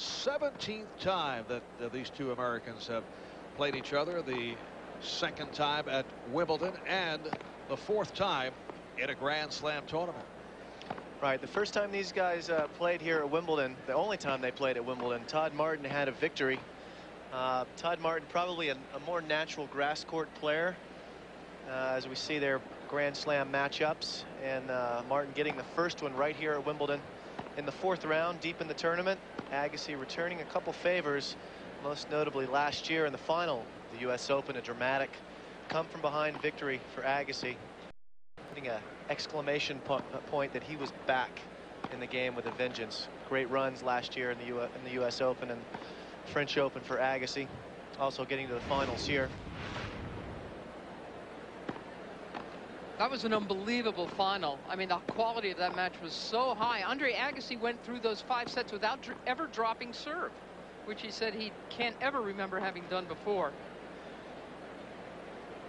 17th time that these two Americans have played each other. The second time at Wimbledon and the fourth time in a Grand Slam tournament. Right, the first time these guys played here at Wimbledon, the only time they played at Wimbledon, Todd Martin had a victory. Todd Martin probably a more natural grass court player, as we see their Grand Slam matchups, and Martin getting the first one right here at Wimbledon in the fourth round, deep in the tournament. Agassi returning a couple favors, most notably last year in the final, the U.S. Open, a dramatic come-from-behind victory for Agassi. Putting an exclamation point that he was back in the game with a vengeance. Great runs last year in the U.S. Open and French Open for Agassi. Also getting to the finals here. That was an unbelievable final. I mean, the quality of that match was so high. Andre Agassi went through those 5 sets without ever dropping serve, which he said he can't ever remember having done before.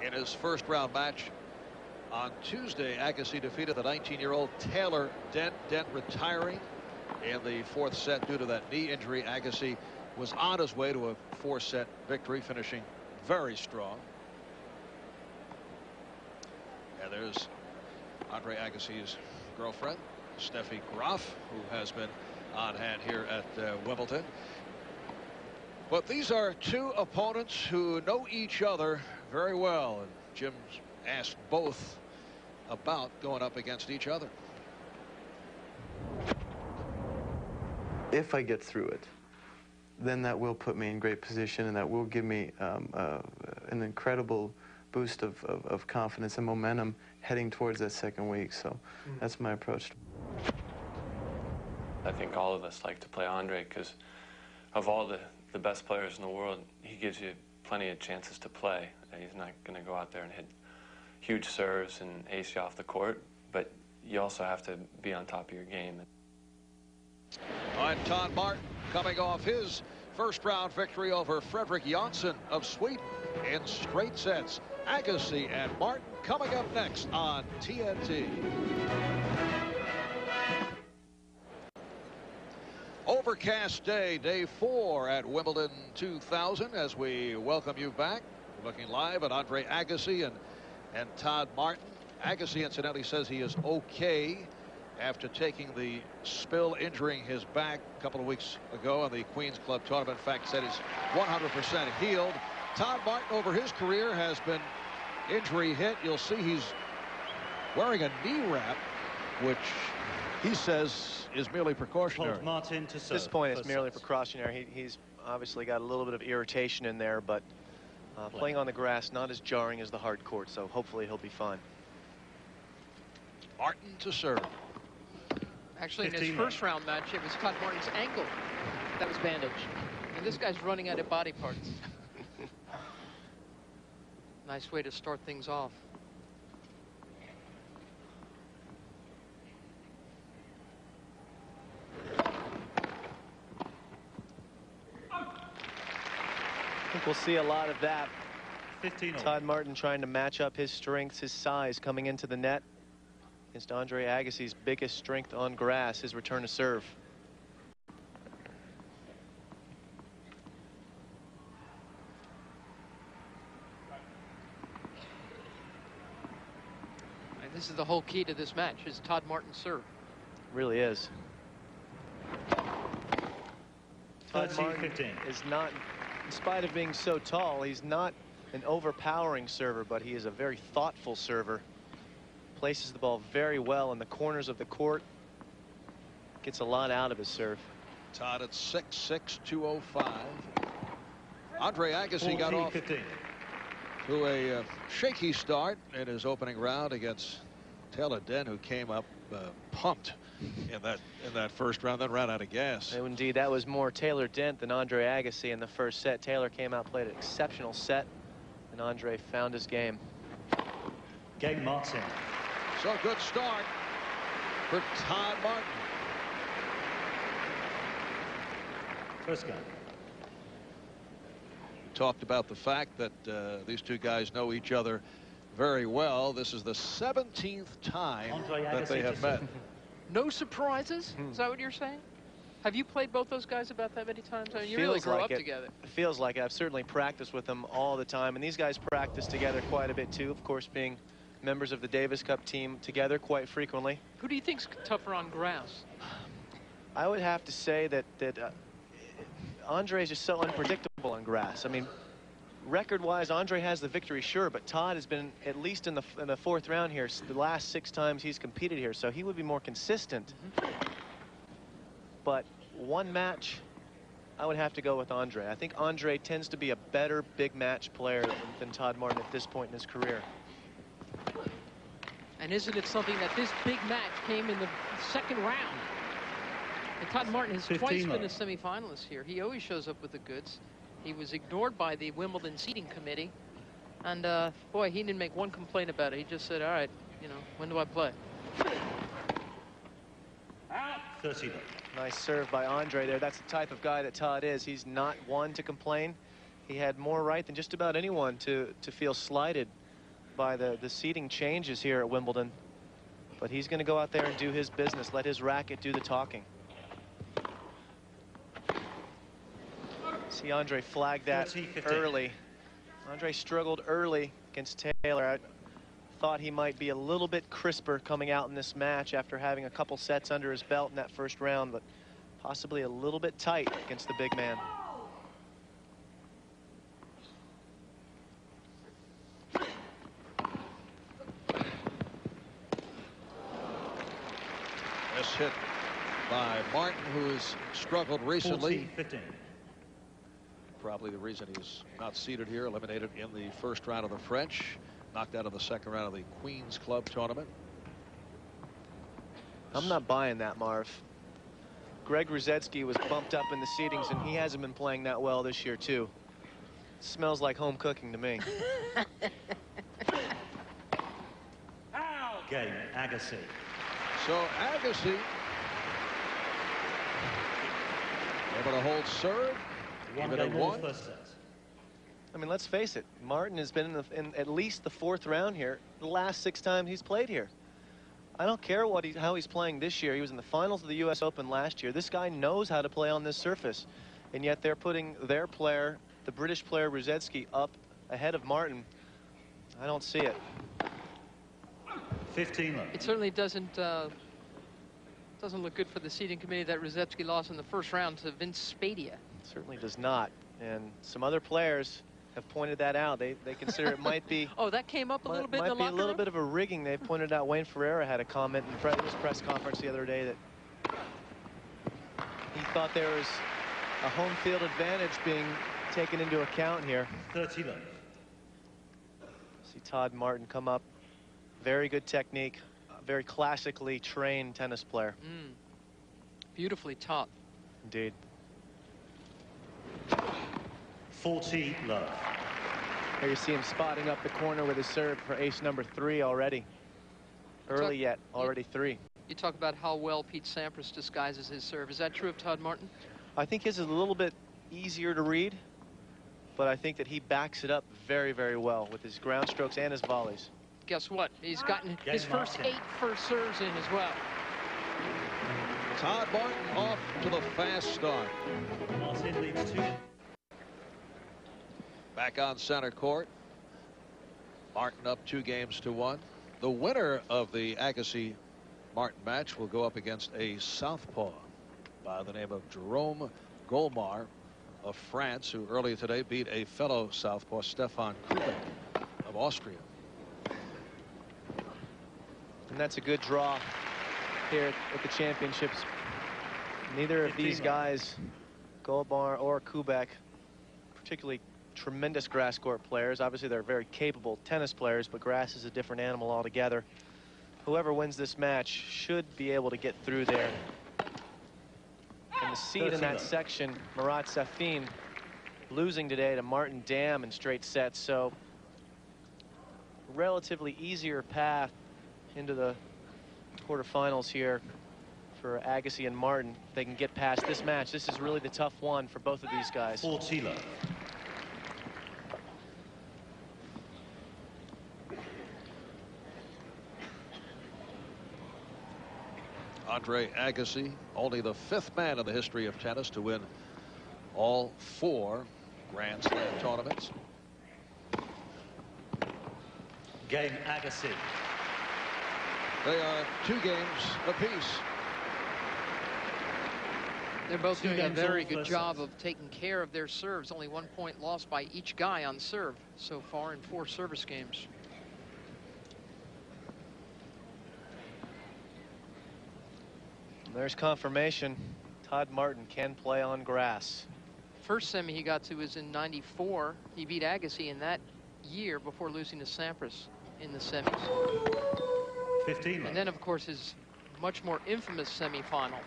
In his first round match on Tuesday, Agassi defeated the 19-year-old Taylor Dent. Dent retiring in the fourth set due to that knee injury. Agassi was on his way to a 4-set victory, finishing very strong. And there's Andre Agassi's girlfriend, Steffi Graf, who has been on hand here at Wimbledon. But these are two opponents who know each other very well, and Jim's asked both about going up against each other. If I get through it, then that will put me in great position, and that will give me an incredible boost of confidence and momentum heading towards that second week. So that's my approach. I think all of us like to play Andre because of all the best players in the world, he gives you plenty of chances to play. He's not going to go out there and hit huge serves and ace you off the court, but you also have to be on top of your game. All right, Todd Martin coming off his first round victory over Fredrik Jansson of Sweden in straight sets. Agassi and Martin coming up next on TNT. Overcast day, day 4 at Wimbledon 2000, as we welcome you back. Looking live at Andre Agassi and Todd Martin. Agassi incidentally says he is okay after taking the spill, injuring his back a couple of weeks ago on the Queen's Club tournament. In fact, said he's 100% healed. Todd Martin over his career has been injury hit. You'll see he's wearing a knee wrap, which he says is merely precautionary. Todd Martin to serve. At this point, it's merely precautionary. He's obviously got a little bit of irritation in there, but playing on the grass, not as jarring as the hard court, so hopefully he'll be fine. Martin to serve. Actually, in his first round match, it was Todd Martin's ankle that was bandaged. And this guy's running out of body parts. Nice way to start things off. I think we'll see a lot of that. 15. Todd Martin trying to match up his strengths, his size coming into the net against Andre Agassi's biggest strength on grass, his return to serve. And this is the whole key to this match, is Todd Martin's serve. Really is. Todd Martin 15. is not, in spite of being so tall, he's not an overpowering server, but he is a very thoughtful server. Places the ball very well in the corners of the court. Gets a lot out of his serve. Todd at 6'6", 205. Andre Agassi got off 15. to a shaky start in his opening round against Taylor Dent, who came up pumped in that first round, then ran out of gas. And indeed, that was more Taylor Dent than Andre Agassi in the first set. Taylor came out, played an exceptional set, and Andre found his game. Game Martin. So good start for Todd Martin. First game. Talked about the fact that these two guys know each other very well. This is the 17th time that they have met. No surprises? Is that what you're saying? Have you played both those guys about that many times? I mean, you really Feels grew like up it. together. It feels like it. I've certainly practiced with them all the time, and these guys practice together quite a bit too, of course, being members of the Davis Cup team together quite frequently. Who do you think's tougher on grass? I would have to say that Andre is just so unpredictable on grass. I mean, record-wise, Andre has the victory, sure, but Todd has been at least in the fourth round here the last 6 times he's competed here, so he would be more consistent. But one match, I would have to go with Andre. I think Andre tends to be a better big match player than Todd Martin at this point in his career. And isn't it something that this big match came in the second round? And Todd Martin has twice been a semifinalist here. He always shows up with the goods. He was ignored by the Wimbledon seating committee. And boy, he didn't make one complaint about it. He just said, all right, you know, when do I play? 30 love. Nice serve by Andre there. That's the type of guy that Todd is. He's not one to complain. He had more right than just about anyone to feel slighted by the seating changes here at Wimbledon. But he's going to go out there and do his business. Let his racket do the talking. See Andre flag that early. Andre struggled early against Taylor. I thought he might be a little bit crisper coming out in this match after having a couple sets under his belt in that first round, but possibly a little bit tight against the big man. This hit by Martin, who has struggled recently. 14-15. Probably the reason he's not seated here, eliminated in the first round of the French, knocked out of the second round of the Queen's Club tournament. I'm not buying that, Marv. Greg Ruzetsky was bumped up in the seedings, and he hasn't been playing that well this year, too. Smells like home cooking to me. Game, Agassi. So Agassi able to hold serve. One Even at game all, one. first set. I mean, let's face it. Martin has been in at least the fourth round here the last 6 times he's played here. I don't care how he's playing this year. He was in the finals of the U.S. Open last year. This guy knows how to play on this surface. And yet they're putting their player, the British player Ruzetsky, up ahead of Martin. I don't see it. 15 love. It certainly doesn't look good for the seating committee that Ruzetsky lost in the first round to Vince Spadia. Certainly does not. And some other players have pointed that out. They consider it might be Oh, that came up a little bit in the might be a locker little room? bit of a rigging. They've pointed out. Wayne Ferreira had a comment in his press conference the other day that he thought there was a home field advantage being taken into account here. 30 love. See Todd Martin come up. Very good technique. Very classically trained tennis player. Beautifully taught. Indeed. 40 love. Here you see him spotting up the corner with his serve for ace number 3 already. Early yet, already 3. You talk about how well Pete Sampras disguises his serve. Is that true of Todd Martin? I think his is a little bit easier to read, but I think that he backs it up very, very well with his ground strokes and his volleys. Guess what? He's gotten his first 8 first serves in as well. Todd Martin off to the fast start. Martin leads 2. Back on center court. Martin up 2 games to 1. The winner of the Agassi Martin match will go up against a southpaw by the name of Jerome Golmar of France, who earlier today beat a fellow southpaw, Stefan Kubek of Austria. And that's a good draw here at the championships. Neither of these guys, Golmar or Kubek, particularly tremendous grass court players. Obviously, they're very capable tennis players, but grass is a different animal altogether. Whoever wins this match should be able to get through there. And the seed in that section, Marat Safin, losing today to Martin Dam in straight sets. So, relatively easier path into the quarterfinals here for Agassi and Martin. If they can get past this match, this is really the tough one for both of these guys. 40 love. Andre Agassi, only the 5th man in the history of tennis to win all 4 Grand Slam tournaments. Game Agassi. They are 2 games apiece. They're both doing a very good job set. of taking care of their serves. Only 1 point lost by each guy on serve so far in 4 service games. There's confirmation. Todd Martin can play on grass. First semi he got to was in '94. He beat Agassi in that year before losing to Sampras in the semis. 15 And then, of course, his much more infamous semifinal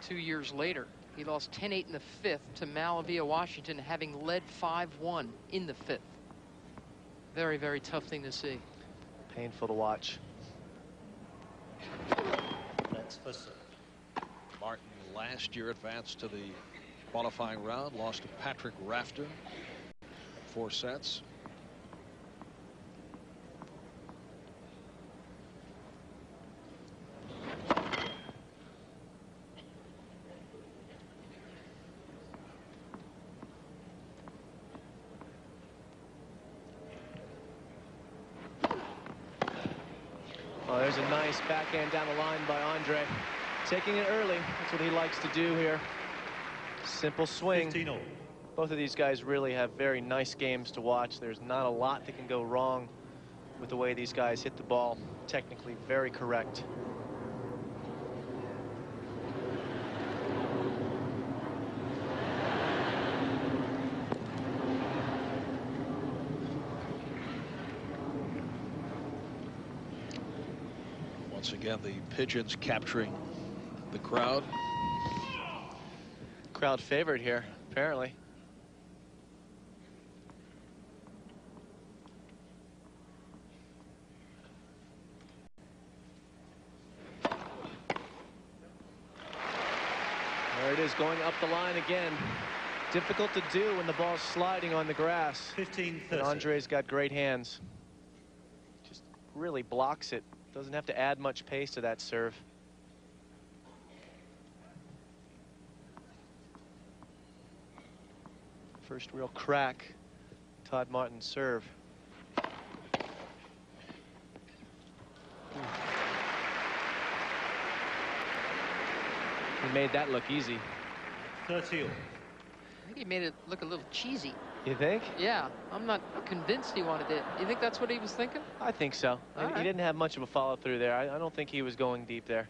2 years later. He lost 10-8 in the 5th to Malavia, Washington, having led 5-1 in the 5th. Very, very tough thing to see. Painful to watch. Let's listen. Martin last year advanced to the qualifying round, lost to Patrick Rafter 4 sets. Oh, there's a nice backhand down the line by Andre. Taking it early. That's what he likes to do here. Simple swing. 15-all. Both of these guys really have very nice games to watch. There's not a lot that can go wrong with the way these guys hit the ball. Technically very correct. Once again, the pigeons capturing the crowd. Crowd favorite here, apparently. There it is, going up the line again. Difficult to do when the ball's sliding on the grass. 15-30. And Andre's got great hands. Just really blocks it. Doesn't have to add much pace to that serve. First real crack, Todd Martin's serve. He made that look easy. 30-all. I think he made it look a little cheesy. You think? Yeah, I'm not convinced he wanted it. You think that's what he was thinking? I think so. All He right. didn't have much of a follow through there. I don't think he was going deep there.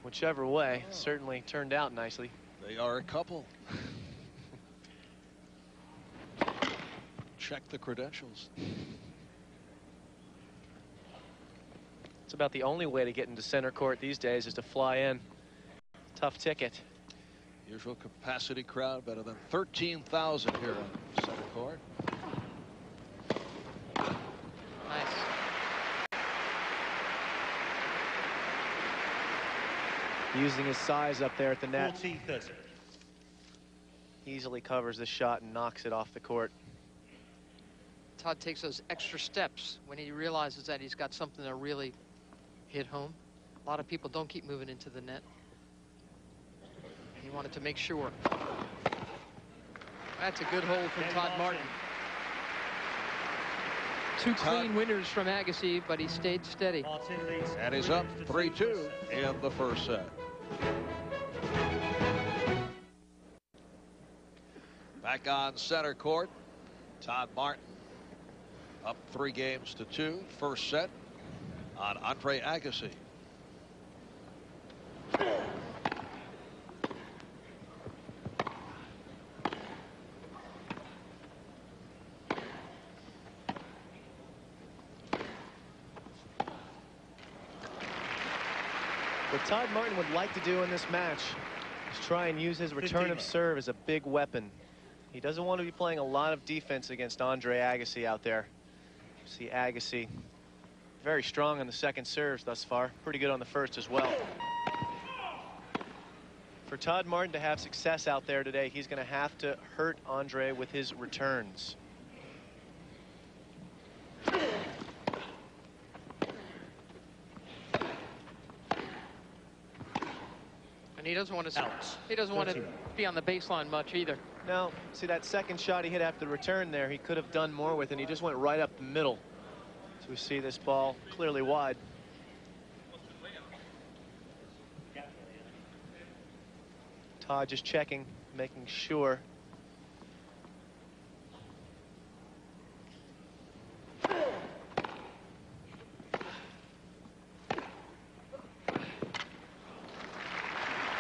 Whichever way, certainly turned out nicely. They are a couple. Check the credentials. It's about the only way to get into center court these days is to fly in. Tough ticket. Usual capacity crowd, better than 13,000 here in center court. Nice. Using his size up there at the net. 40-30. Easily covers the shot and knocks it off the court. Todd takes those extra steps when he realizes that he's got something to really hit home. A lot of people don't keep moving into the net. He wanted to make sure. That's a good hold from Todd Martin. 2 clean winners from Agassi, but he stayed steady. Martin leads. And he's up 3-2 in the first set. Back on center court, Todd Martin up 3 games to 2. First set on Andre Agassi. What Todd Martin would like to do in this match is try and use his return of serve as a big weapon. He doesn't want to be playing a lot of defense against Andre Agassi out there. See Agassi very strong on the second serves thus far. Pretty good on the first as well. For Todd Martin to have success out there today, he's going to have to hurt Andre with his returns. doesn't want to. Out. He doesn't want to 13. be on the baseline much either. No, see that second shot he hit after the return there, he could have done more with, and he just went right up the middle. So we see this ball clearly wide. Todd just checking, making sure.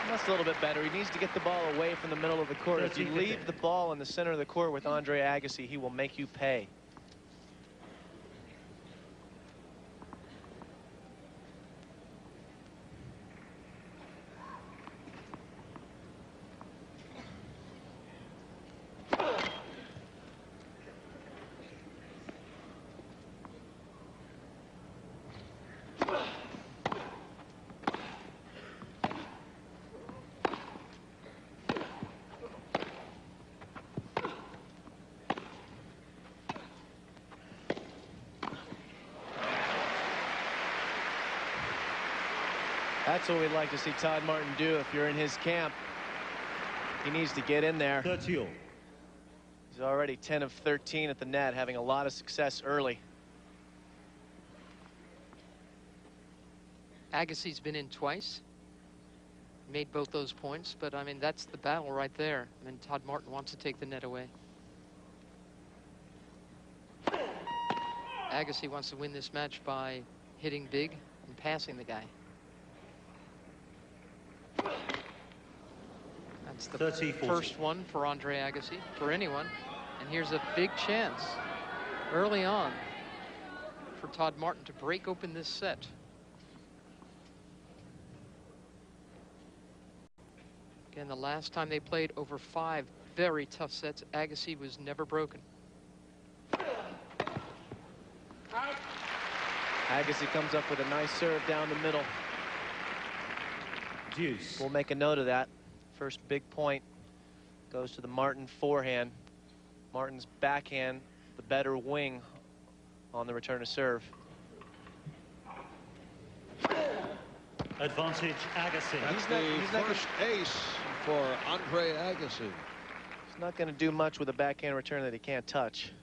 That's a little bit better. He needs to get the ball away from the middle of the court. If you leave the ball in the center of the court with Andre Agassi, he will make you pay. That's what we'd like to see Todd Martin do if you're in his camp. He needs to get in there. 30. He's already 10 of 13 at the net, having a lot of success early. Agassi's been in twice. Made both those points, but I mean, that's the battle right there. I mean, Todd Martin wants to take the net away. Agassi wants to win this match by hitting big and passing the guy. That's the 30-40. first one for Andre Agassi, for anyone. And here's a big chance early on for Todd Martin to break open this set. Again, the last time they played over 5 very tough sets, Agassi was never broken. Agassi comes up with a nice serve down the middle. Deuce. We'll make a note of that. First big point goes to the Martin forehand. Martin's backhand, the better wing on the return of serve. Advantage Agassi. That's the first ace for Andre Agassi. He's not going to do much with a backhand return that he can't touch.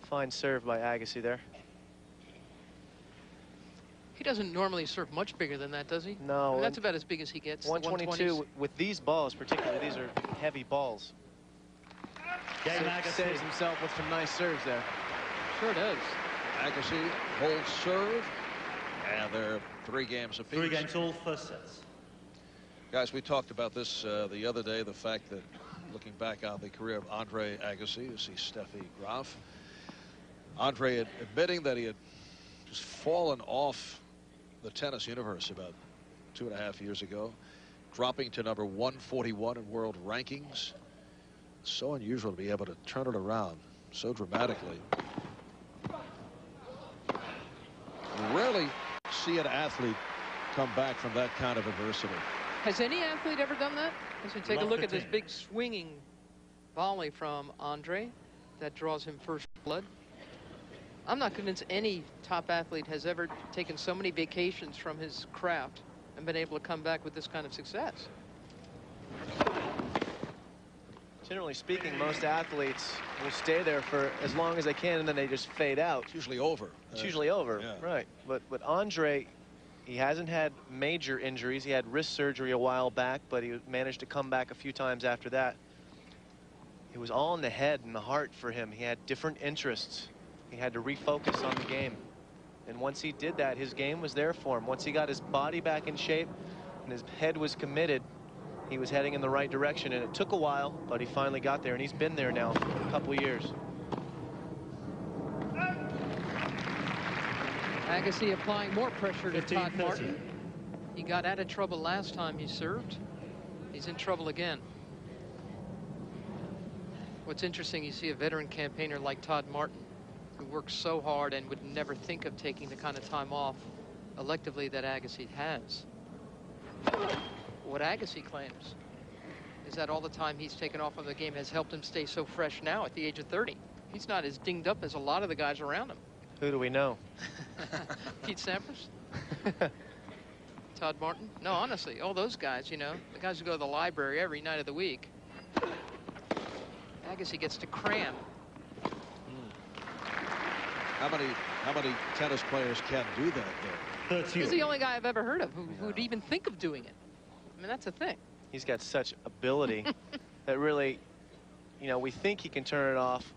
Fine serve by Agassi there. He doesn't normally serve much bigger than that, does he? No. I mean, that's about as big as he gets. 122 with these balls, particularly. These are heavy balls. Game Agassi. Saves himself with some nice serves there. Sure does. Agassi holds serve, and they're 3 games apiece. 3 games all, first sets. Guys, we talked about this the other day, the fact that looking back on the career of Andre Agassi, you see Steffi Graf. Andre admitting that he had just fallen off the tennis universe about 2.5 years ago, dropping to number 141 in world rankings. So unusual to be able to turn it around so dramatically. You rarely see an athlete come back from that kind of adversity. Has any athlete ever done that? As we take a look at this big swinging volley from Andre that draws him first blood. I'm not convinced any top athlete has ever taken so many vacations from his craft and been able to come back with this kind of success. Generally speaking, most athletes will stay there for as long as they can, and then they just fade out. It's usually over. It's usually over, yeah. Right. But Andre, he hasn't had major injuries. He had wrist surgery a while back, but he managed to come back a few times after that. It was all in the head and the heart for him. He had different interests. He had to refocus on the game. And once he did that, his game was there for him. Once he got his body back in shape and his head was committed, he was heading in the right direction. And it took a while, but he finally got there. And he's been there now for a couple years. Agassi applying more pressure to Todd Martin. He got out of trouble last time he served. He's in trouble again. What's interesting, you see a veteran campaigner like Todd Martin, who works so hard and would never think of taking the kind of time off electively that Agassi has. What Agassi claims is that all the time he's taken off on the game has helped him stay so fresh now at the age of 30. He's not as dinged up as a lot of the guys around him. Who do we know? Pete Sampras? Todd Martin? No, honestly, all those guys, you know, the guys who go to the library every night of the week. Agassi gets to cram. How many tennis players can do that there? He's the only guy I've ever heard of who would even think of doing it. I mean, that's a thing. He's got such ability that really, you know, we think he can turn it off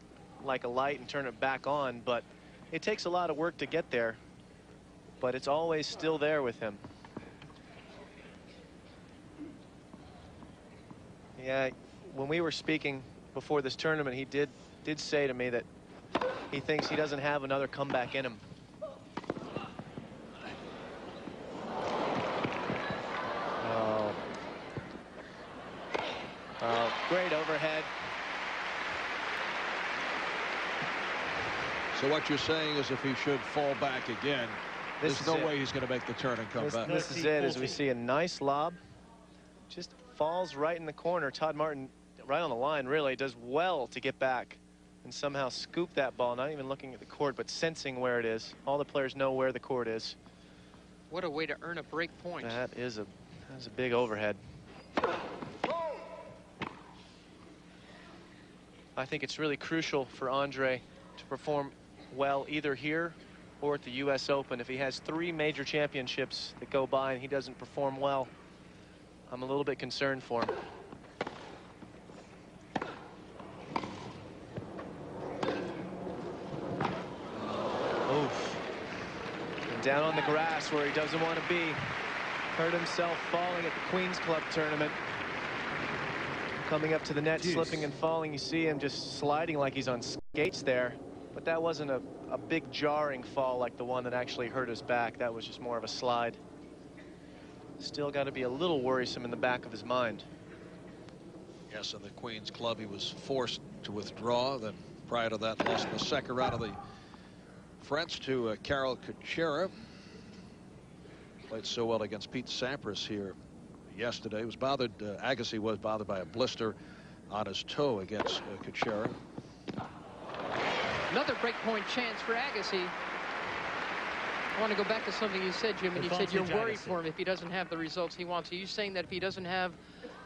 like a light and turn it back on, but it takes a lot of work to get there. But it's always still there with him. Yeah, when we were speaking before this tournament, he did say to me that he thinks he doesn't have another comeback in him. Great overhead. So what you're saying is if he should fall back again, there's no way he's going to make the turn and come back. This is it, as we see a nice lob. Just falls right in the corner. Todd Martin, right on the line, really does well to get back and somehow scoop that ball, not even looking at the court, but sensing where it is. All the players know where the court is. What a way to earn a break point. That is a big overhead. I think it's really crucial for Andre to perform well either here or at the U.S. Open. If he has 3 major championships that go by and he doesn't perform well, I'm a little bit concerned for him. Oof. And down on the grass where he doesn't want to be. Hurt himself falling at the Queen's Club tournament. Coming up to the net, slipping and falling. You see him just sliding like he's on skates there. But that wasn't a big jarring fall like the one that actually hurt his back. That was just more of a slide. Still got to be a little worrisome in the back of his mind. Yes, in the Queen's Club, he was forced to withdraw. Then prior to that, lost in the second round of the French to Carol Kuchera. Played so well against Pete Sampras here yesterday. He was bothered, Agassi was bothered by a blister on his toe against Kuchera. Another breakpoint chance for Agassi. I want to go back to something you said, Jim, and you said you're worried for him if he doesn't have the results he wants. Are you saying that if he doesn't have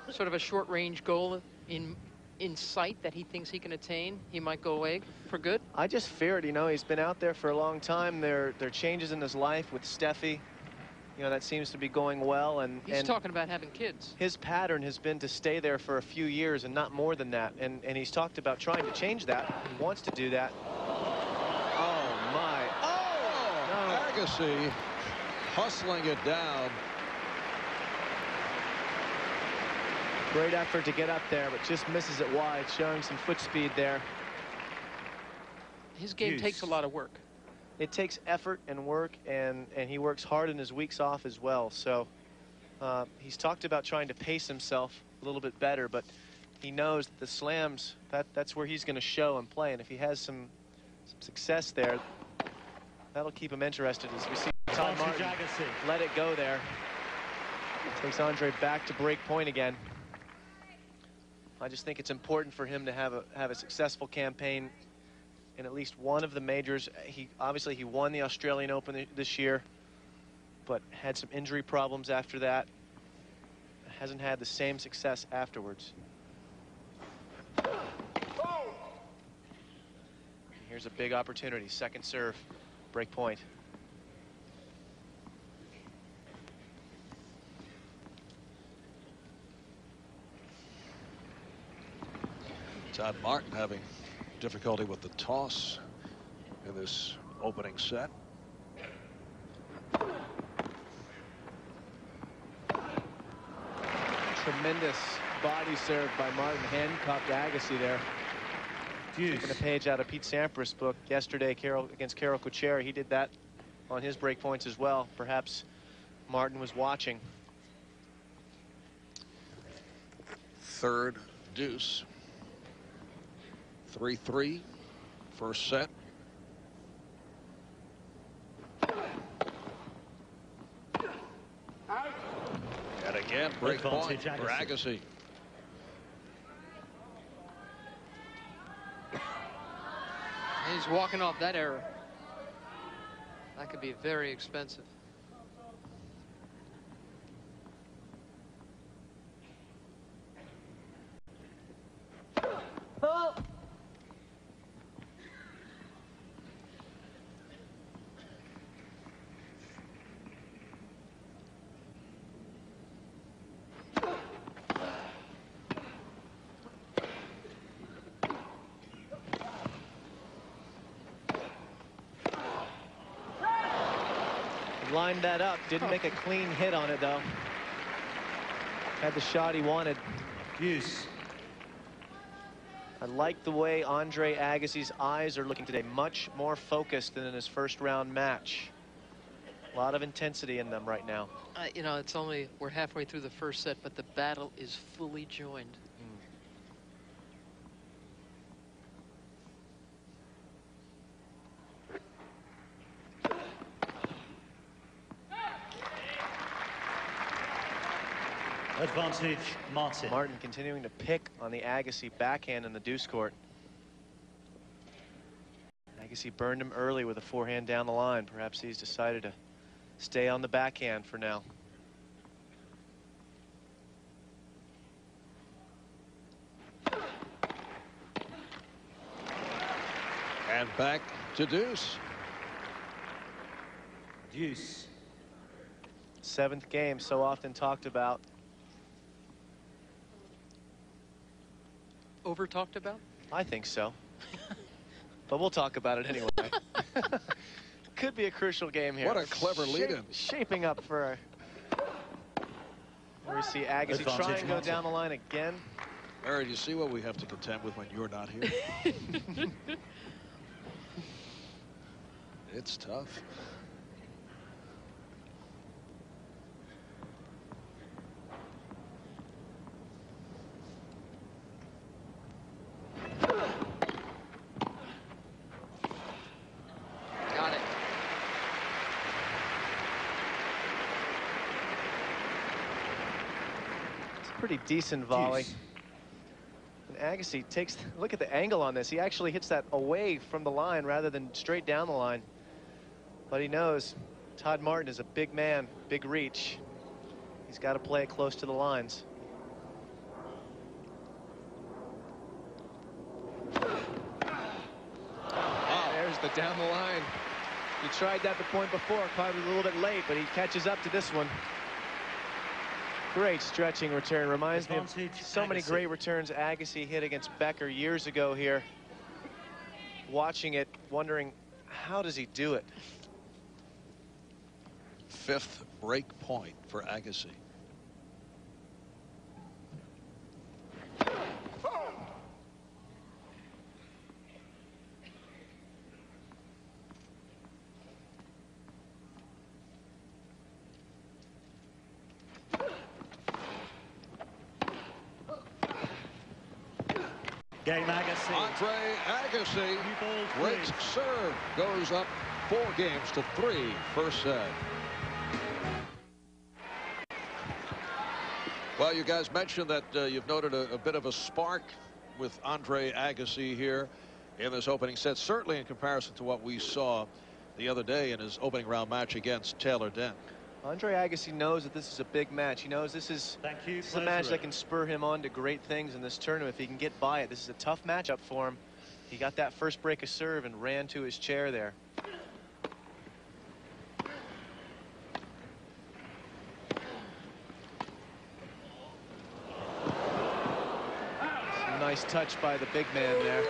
sort of a short-range goal in sight that he thinks he can attain, he might go away for good? I just feared, you know, he's been out there for a long time. There are changes in his life with Steffi. You know, that seems to be going well. And he's talking about having kids. His pattern has been to stay there for a few years and not more than that. And he's talked about trying to change that. He wants to do that. Oh, my. Oh, no. Agassi hustling it down. Great effort to get up there, but just misses it wide, showing some foot speed there. His game takes a lot of work. It takes effort and work, and he works hard in his weeks off as well. So he's talked about trying to pace himself a little bit better, but he knows that the slams, that's where he's going to show and play. And if he has some success there, that'll keep him interested as we see Todd Martin let it go there. Takes Andre back to break point again. I just think it's important for him to have a successful campaign in at least one of the majors. Obviously he won the Australian Open this year, but had some injury problems after that. Hasn't had the same success afterwards. Here's a big opportunity. Second serve, break point. Todd Martin having difficulty with the toss in this opening set. Tremendous body serve by Martin, handcuffed Agassi there. Taking a page out of Pete Sampras' book yesterday against Carol Kuchera. He did that on his break points as well. Perhaps Martin was watching. Third deuce. 3-3 first set. And again, break point for Agassi. He's walking off that error. That could be very expensive. lined that up. Didn't make a clean hit on it, though. Had the shot he wanted. Use. I like the way Andre Agassi's eyes are looking today. Much more focused than in his first round match. A lot of intensity in them right now. You know, it's only, we're halfway through the first set, but the battle is fully joined. Advantage, Martin. Martin continuing to pick on the Agassi backhand in the deuce court. Agassi burned him early with a forehand down the line. Perhaps he's decided to stay on the backhand for now. And back to deuce. Deuce. 7th game, so often talked about. Over talked about? I think so. But we'll talk about it anyway. Could be a crucial game here. What a clever lead-in. Shaping up for where we see Agassi Advantage, try and go Martin. down the line again. Larry, do you see what we have to contend with when you're not here? It's tough. Got it. It's a pretty decent volley. Deuce. And Agassi takes, look at the angle on this. He actually hits that away from the line rather than straight down the line. But he knows Todd Martin is a big man, big reach. He's got to play it close to the lines. There's the down the line. He tried that the point before, probably a little bit late, but he catches up to this one. Great stretching return. Reminds me of Advantage, so many Agassi. great returns Agassi hit against Becker years ago here. Watching it, wondering, how does he do it? 5th break point for Agassi. Game Agassi. Andre Agassi, New ball, great please. serve, goes up 4 games to 3, first set. Well, you guys mentioned that you've noted a bit of a spark with Andre Agassi here in this opening set, certainly in comparison to what we saw the other day in his opening round match against Taylor Dent. Andre Agassi knows that this is a big match. He knows this is Thank you. a match that can spur him on to great things in this tournament if he can get by it. This is a tough matchup for him. He got that first break of serve and ran to his chair there. Some nice touch by the big man there.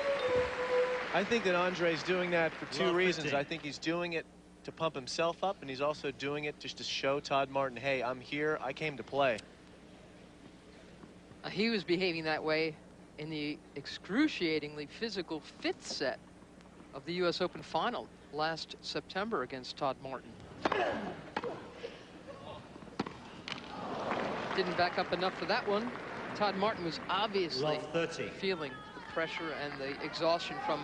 I think that Andre's doing that for 2 Love reasons. 15. I think he's doing it to pump himself up, and he's also doing it just to show Todd Martin, hey, I'm here, I came to play. He was behaving that way in the excruciatingly physical 5th set of the U.S. Open final last September against Todd Martin. Didn't back up enough for that one. Todd Martin was obviously Love 30. feeling the pressure and the exhaustion from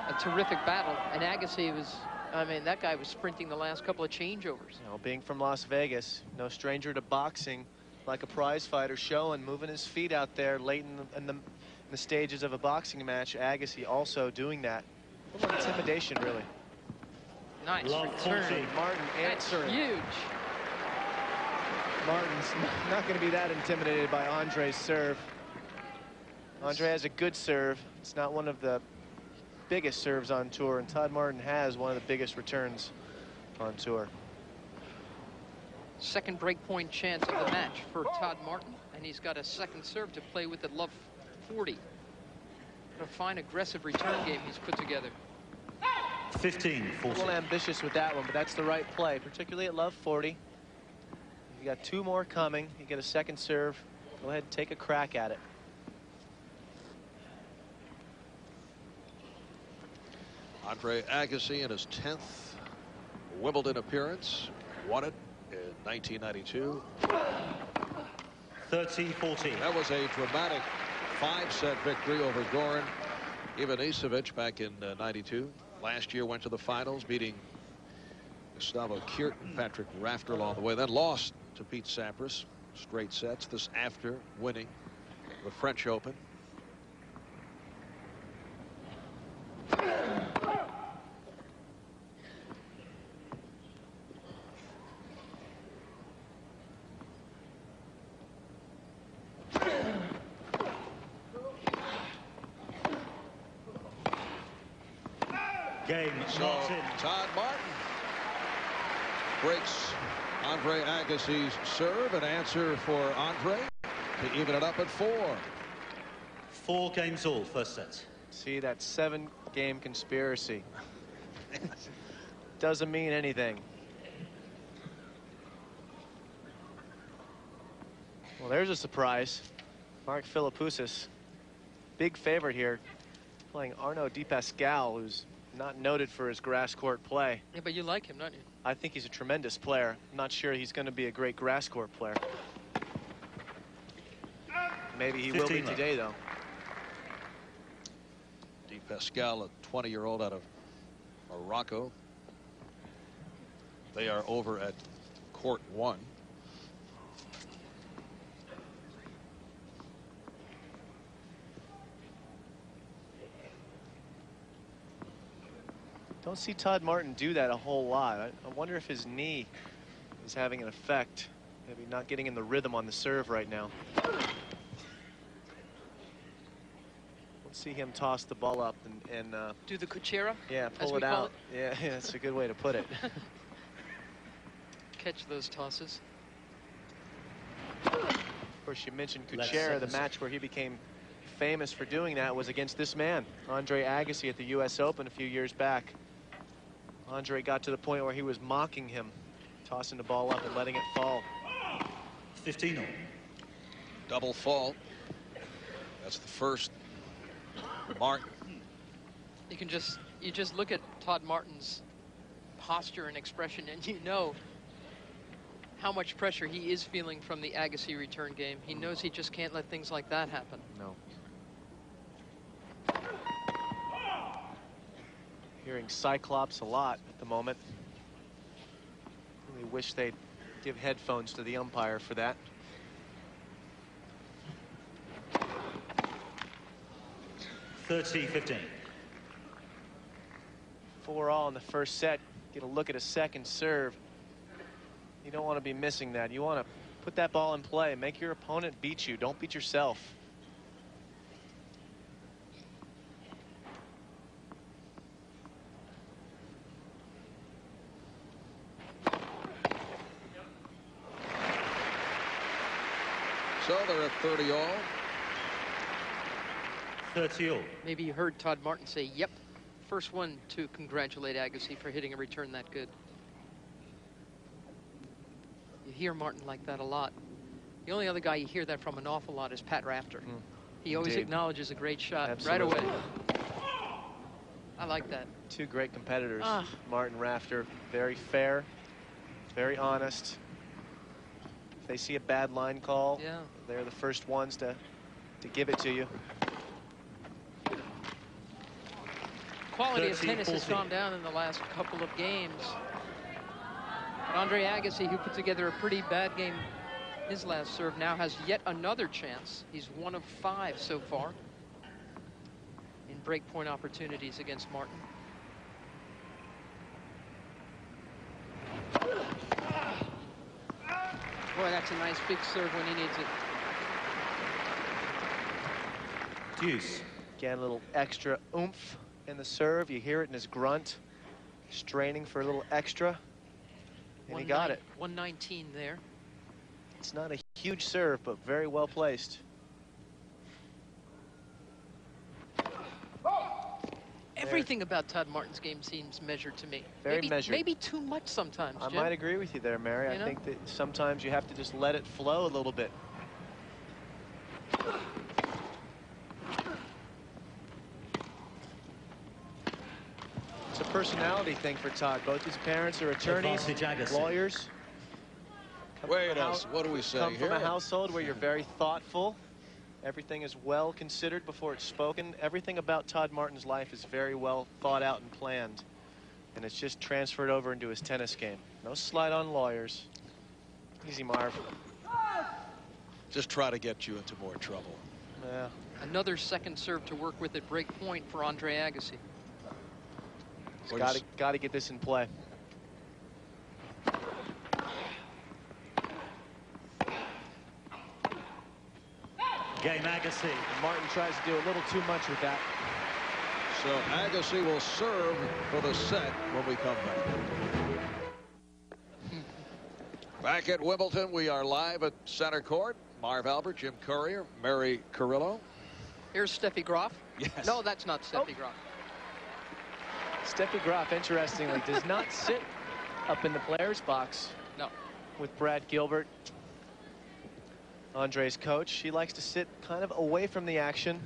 a terrific battle, and Agassi was, I mean, that guy was sprinting the last couple of changeovers. You know, being from Las Vegas, no stranger to boxing, like a prize fighter, showing, moving his feet out there late in the stages of a boxing match. Agassi also doing that. A little intimidation, really. Nice Love return. 14. Martin That's answering. huge. Martin's not going to be that intimidated by Andre's serve. Andre has a good serve. It's not one of the biggest serves on tour, and Todd Martin has one of the biggest returns on tour. Second breakpoint chance of the match for Todd Martin, and he's got a second serve to play with at love 40. What a fine aggressive return game he's put together. 15-14. A little ambitious with that one, but that's the right play, particularly at love 40. You got 2 more coming. You get a second serve. Go ahead and take a crack at it. Andre Agassi in his 10th Wimbledon appearance. Won it in 1992. 30-14. That was a dramatic 5-set victory over Goran Ivanisevic back in 92. Last year went to the finals, beating Gustavo Kuert and Patrick Rafter along the way, then lost to Pete Sampras. Straight sets. This after winning the French Open. Game, So Martin. Todd Martin breaks Andre Agassi's serve. An answer for Andre to even it up at 4. 4 games all, first set. See, that 7-game conspiracy. Doesn't mean anything. Well, there's a surprise. Mark Philippoussis, big favorite here, playing Arnaud Di Pascal, who's not noted for his grass court play. Yeah, but you like him, don't you? I think he's a tremendous player. I'm not sure he's going to be a great grass court player. Maybe he will be 15 left. today, though. Di Pascal, a 20-year-old out of Morocco. They are over at court 1. Don't see Todd Martin do that a whole lot. I wonder if his knee is having an effect. Maybe not getting in the rhythm on the serve right now. Let's see him toss the ball up and Do the Kuchera? yeah, as pull we it call out. Yeah, that's a good way to put it. Catch those tosses. Of course, you mentioned Let's Kuchera. set The this match where he became famous for doing that was against this man, Andre Agassi, at the U.S. Open a few years back. Andre got to the point where he was mocking him, tossing the ball up and letting it fall. 15 all. Double fault. That's the first. Martin. You just look at Todd Martin's posture and expression, and you know how much pressure he is feeling from the Agassi return game. He knows he just can't let things like that happen. No. Hearing Cyclops a lot at the moment. Really wish they'd give headphones to the umpire for that. $30-15. 4-all in the first set. Get a look at a second serve. You don't want to be missing that. You want to put that ball in play. Make your opponent beat you. Don't beat yourself. So they're at 30 all. 30 all. Maybe you heard Todd Martin say, yep. First one to congratulate Agassi for hitting a return that good. You hear Martin like that a lot. The only other guy you hear that from an awful lot is Pat Rafter. He always Indeed. acknowledges a great shot Absolutely. right away. I like that. Two great competitors. Ah. Martin, Rafter, very fair, very honest. If they see a bad line call, Yeah. they're the first ones to give it to you. Quality of tennis has 13-14. gone down in the last couple of games. But Andre Agassi, who put together a pretty bad game his last serve, now has yet another chance. He's 1 of 5 so far in breakpoint opportunities against Martin. Boy, that's a nice big serve when he needs it. Deuce. Again, a little extra oomph in the serve. You hear it in his grunt, straining for a little extra. And he got it. 119 there. It's not a huge serve, but very well placed. Every Everything about Todd Martin's game seems measured to me. Very measured. Maybe too much sometimes, I Jim. might agree with you there, Mary. I think that sometimes you have to just let it flow a little bit. It's a personality thing for Todd. Both his parents are attorneys, lawyers. Wait, what do we say Come here? from a household where you're very thoughtful. Everything is well considered before it's spoken. Everything about Todd Martin's life is very well thought out and planned. And it's just transferred over into his tennis game. No slide on lawyers. Easy, Marv. Just try to get you into more trouble. Yeah. Another second serve to work with at break point for Andre Agassi. He's got to get this in play. Game Agassi. Martin tries to do a little too much with that. So Agassi will serve for the set when we come back. Back at Wimbledon, we are live at center court. Marv Albert, Jim Courier, Mary Carrillo. Here's Steffi Graf. Yes. No, that's not Steffi Graf. Steffi Graf, interestingly, does not sit up in the player's box. No. With Brad Gilbert, Andre's coach. She likes to sit kind of away from the action.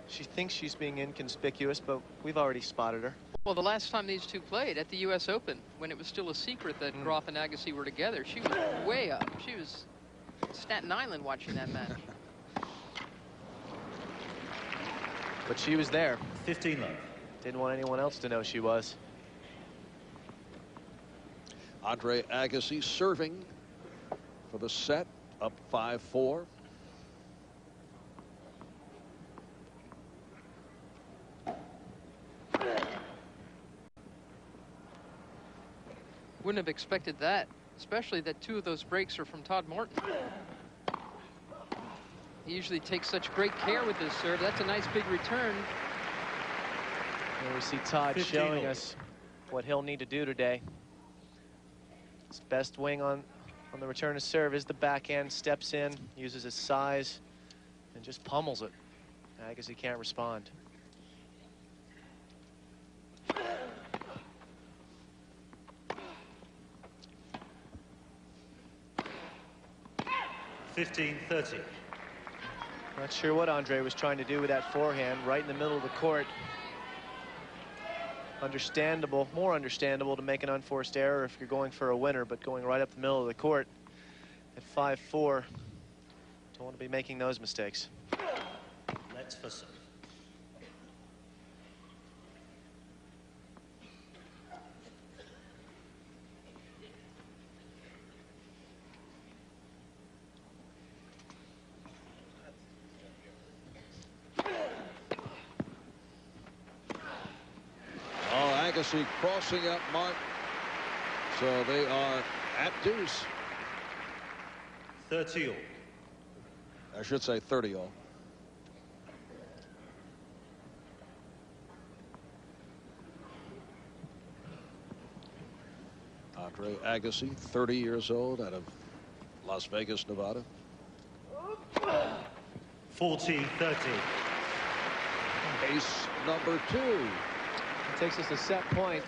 She thinks she's being inconspicuous, but we've already spotted her. Well, the last time these two played at the U.S. Open, when it was still a secret that Graf and Agassi were together, she was way up. She was Staten Island watching that match. But she was there. 15 love. Didn't want anyone else to know she was. Andre Agassi serving for the set, up 5-4. Wouldn't have expected that, especially that two of those breaks are from Todd Martin. He usually takes such great care with his serve. That's a nice big return. And we see Todd showing us what he'll need to do today. His best wing on the return of serve is the backhand, steps in, uses his size, and just pummels it. Agassi can't respond. (15-30). Not sure what Andre was trying to do with that forehand right in the middle of the court. Understandable, more understandable to make an unforced error if you're going for a winner, but going right up the middle of the court at 5-4, don't want to be making those mistakes. Let's for some. Agassi crossing up Martin. So they are at deuce. 30 all. I should say 30 all. Andre Agassi, 30 years old, out of Las Vegas, Nevada. 40-30. Ace number 2. Takes us a set point.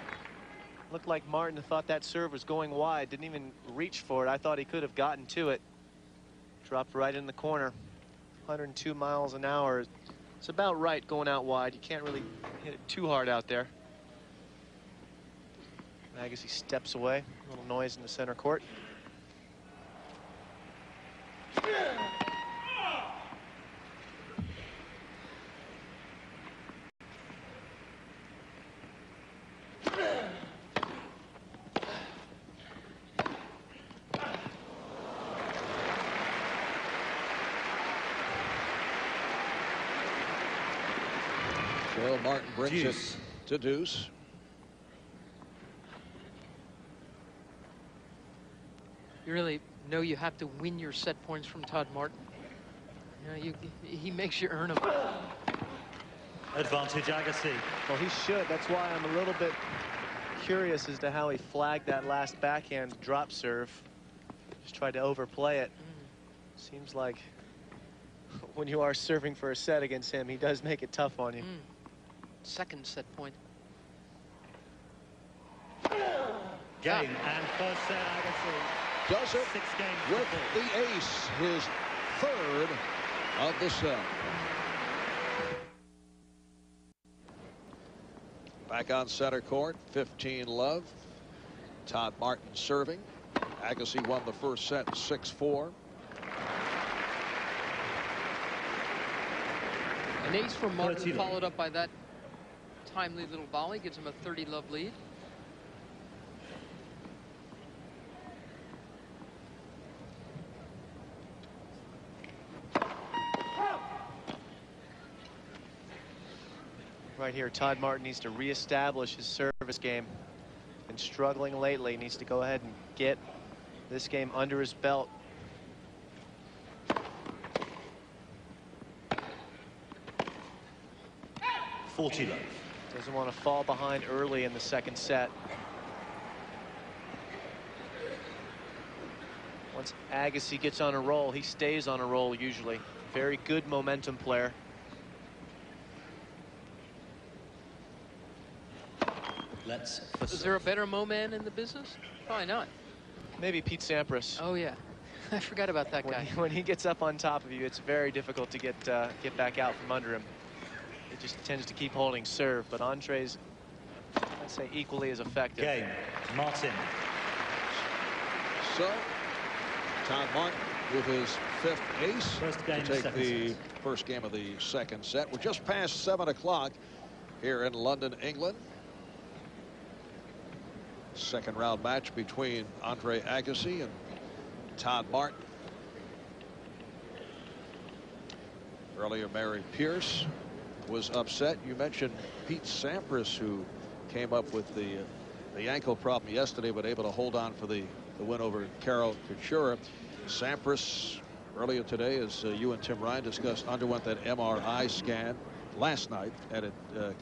Looked like Martin thought that serve was going wide. Didn't even reach for it. I thought he could have gotten to it. Dropped right in the corner. 102 miles an hour. It's about right going out wide. You can't really hit it too hard out there. Agassi steps away. A little noise in the center court. Well, Martin brings it to deuce. You really know you have to win your set points from Todd Martin. You know, he makes you earn them. Advantage Agassi. Well, he should. That's why I'm a little bit curious as to how he flagged that last backhand drop serve. Just tried to overplay it. Seems like when you are serving for a set against him, he does make it tough on you. second set point. Game and first set, Agassi. Does it 6 games with to 4. the ace, his third of the set. Back on center court, 15-love. Todd Martin serving. Agassi won the first set 6-4. An ace from Martin 30 love. followed up by that timely little volley gives him a 30-love lead. Right here, Todd Martin needs to reestablish his service game. Been struggling lately. Needs to go ahead and get this game under his belt. $40 love. Doesn't want to fall behind early in the second set. Once Agassi gets on a roll, he stays on a roll usually. Very good momentum player. Let's Is there a better moment in the business? Probably not. Maybe Pete Sampras. Oh yeah, I forgot about that guy. When he gets up on top of you, it's very difficult to get back out from under him. It just tends to keep holding serve, but Andre's, I'd say, equally as effective. Game, Martin. So, Todd Martin with his 5th ace First game, to take second the set. first game of the second set. We're just past 7 o'clock here in London, England. Second round match between Andre Agassi and Todd Martin. Earlier, Mary Pierce was upset. You mentioned Pete Sampras, who came up with the ankle problem yesterday, but able to hold on for the win over Carol Couture. Sampras, earlier today, as you and Tim Ryan discussed, underwent that MRI scan last night, and it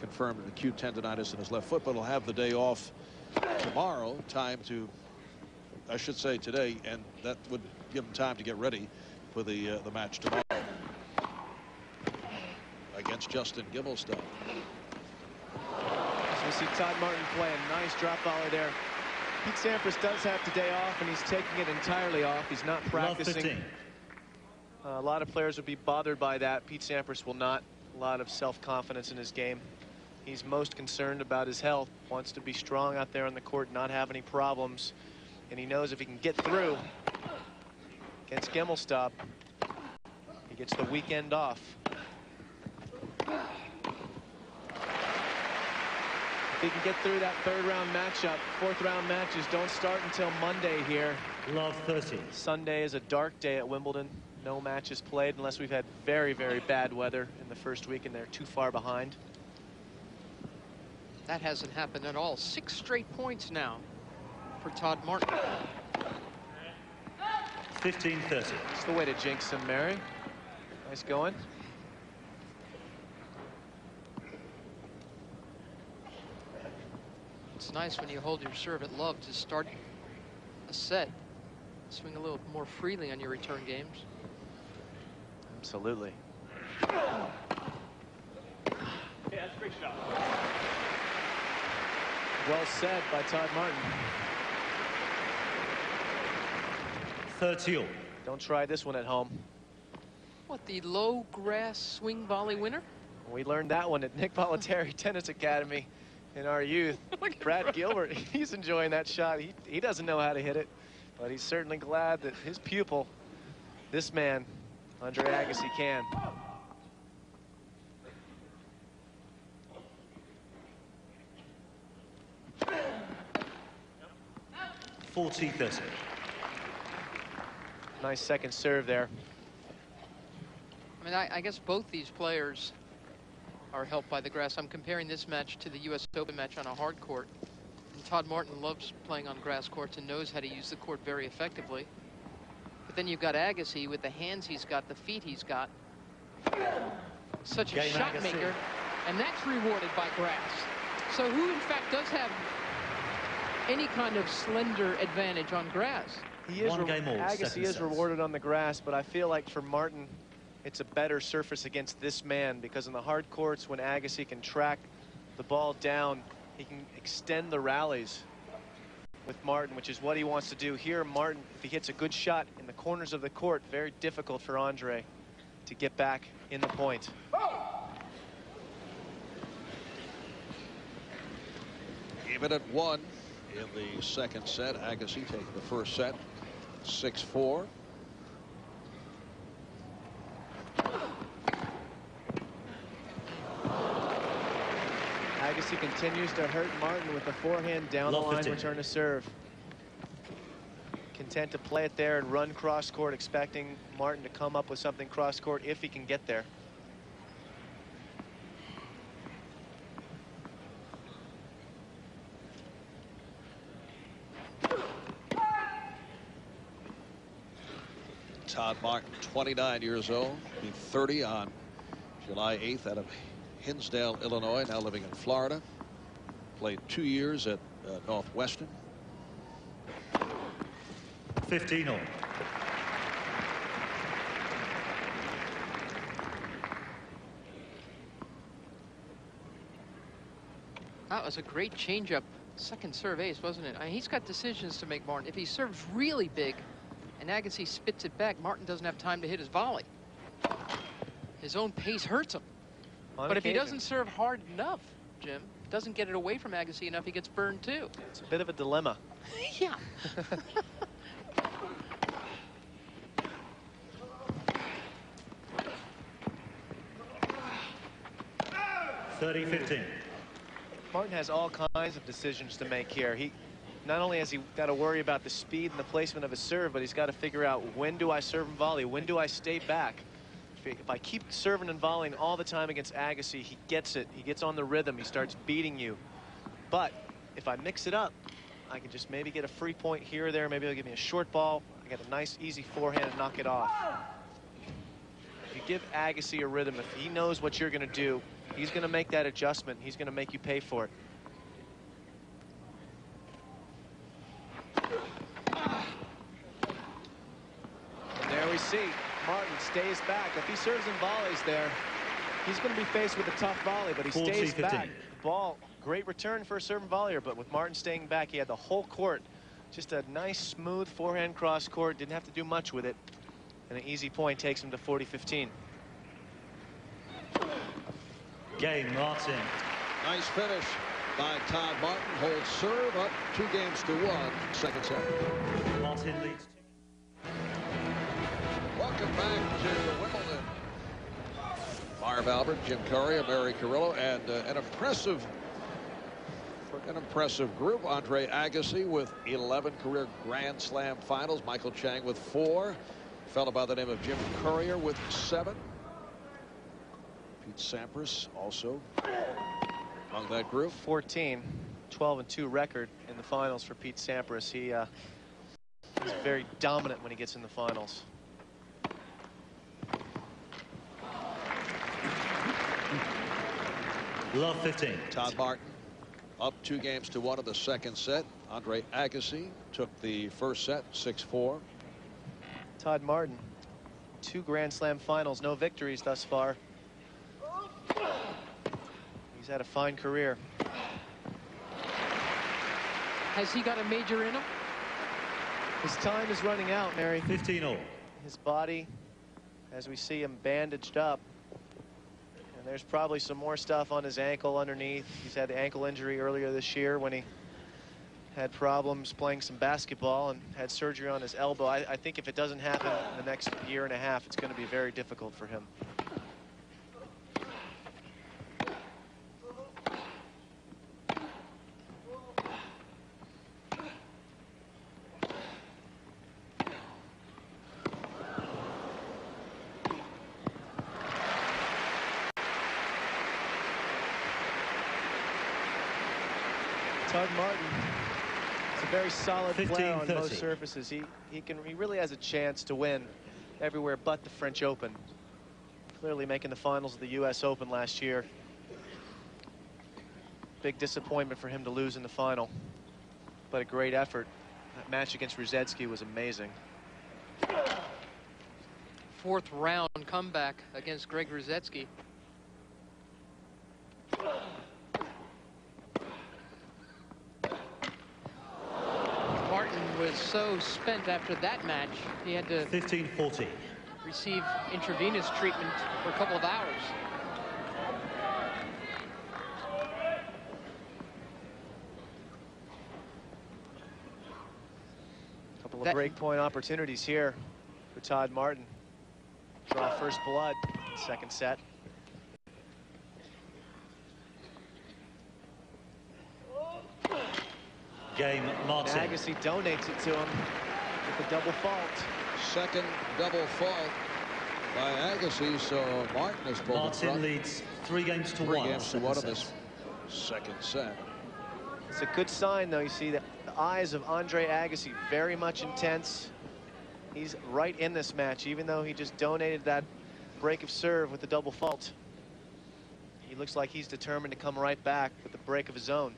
confirmed an acute tendonitis in his left foot, but he'll have the day off tomorrow. Time to, I should say today, and that would give him time to get ready for the match tomorrow against Justin Gimelstob. So we see Todd Martin play a nice drop volley there. Pete Sampras does have today off, and he's taking it entirely off. He's not practicing. A lot of players would be bothered by that. Pete Sampras will not. A lot of self-confidence in his game. He's most concerned about his health, wants to be strong out there on the court, not have any problems. And he knows if he can get through against Gimelstob, he gets the weekend off. If he can get through that third round matchup, fourth round matches don't start until Monday here. Love 30. Sunday is a dark day at Wimbledon. No matches played unless we've had very, very bad weather in the first week, and they're too far behind. That hasn't happened at all. 6 straight points now for Todd Martin. 15-30. It's the way to jinx him, Mary. Nice going. It's nice when you hold your serve at love to start a set. Swing a little more freely on your return games. Absolutely. Yeah, that's a great shot. Well said by Todd Martin. 30-all. Don't try this one at home. What, the low grass swing volley winner? We learned that one at Nick Bollettieri Tennis Academy in our youth. Brad Gilbert, he's enjoying that shot. He doesn't know how to hit it, but he's certainly glad that his pupil, this man, Andre Agassi, can. $40-30. Nice second serve there. I mean, I guess both these players are helped by the grass. I'm comparing this match to the U.S. Open match on a hard court. And Todd Martin loves playing on grass courts and knows how to use the court very effectively. But then you've got Agassi with the hands he's got, the feet he's got. Such a Game shot Agassi. maker, and that's rewarded by grass. So who, in fact, does have any kind of slender advantage on grass? He is One game all, Agassi second is sets. rewarded on the grass, but I feel like for Martin, it's a better surface against this man, because in the hard courts, when Agassi can track the ball down, he can extend the rallies with Martin, which is what he wants to do here. Martin, if he hits a good shot in the corners of the court, very difficult for Andre to get back in the point. Even at 1 in the second set. Agassi taking the first set 6-4. Agassi continues to hurt Martin with the forehand down the line return to serve. Content to play it there and run cross court, expecting Martin to come up with something cross court if he can get there. Todd Martin, 29 years old, be 30 on July 8th out of Hinsdale, Illinois, now living in Florida. Played 2 years at Northwestern. 15-all. That was a great changeup. Second serve ace, wasn't it? I mean, he's got decisions to make, Martin. If he serves really big and Agassi spits it back, Martin doesn't have time to hit his volley. His own pace hurts him. But if he doesn't serve hard enough, Jim, doesn't get it away from Agassi enough, he gets burned too. It's a bit of a dilemma. Yeah. 30-15. Martin has all kinds of decisions to make here. He not only has he got to worry about the speed and the placement of his serve, but he's got to figure out, when do I serve and volley? When do I stay back? If I keep serving and volleying all the time against Agassi, he gets it. He gets on the rhythm. He starts beating you. But if I mix it up, I can just maybe get a free point here or there. Maybe he'll give me a short ball. I get a nice, easy forehand and knock it off. If you give Agassi a rhythm, if he knows what you're going to do, he's going to make that adjustment. He's going to make you pay for it. And there we see Martin stays back. If he serves and volleys there, he's going to be faced with a tough volley, but he stays back. Ball, great return for a serve and volleyer, but with Martin staying back, he had the whole court. Just a nice, smooth forehand cross court. Didn't have to do much with it. And an easy point takes him to 40-15. Game, Martin. Nice finish by Todd Martin. Holds serve up 2-1, second set. Martin leads. Welcome back to Wimbledon. Marv Albert, Jim Courier, Mary Carrillo, and an impressive group. Andre Agassi with 11 career Grand Slam finals. Michael Chang with 4. A fellow by the name of Jim Courier with 7. Pete Sampras also among that group. 14, 12-2 record in the finals for Pete Sampras. He's very dominant when he gets in the finals. Love 15. Todd Martin up 2-1 in the second set. Andre Agassi took the first set 6-4. Todd Martin, 2 Grand Slam finals, no victories thus far. He's had a fine career. Has he got a major in him? His time is running out, Mary. 15-all. His body, as we see him bandaged up. And there's probably some more stuff on his ankle underneath. He's had the ankle injury earlier this year when he had problems playing some basketball and had surgery on his elbow. I think if it doesn't happen in the next year and a half, it's going to be very difficult for him. Todd Martin, it's a very solid player on most surfaces. He really has a chance to win everywhere but the French Open. Clearly making the finals of the US Open last year. Big disappointment for him to lose in the final, but a great effort. That match against Ruzetsky was amazing. 4th round comeback against Greg Ruzetsky. so spent after that match, he had to 15-14. receive intravenous treatment for a couple of hours. Couple of break point opportunities here for Todd Martin. Draw first blood, second set. Game, Martin. Agassi donates it to him with a double fault. Second double fault by Agassi, so Martin has pulled it Martin leads 3 games to 1. 3 games to 1 in this second set. It's a good sign, though. You see the eyes of Andre Agassi very much intense. He's right in this match, even though he just donated that break of serve with the double fault. He looks like he's determined to come right back with the break of his own.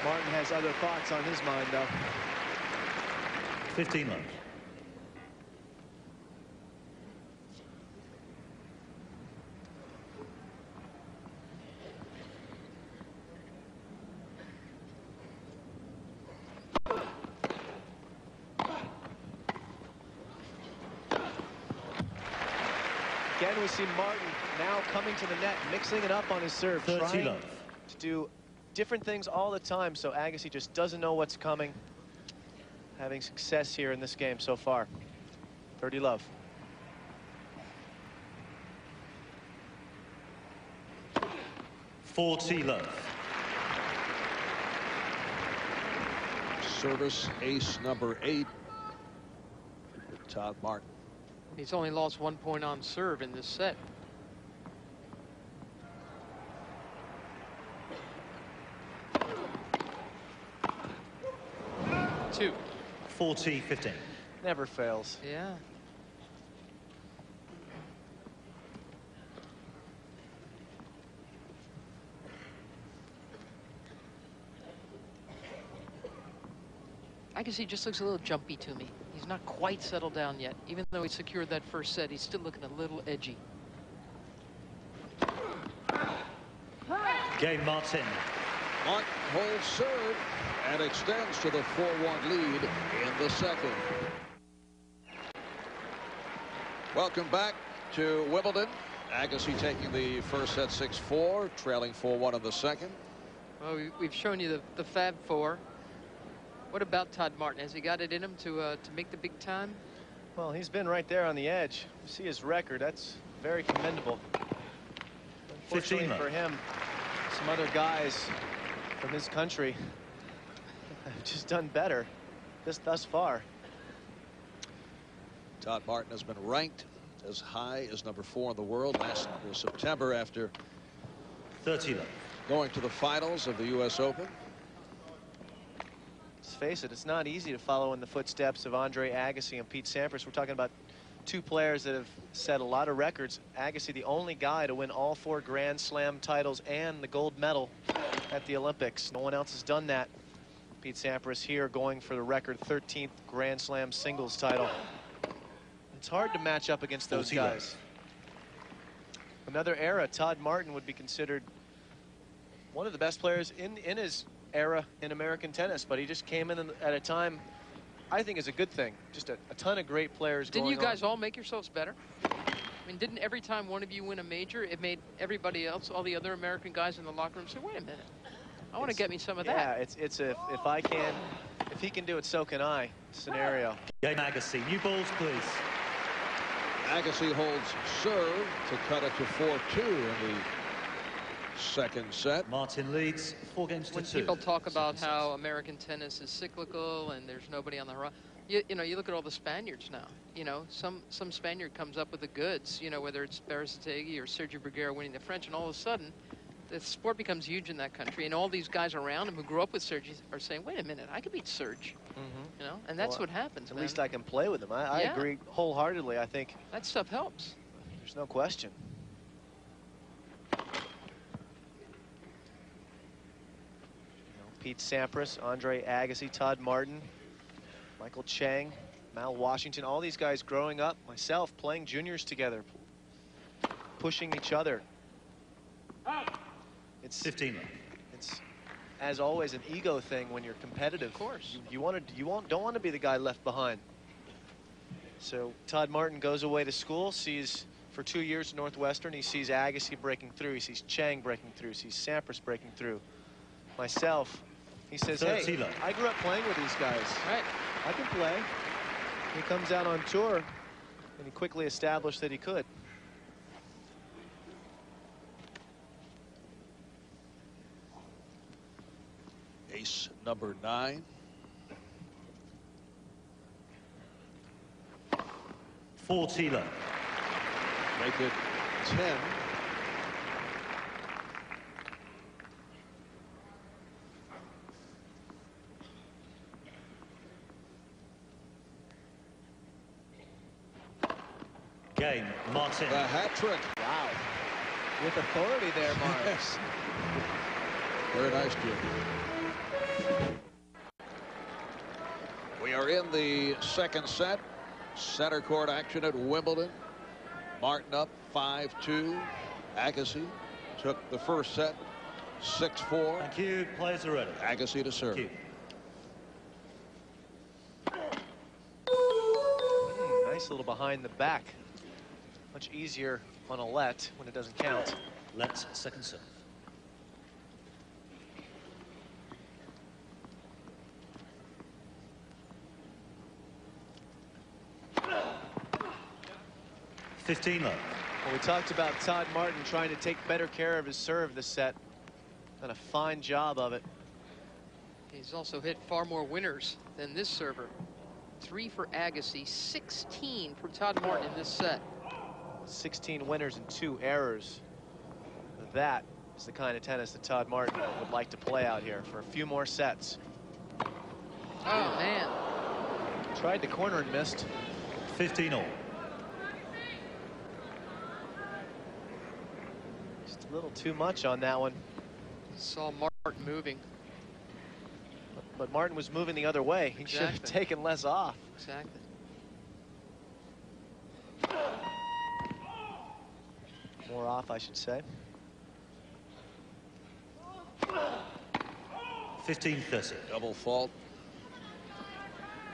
Martin has other thoughts on his mind, though. 15 love. Again, we see Martin now coming to the net, mixing it up on his serve, trying to do different things all the time, so Agassi just doesn't know what's coming. Having success here in this game so far. 30 love. Love. Service ace number 8 for Todd Martin. He's only lost 1 point on serve in this set. Two. 40-15. Never fails. Yeah. I guess he just looks a little jumpy to me. He's not quite settled down yet. Even though he secured that first set, he's still looking a little edgy. Game, Martin. Martin holds serve and extends to the 4-1 lead in the second. Welcome back to Wimbledon. Agassi taking the first set 6-4, trailing 4-1 in the second. Well, we've shown you the Fab Four. What about Todd Martin? Has he got it in him to make the big time? Well, he's been right there on the edge. You see his record. That's very commendable. Unfortunately for him, some other guys from his country have just done better thus far. Todd Martin has been ranked as high as number 4 in the world last September after 30 love. going to the finals of the U.S. Open. Let's face it, it's not easy to follow in the footsteps of Andre Agassi and Pete Sampras. We're talking about 2 players that have set a lot of records. Agassi, the only guy to win all 4 Grand Slam titles and the gold medal at the Olympics. No one else has done that. Pete Sampras here going for the record 13th Grand Slam singles title. It's hard to match up against those guys. Another era, Todd Martin would be considered one of the best players in his era in American tennis, but he just came in at a time I think is a good thing. Just a ton of great players. Didn't you guys all make yourselves better? I mean, didn't every time one of you win a major, it made everybody else, all the other American guys in the locker room say, wait a minute, I want to get me some of that. Yeah, it's a if he can do it, so can I scenario. Game, Agassi. New balls, please. Agassi holds serve to cut it to 4-2 in the second set. Martin leads 4 games to 2. When people talk about how American tennis is cyclical and there's nobody on the horizon, you know, you look at all the Spaniards now. You know, some Spaniard comes up with the goods, you know, whether it's Berrettini or Sergio Bruguera winning the French, and all of a sudden the sport becomes huge in that country, and all these guys around him who grew up with Serge are saying, wait a minute, I could beat Serge. You know, and that's what happens. At least I can play with him. I agree wholeheartedly. I think that stuff helps. There's no question. Pete Sampras, Andre Agassi, Todd Martin, Michael Chang, Mal Washington, all these guys growing up, myself playing juniors together. pushing each other. It's 15 love. It's, as always, an ego thing when you're competitive. Of course. You don't want to be the guy left behind. So Todd Martin goes away to school, sees for 2 years at Northwestern, he sees Agassi breaking through, he sees Chang breaking through, sees Sampras breaking through. Myself, he says, hey, I grew up playing with these guys. Right. I can play. He comes out on tour, and he quickly established that he could. Ace number 9. 40 love. Make it 10. Game, Martin. The hat trick. Wow. With authority there, Mark. Yes. Very nice, Jim. We are in the second set. Center court action at Wimbledon. Martin up 5-2. Agassi took the first set 6-4. Thank you. Players are ready. Agassi to serve. Thank you. Nice little behind the back. Much easier on a let when it doesn't count. Let's second serve. $15 love. Well, we talked about Todd Martin trying to take better care of his serve this set. Done a fine job of it. He's also hit far more winners than this server. 3 for Agassi, 16 for Todd Martin in this set. 16 winners and 2 errors. That is the kind of tennis that Todd Martin would like to play out here for a few more sets. Oh, man. Tried to corner and missed. 15 all. Just a little too much on that one. Saw Martin moving. But Martin was moving the other way. He should have taken less off. Exactly. More off, I should say. 15-30. Double fault.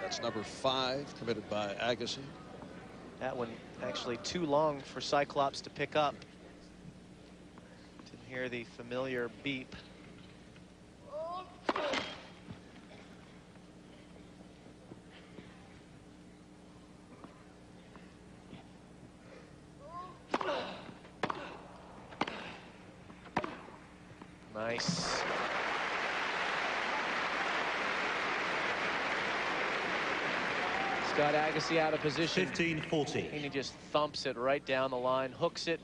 That's number 5 committed by Agassi. That one actually too long for Cyclops to pick up. Didn't hear the familiar beep. Nice. Got Agassi out of position. 15-14. And he just thumps it right down the line, hooks it,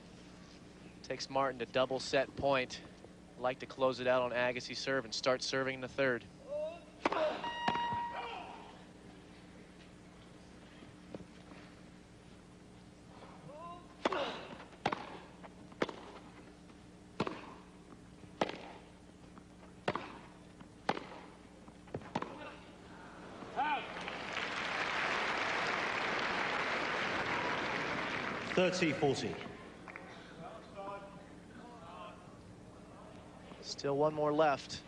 takes Martin to double set point. Like to close it out on Agassi serve and start serving in the third. $30-40. Still one more left.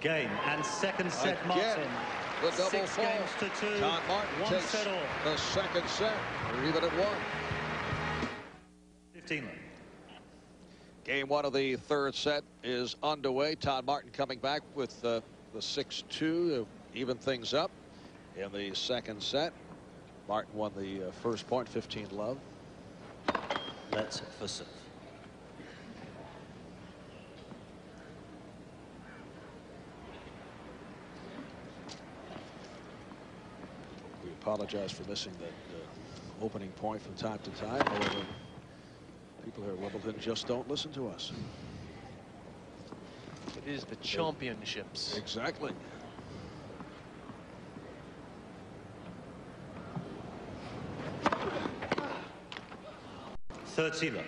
Game and second set, Again, Martin. the double 6 fault. games to 2. Todd Martin One takes set all. the second set. We're even at 1. 15 left. Game 1 of the third set is underway. Todd Martin coming back with the 6-2 to even things up in the second set. Martin won the first point, 15 love. Let's for serve. We apologize for missing that opening point from time to time. However, people here at Wimbledon just don't listen to us. It is the championships. Exactly. $30 left.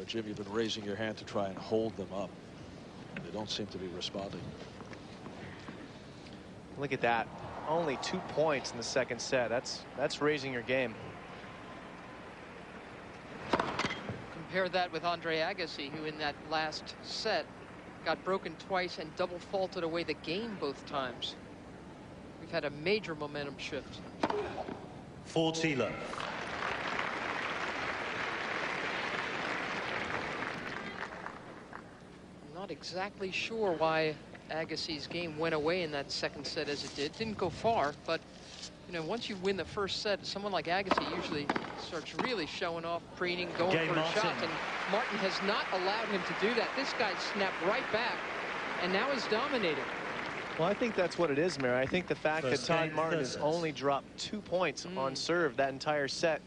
Jim, you've been raising your hand to try and hold them up. They don't seem to be responding. Look at that. Only 2 points in the second set. That's raising your game. Compare that with Andre Agassi, who in that last set got broken twice and double faulted away the game both times. We've had a major momentum shift. 40 love. Not exactly sure why Agassi's game went away in that second set as it did. Didn't go far, but you know, once you win the first set, someone like Agassi usually starts really showing off, preening, going for his shots, and Martin has not allowed him to do that. This guy snapped right back and now is dominating. Well, I think that's what it is, Mary. I think the fact that Todd Martin has only dropped 2 points on serve that entire set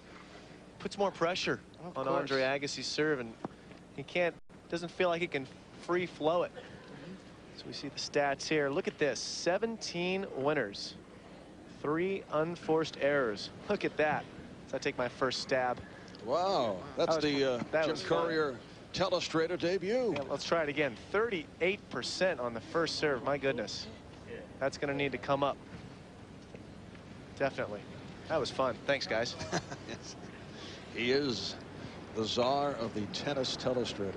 puts more pressure on Andre Agassi's serve, and he doesn't feel like he can free flow it. So we see the stats here. Look at this, 17 winners, 3 unforced errors. Look at that. So I take my first stab. Wow, that's the Jim Courier Telestrator debut. Yeah, let's try it again. 38% on the first serve. My goodness. That's going to need to come up. Definitely. That was fun. Thanks, guys. Yes. He is the czar of the tennis telestrator.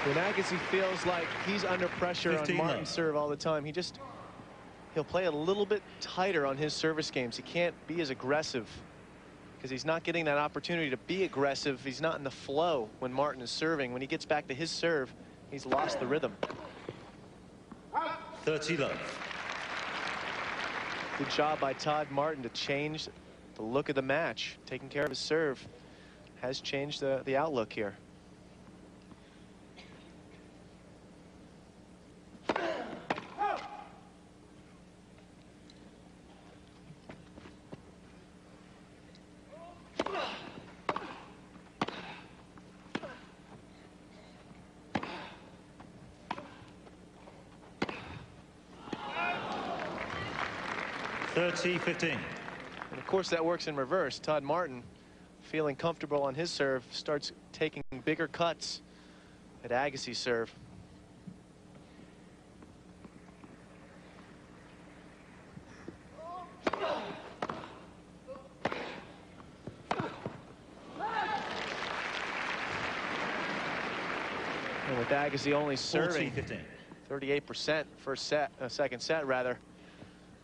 When Agassi feels like he's under pressure on Martin's serve all the time, he'll play a little bit tighter on his service games. He can't be as aggressive because he's not getting that opportunity to be aggressive. He's not in the flow when Martin is serving. When he gets back to his serve, he's lost the rhythm. 30 love. Good job by Todd Martin to change the look of the match. Taking care of his serve has changed the outlook here. (30-15). And of course that works in reverse. Todd Martin, feeling comfortable on his serve, starts taking bigger cuts at Agassi's serve. And with Agassi only serving 38% first set, second set rather.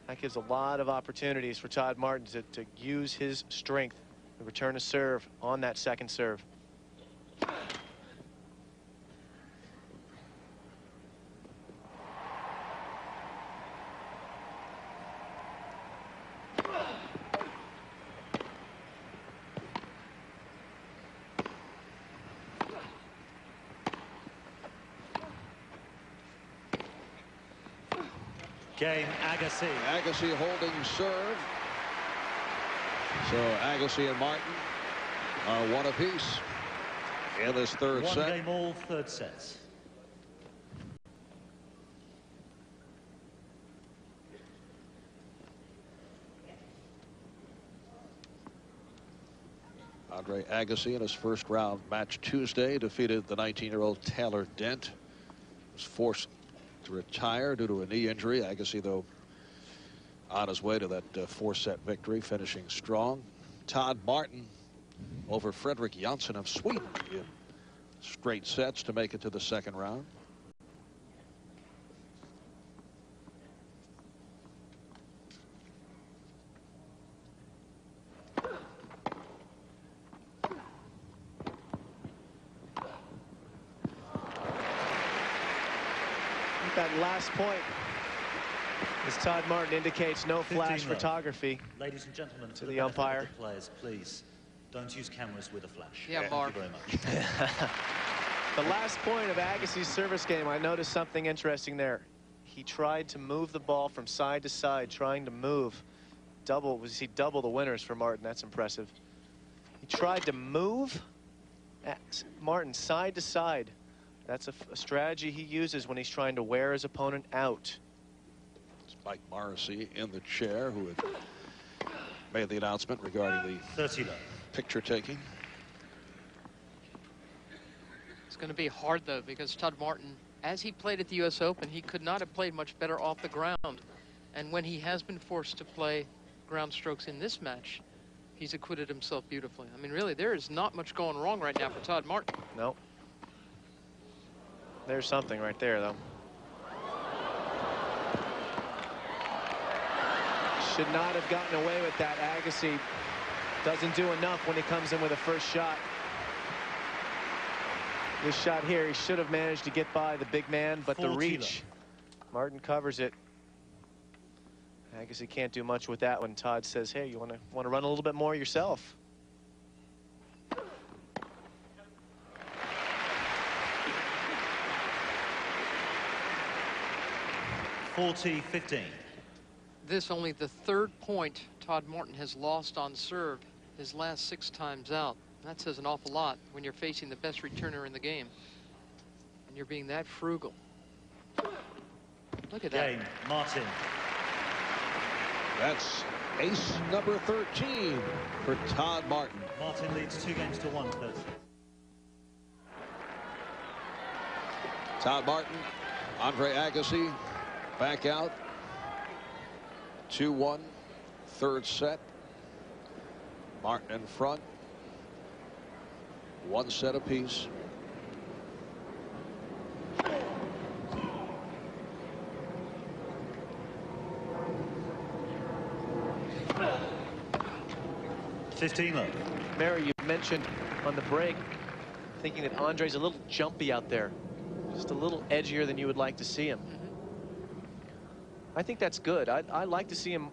That gives a lot of opportunities for Todd Martin to use his strength and return a serve on that second serve. Game, Agassi. Agassi holding serve. So Agassi and Martin are one apiece in this third set. One game all, third sets. Andre Agassi in his first round match Tuesday defeated the 19-year-old Taylor Dent. Was forced to retire due to a knee injury. Agassi, though, on his way to that 4-set victory, finishing strong. Todd Martin over Fredrik Jansson of Sweden in straight sets to make it to the second round. That last point, as Todd Martin indicates, no flash photography. Ladies and gentlemen, to the umpire. Players, please don't use cameras with a flash. Yeah, Mark. Thank you very much. The last point of Agassi's service game, I noticed something interesting there. He tried to move the ball from side to side, trying to move. Double the winners for Martin. That's impressive. He tried to move Martin side to side. That's a strategy he uses when he's trying to wear his opponent out. It's Mike Morrissey in the chair, who had made the announcement regarding the 30 love. picture taking. It's going to be hard, though, because Todd Martin, as he played at the U.S. Open, he could not have played much better off the ground. And when he has been forced to play ground strokes in this match, he's acquitted himself beautifully. I mean, really, there is not much going wrong right now for Todd Martin. No. There's something right there, though. Should not have gotten away with that. Agassi doesn't do enough when he comes in with a first shot. This shot here, he should have managed to get by the big man, but the reach, Martin covers it. Agassi can't do much with that when Todd says, hey, you want to run a little bit more yourself? (40-15). This only the third point Todd Martin has lost on serve his last 6 times out. That says an awful lot when you're facing the best returner in the game and you're being that frugal. Look at that. Game, Martin. That's ace number 13 for Todd Martin. Martin leads 2-1. Todd Martin, Andre Agassi back out. 2-1, third set. Martin in front. 1 set apiece. Mary, you mentioned on the break thinking that Andre's a little jumpy out there, just a little edgier than you would like to see him. I think that's good. I like to see him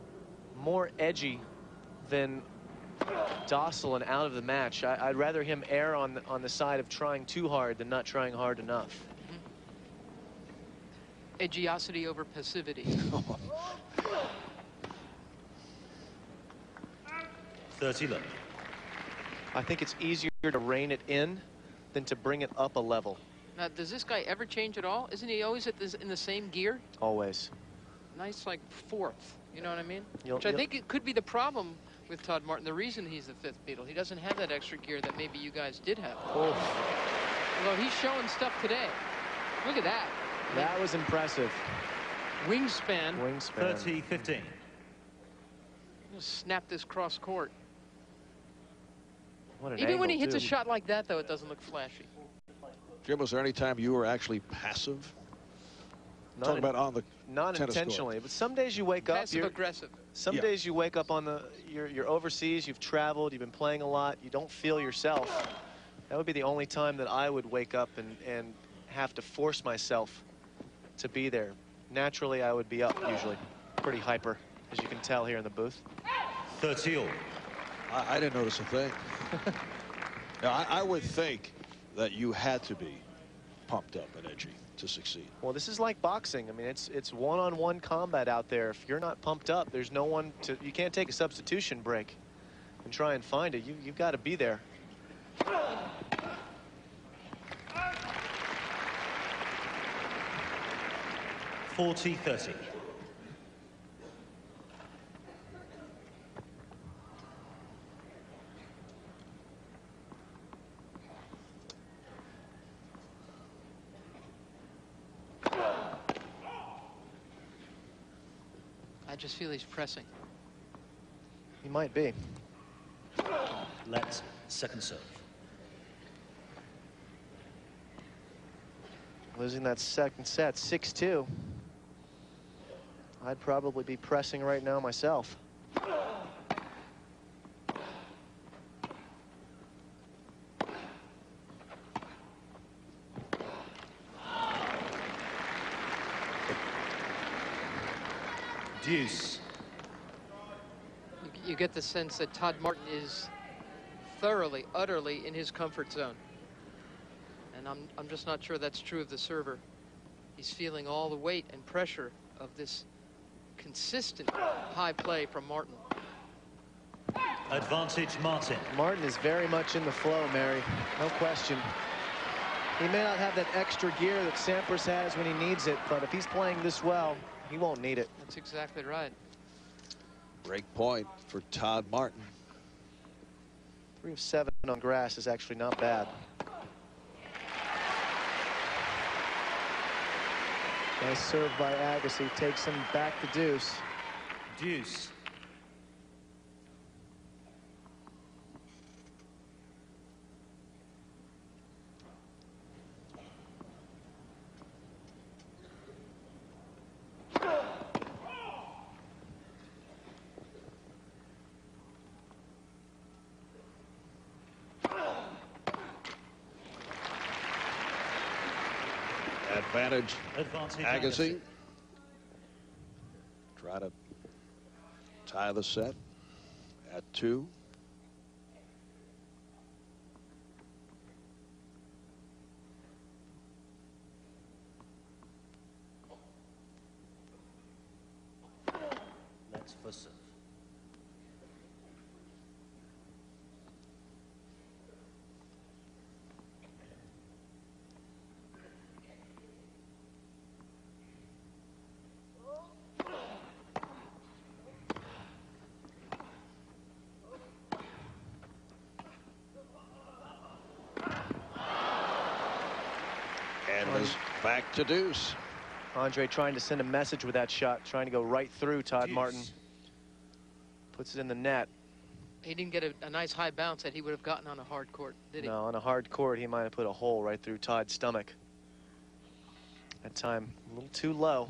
more edgy than docile and out of the match. I'd rather him err on the side of trying too hard than not trying hard enough. Edgiosity over passivity. 30 love. I think it's easier to rein it in than to bring it up a level. Now, does this guy ever change at all? Isn't he always in the same gear? Always. Nice, like, fourth. You know what I mean? Which I think it could be the problem with Todd Martin. The reason he's the 5th Beatle. He doesn't have that extra gear that maybe you guys did have. Oh. Although he's showing stuff today. Look at that. That was impressive. Wingspan. 30-15. Just snap this cross court. What an Even when he angle, hits a too. shot like that, though, it doesn't look flashy. Jim, was there any time you were actually passive? Not Talking about on the Not tennis intentionally, but some days you wake up. Passive aggressive. Some days you wake up on you're overseas, you've traveled, you've been playing a lot, you don't feel yourself. That would be the only time that I would wake up and have to force myself to be there. Naturally, I would be up usually. Pretty hyper, as you can tell here in the booth. 30 all. I didn't notice a thing. Now, I would think that you had to be pumped up and edgy to succeed. Well, this is like boxing. I mean, it's one-on-one combat out there. If you're not pumped up, there's no one to. You can't take a substitution break and try and find it. You've got to be there. (40-30). I just feel he's pressing. He might be. Let's second serve. Losing that second set, 6-2. I'd probably be pressing right now myself. Deuce. You get the sense that Todd Martin is thoroughly, utterly in his comfort zone. And I'm just not sure that's true of the server. He's feeling all the weight and pressure of this consistent high play from Martin. Advantage Martin. Martin is very much in the flow, Mary. No question. He may not have that extra gear that Sampras has when he needs it, but if he's playing this well, he won't need it. That's exactly right. Break point for Todd Martin. 3 of 7 on grass is actually not bad. Nice serve by Agassi, takes him back to deuce. Deuce. Advantage Agassi. Agassi. Try to tie the set at 2. Let's for serve. And it is back to deuce. Andre trying to send a message with that shot, trying to go right through Todd Martin. Puts it in the net. He didn't get a nice high bounce that he would have gotten on a hard court, did he? No, on a hard court, he might have put a hole right through Todd's stomach. That time, a little too low.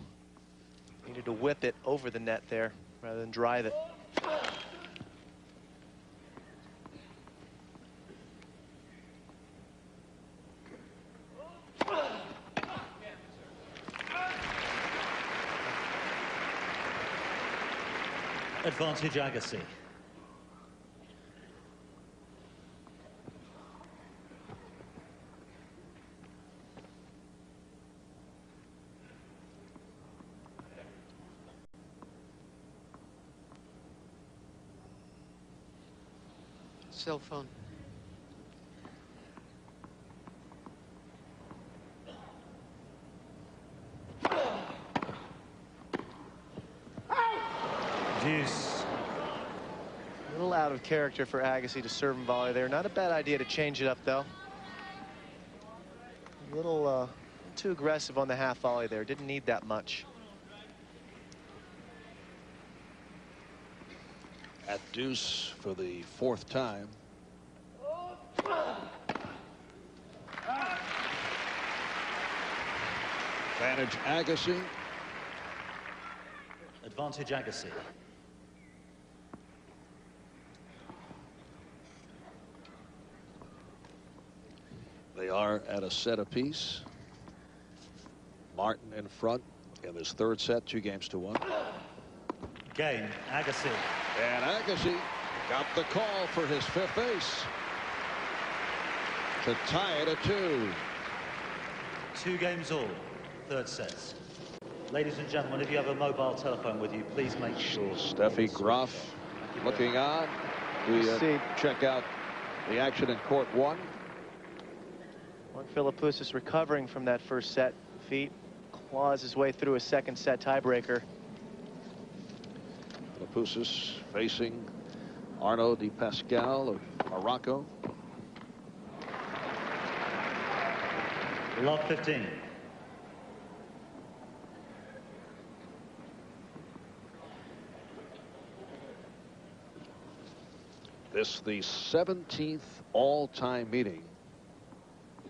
Needed to whip it over the net there rather than drive it. Advantage Agassi. Cell phone. Deuce. A little out of character for Agassi to serve and volley there. Not a bad idea to change it up, though. A little too aggressive on the half volley there. Didn't need that much. At deuce for the 4th time. Advantage Agassi. Advantage Agassi. They are at a set apiece. Martin in front in this 3rd set, 2-1. Game, Agassi. And Agassi got the call for his 5th ace to tie it at 2. 2 games all, 3rd sets. Ladies and gentlemen, if you have a mobile telephone with you, please make sure. Steffi Graf looking on. We check out the action in court 1. Mark Philippoussis recovering from that 1st set defeat. Claws his way through a 2nd set tiebreaker. Philippoussis facing Arnaud Di Pascal of Morocco. Love 15. This the 17th all-time meeting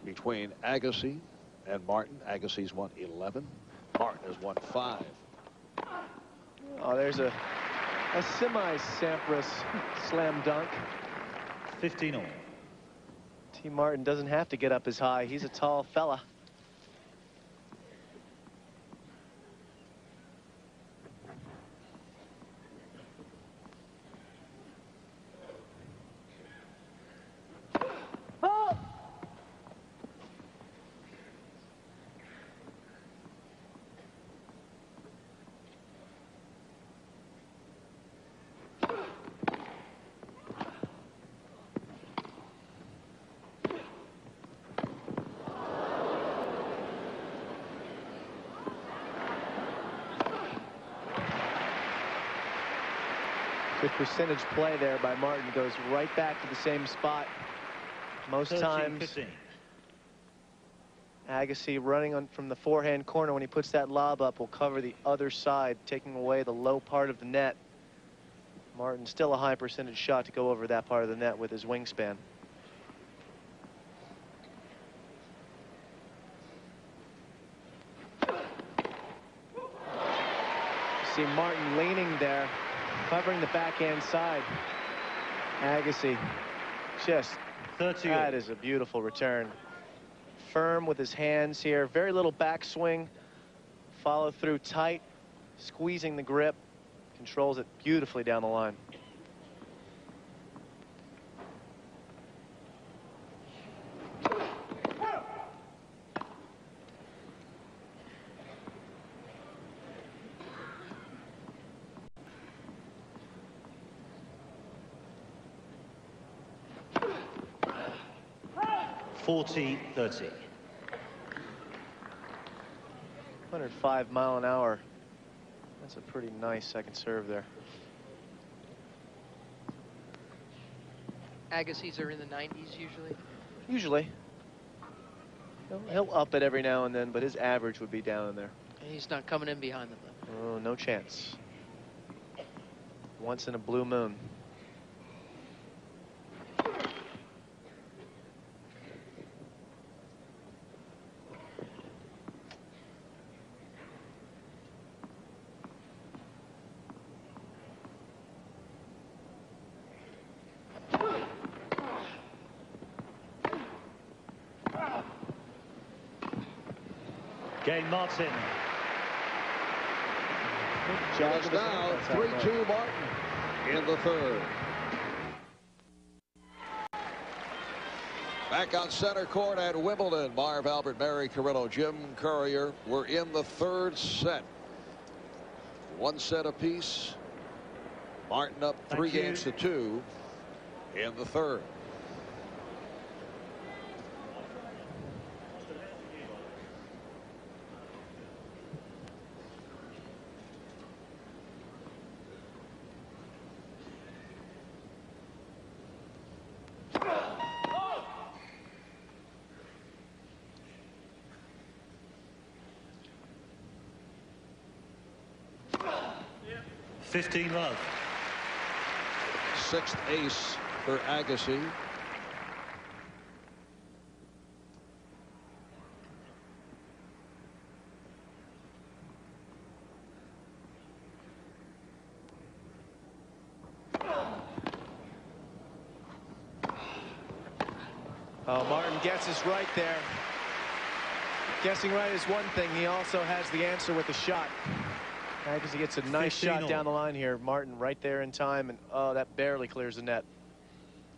between Agassi and Martin. Agassi's won 11. Martin has won 5. Oh, there's a semi-Sampras slam dunk. 15 all. T.Martin doesn't have to get up as high. He's a tall fella. percentage play there by Martin. Goes right back to the same spot. Most 13, times 15. Agassi running on from the forehand corner when he puts that lob up will cover the other side, taking away the low part of the net. Martin still a high percentage shot to go over that part of the net with his wingspan. See Martin leaning there, covering the backhand side. Agassi, just, 30. that is a beautiful return. Firm with his hands here, very little backswing. Follow through tight, squeezing the grip, controls it beautifully down the line. Forty, 30. 105 mile an hour. That's a pretty nice second serve there. Agassi's are in the 90s usually. Usually. He'll up it every now and then, but his average would be down in there. And he's not coming in behind them, though. Oh, no chance. Once in a blue moon. Martin. It's now 3-2 Martin in the third. Back on center court at Wimbledon, Marv Albert, Mary Carrillo, Jim Courier. We're in the third set. One set apiece. Martin up 3 games to 2 in the third. Love. Sixth ace for Agassi. Oh, Martin guesses right there. Guessing right is one thing. He also has the answer with the shot. Agassi gets a nice shot down the line here. Martin right there in time, and oh, that barely clears the net.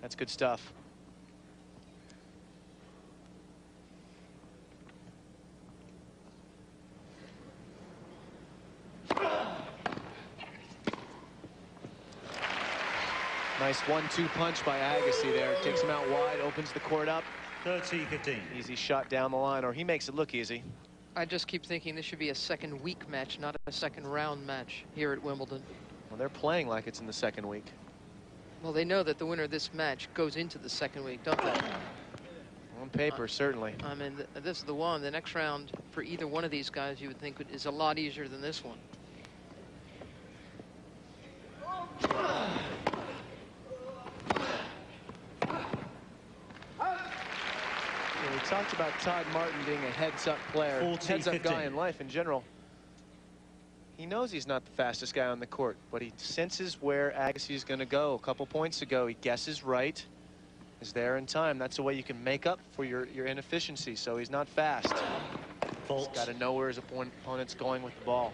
That's good stuff. Nice 1-2 punch by Agassi there. Takes him out wide, opens the court up. 30-15. Easy shot down the line, or he makes it look easy. I just keep thinking this should be a second week match, not a second round match here at Wimbledon. Well, they're playing like it's in the second week. Well, they know that the winner of this match goes into the second week, don't they? On paper, certainly. I mean, this is the one. The next round for either one of these guys, you would think is a lot easier than this one. We talked about Todd Martin being a heads-up player, heads-up guy in life in general. He knows he's not the fastest guy on the court, but he senses where Agassi is going to go. A couple points ago, he guesses right, is there in time. That's the way you can make up for your inefficiency, so he's not fast. He's got to know where his opponent's going with the ball.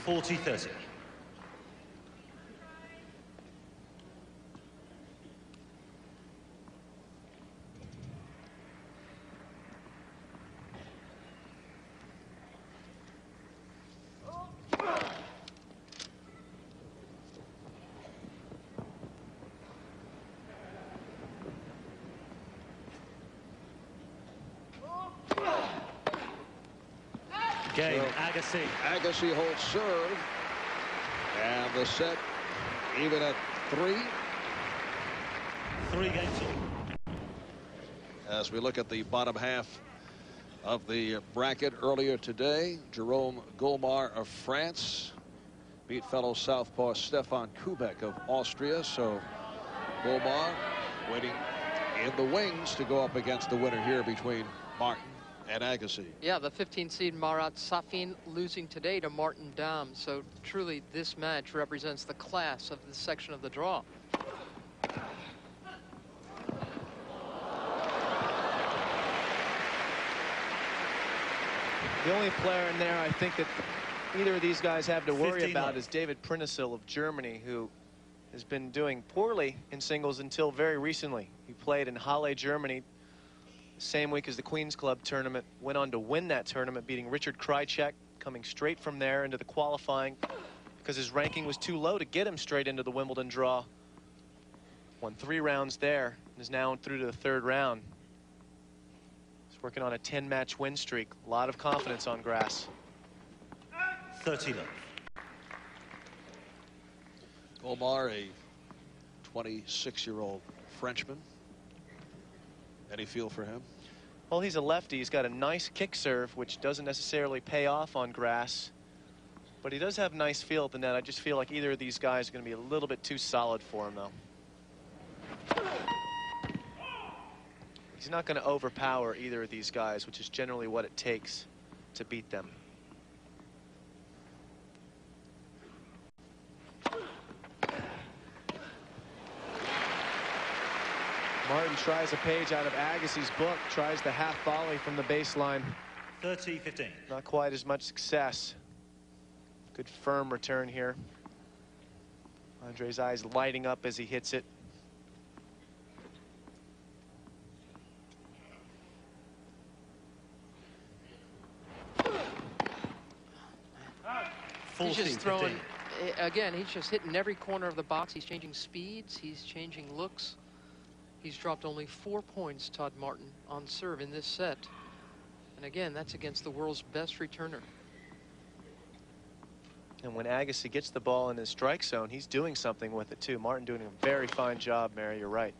$40-30. Game, So, Agassi. Agassi holds serve. And the set even at 3. 3 games all. As we look at the bottom half of the bracket earlier today, Jerome Golmar of France beat fellow southpaw Stefan Kubek of Austria. So Golmar waiting in the wings to go up against the winner here between Martin and Agassi. Yeah, the 15 seed Marat Safin losing today to Martin Damm. So truly this match represents the class of this section of the draw. The only player in there I think that either of these guys have to worry 15 about left. is David Prinisil of Germany, who has been doing poorly in singles until very recently. He played in Halle, Germany, the same week as the Queen's Club tournament, went on to win that tournament, beating Richard Krajicek, coming straight from there into the qualifying because his ranking was too low to get him straight into the Wimbledon draw. Won 3 rounds there and is now through to the 3rd round. Working on a 10-match win streak. A lot of confidence on grass. 30 left. Golmar, a 26-year-old Frenchman. Any feel for him? Well, he's a lefty. He's got a nice kick serve, which doesn't necessarily pay off on grass. But he does have nice feel at the net. I just feel like either of these guys are going to be a little bit too solid for him, though. He's not going to overpower either of these guys, which is generally what it takes to beat them. Martin tries a page out of Agassi's book, tries the half volley from the baseline. 30-15. Not quite as much success. Good firm return here. Andre's eyes lighting up as he hits it. He's just throwing, again, he's just hitting every corner of the box. He's changing speeds, he's changing looks. He's dropped only 4 points, Todd Martin, on serve in this set. And again, that's against the world's best returner. And when Agassi gets the ball in his strike zone, he's doing something with it too. Martin doing a very fine job, Mary, you're right.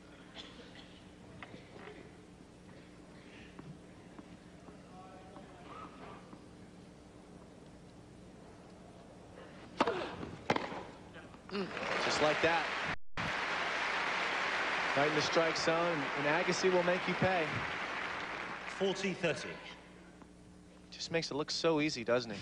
Just like that. Right in the strike zone, and Agassi will make you pay. 40-30. Just makes it look so easy, doesn't he?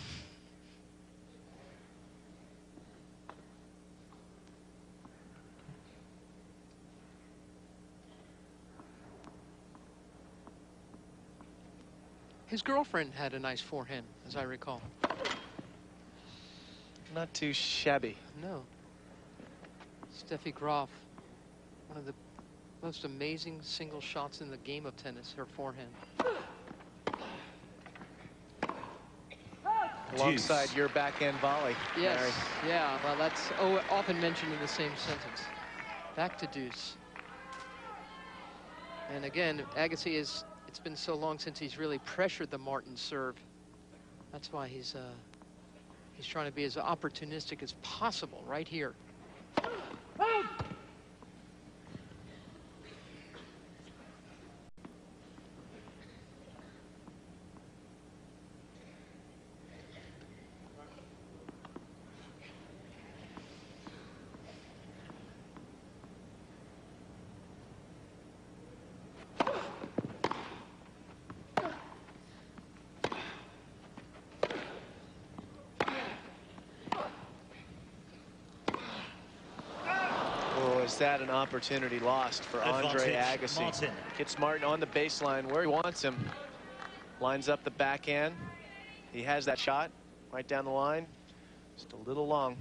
His girlfriend had a nice forehand, as I recall. Not too shabby. No. Steffi Graf, one of the most amazing single shots in the game of tennis, her forehand. Alongside your backhand volley. Yes, Mary. yeah, well, that's often mentioned in the same sentence. Back to deuce. And again, Agassi is, it's been so long since he's really pressured the Martin serve. That's why he's trying to be as opportunistic as possible right here. Is that an opportunity lost for Andre Agassi? Martin. Gets Martin on the baseline where he wants him. Lines up the backhand. He has that shot right down the line. Just a little long.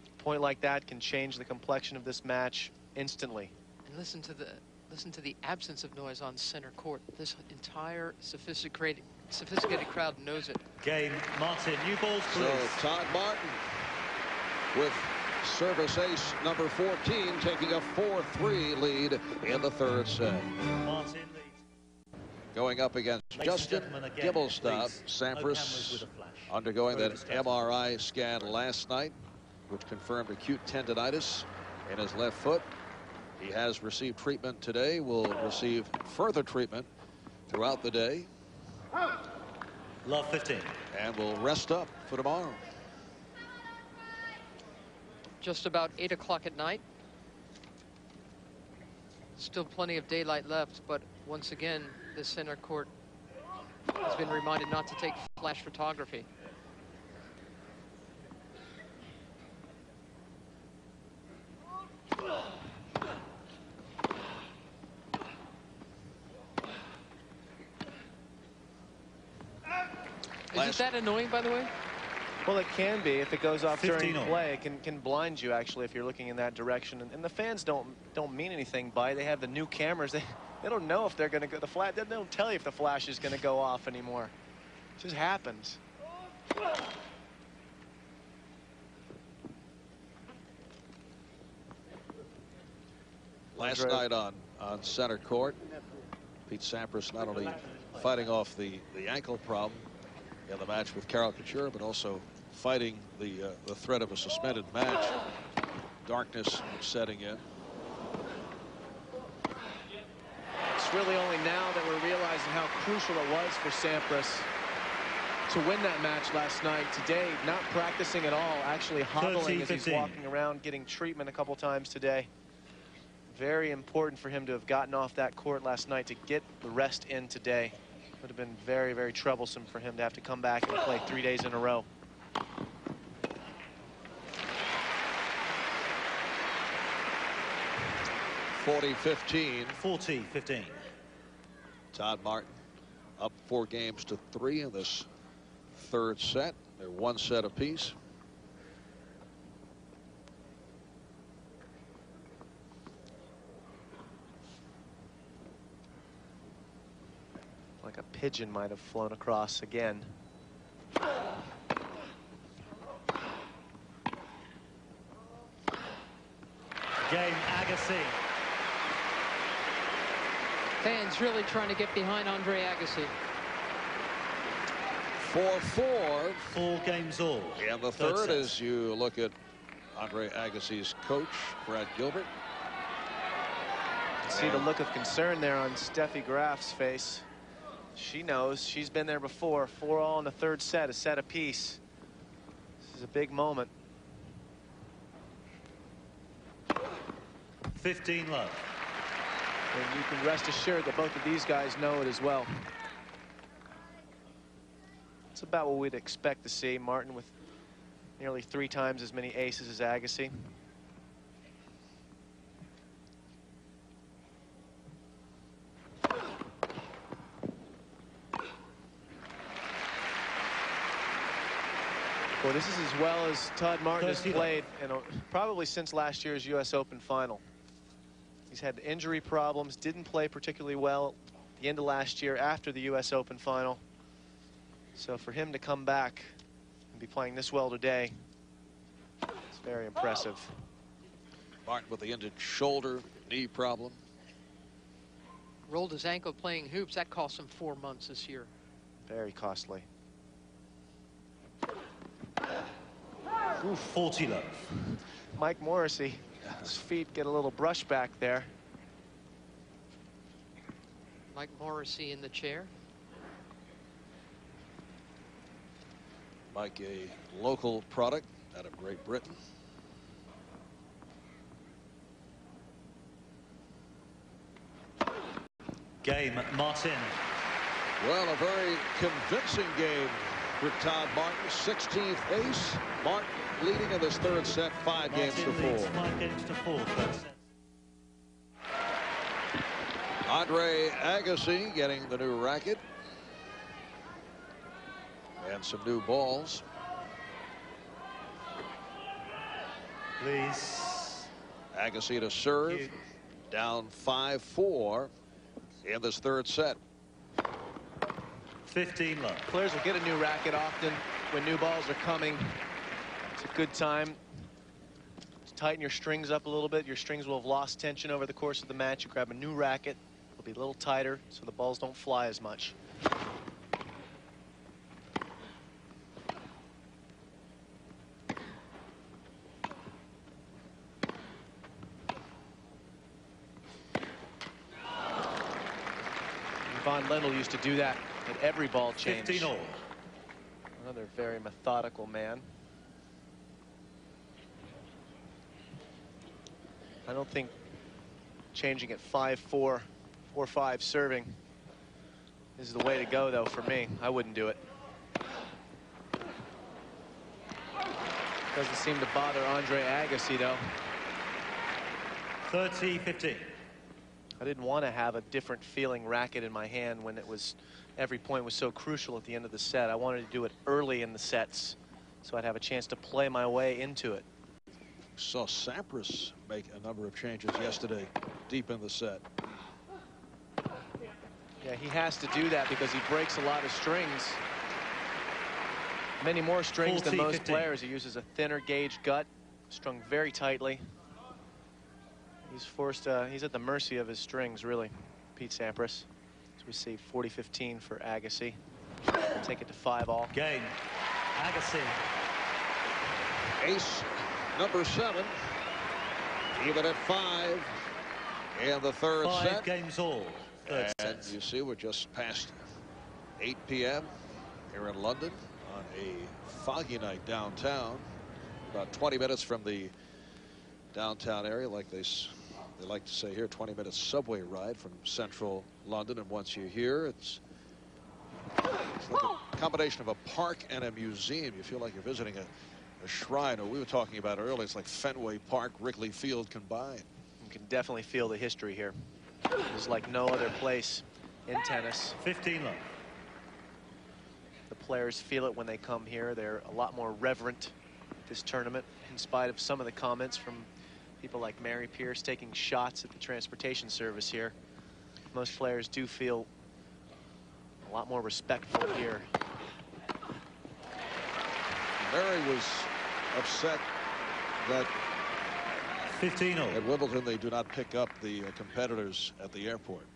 A point like that can change the complexion of this match instantly. And listen to the absence of noise on center court. This entire sophisticated crowd knows it. Game, Martin. New balls, please. So Todd Martin with service ace number 14, taking a 4-3 lead in the 3rd set. Martin leads. going up against Justin Gimelstob. Sampras undergoing that MRI scan last night, which confirmed acute tendonitis in his left foot. He has received treatment today, will receive further treatment throughout the day. Love 15. And will rest up for tomorrow. Just about 8 o'clock at night. Still plenty of daylight left, but once again, the center court has been reminded not to take flash photography. Isn't that annoying, by the way? Well, it can be if it goes off during 15-0. play. It can blind you, actually, if you're looking in that direction. And the fans don't mean anything by it. They have the new cameras. They don't know if they're going to go. They don't tell you if the flash is going to go off anymore. It just happens. Last night on center court, Pete Sampras not only fighting off the ankle problem in the match with Carol Couture, but also fighting the threat of a suspended match. Darkness setting in. It's really only now that we're realizing how crucial it was for Sampras to win that match last night. Today, not practicing at all, actually hobbling as he's walking around, getting treatment a couple times today. Very important for him to have gotten off that court last night to get the rest in today. Would have been very, very troublesome for him to have to come back and play 3 days in a row. (40-15). 40-15. Todd Martin up 4 games to 3 in this third set. They're 1 set apiece. Like a pigeon might have flown across again. Game Agassi. Fans really trying to get behind Andre Agassi. 4-4. 4 games all. And the third, as you look at Andre Agassi's coach, Brad Gilbert. See the look of concern there on Steffi Graf's face. She knows. She's been there before. 4-all in the third set, a set apiece. This is a big moment. 15 love. And you can rest assured that both of these guys know it as well. It's about what we'd expect to see. Martin with nearly 3 times as many aces as Agassi. Well, this is as well as Todd Martin has played probably since last year's U.S. Open final. He's had injury problems, didn't play particularly well at the end of last year after the U.S. Open final. So for him to come back and be playing this well today, it's very impressive. Martin with the injured shoulder, knee problem. Rolled his ankle playing hoops. That cost him 4 months this year. Very costly. Ooh, 40 love. Mike Morrissey, his feet get a little brush back there. Mike Morrissey in the chair. Mike, a local product out of Great Britain. Game Martin. Well, a very convincing game for Todd Martin. 16th ace. Martin leading in this third set, 5 games to 4. Leads 5 games to 4. Third set. Andre Agassi getting the new racket. And some new balls. Please. Agassi to serve. Down 5-4 in this third set. 15 love. Players will get a new racket often when new balls are coming. It's a good time to tighten your strings up a little bit. Your strings will have lost tension over the course of the match. You grab a new racket. It'll Be a little tighter so the balls don't fly as much. Von Lendl used to do that at every ball change. 15 all. Another very methodical man. I don't think changing at 5-4, 4-5 serving is the way to go, though, for me. I wouldn't do it. Doesn't seem to bother Andre Agassi, though. 30-15. I didn't want to have a different feeling racket in my hand when it was, every point was so crucial at the end of the set. I wanted to do it early in the sets so I'd have a chance to play my way into it. Saw Sampras make a number of changes yesterday deep in the set. Yeah, he has to do that because he breaks a lot of strings. Many more strings than most players. He uses a thinner gauge gut, strung very tightly. He's forced, he's at the mercy of his strings, really, Pete Sampras. As we see 40-15 for Agassi. We'll take it to 5 all. Game. Agassi. Ace number 7. Even at 5 in the third 5 set. games all. Third And set. you see we're just past 8 p.m. here in London on a foggy night downtown. About 20 minutes from the downtown area, like they like to say here, 20-minute subway ride from central London. And once you're here, it's like a combination of a park and a museum. You feel like you're visiting a shrine. Or we were talking about earlier, it's like Fenway Park, Wrigley Field combined. You can definitely feel the history here. There's like no other place in tennis. 15 love. The players feel it when they come here. They're a lot more reverent at this tournament, in spite of some of the comments from people like Mary Pierce taking shots at the transportation service here. Most players do feel a lot more respectful here. Mary was upset that 15 all. at Wimbledon they do not pick up the competitors at the airport.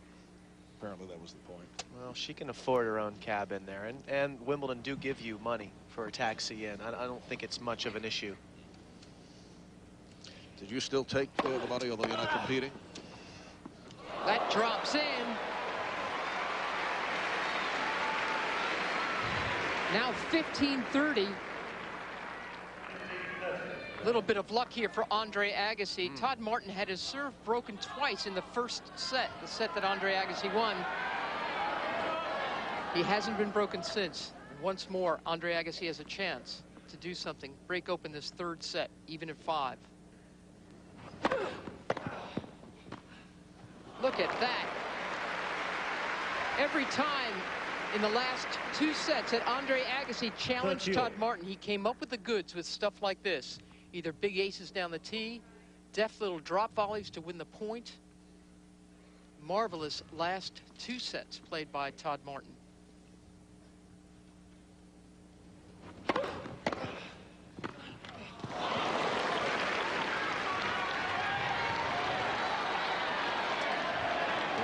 Apparently that was the point. Well, she can afford her own cab in there, and Wimbledon do give you money for a taxi in. I don't think it's much of an issue. Did you still take the money, although you're not competing? That drops in. Now 15-30. A little bit of luck here for Andre Agassi. Todd Martin had his serve broken twice in the first set, the set that Andre Agassi won. He hasn't been broken since. Once more, Andre Agassi has a chance to do something, break open this third set, even at 5. Look at that. Every time in the last 2 sets that Andre Agassi challenged Todd Martin, he came up with the goods with stuff like this. Either big aces down the tee, deft little drop volleys to win the point. Marvelous last 2 sets played by Todd Martin.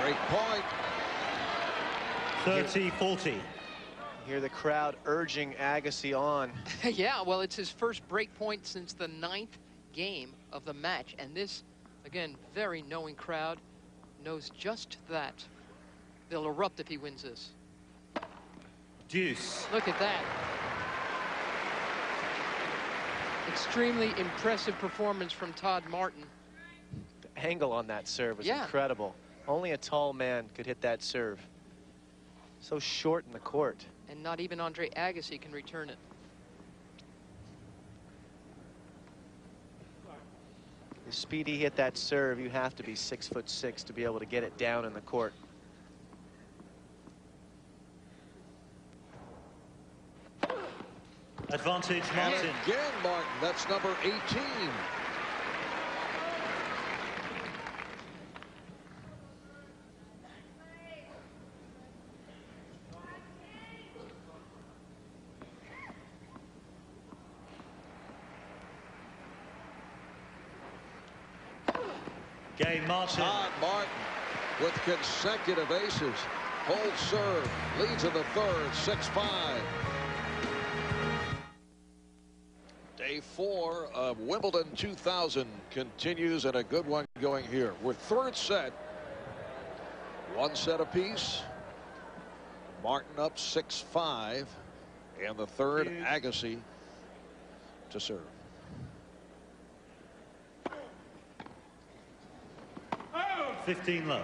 Great point. 30-40. You hear the crowd urging Agassi on. Yeah, well, it's his first break point since the 9th game of the match. And this, again, very knowing crowd knows just that. They'll erupt if he wins this. Deuce. Look at that. Extremely impressive performance from Todd Martin. The angle on that serve was Yeah. incredible. Only a tall man could hit that serve. So short in the court. And not even Andre Agassi can return it. The speed he hit that serve, you have to be 6'6" to be able to get it down in the court. Advantage And Martin. again, Martin, that's number 18. Game Martin. Todd Martin with consecutive aces. Holds serve, leads in the third, 6-5. Day 4 of Wimbledon 2000 continues, and a good one going here. We're third set. One set apiece. Martin up 6-5. And the third, Agassi to serve. Oh. 15 love.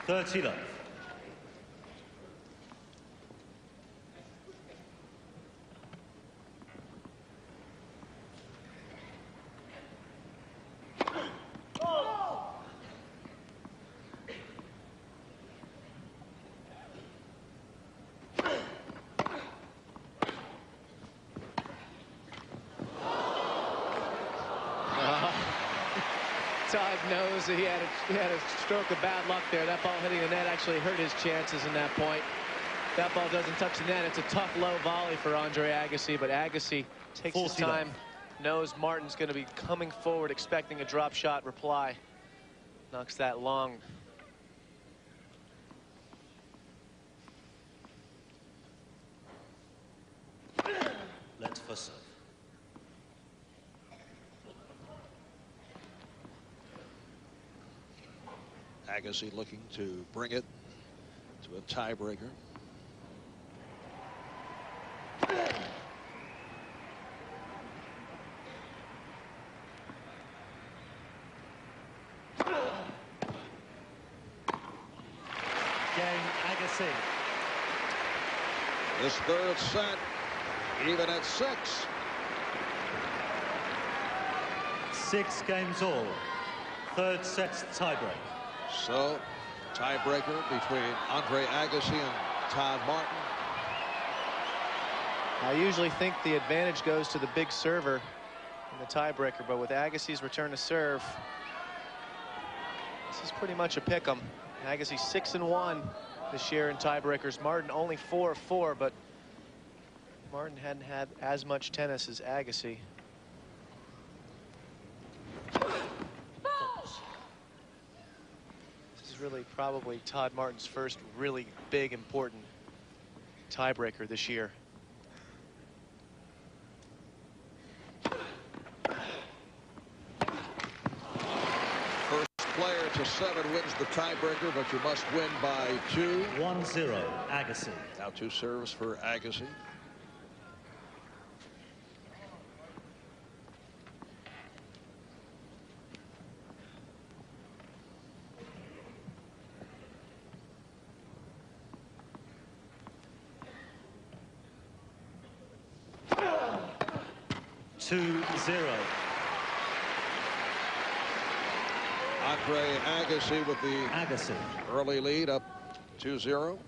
Thirty love. Todd knows that he had a stroke of bad luck there. That ball hitting the net actually hurt his chances in that point. That ball doesn't touch the net. It's a tough low volley for Andre Agassi, but Agassi takes his time, knows Martin's going to be coming forward expecting a drop shot reply. Knocks that long. Let's for serve. Agassi looking to bring it to a tiebreaker. Game Agassi. This third set, even at 6. 6 games all. Third set's tiebreak. So, tiebreaker between Andre Agassi and Todd Martin. I usually think the advantage goes to the big server in the tiebreaker, but with Agassi's return to serve, this is pretty much a pick-em. Agassi 6-1 this year in tiebreakers. Martin only 4-4, but Martin hadn't had as much tennis as Agassi. This is really probably Todd Martin's first really big, important tiebreaker this year. First player to 7 wins the tiebreaker, but you must win by 2. 1-0, Agassi. Now 2 serves for Agassi. Andre Agassi with the early lead, up 2-0.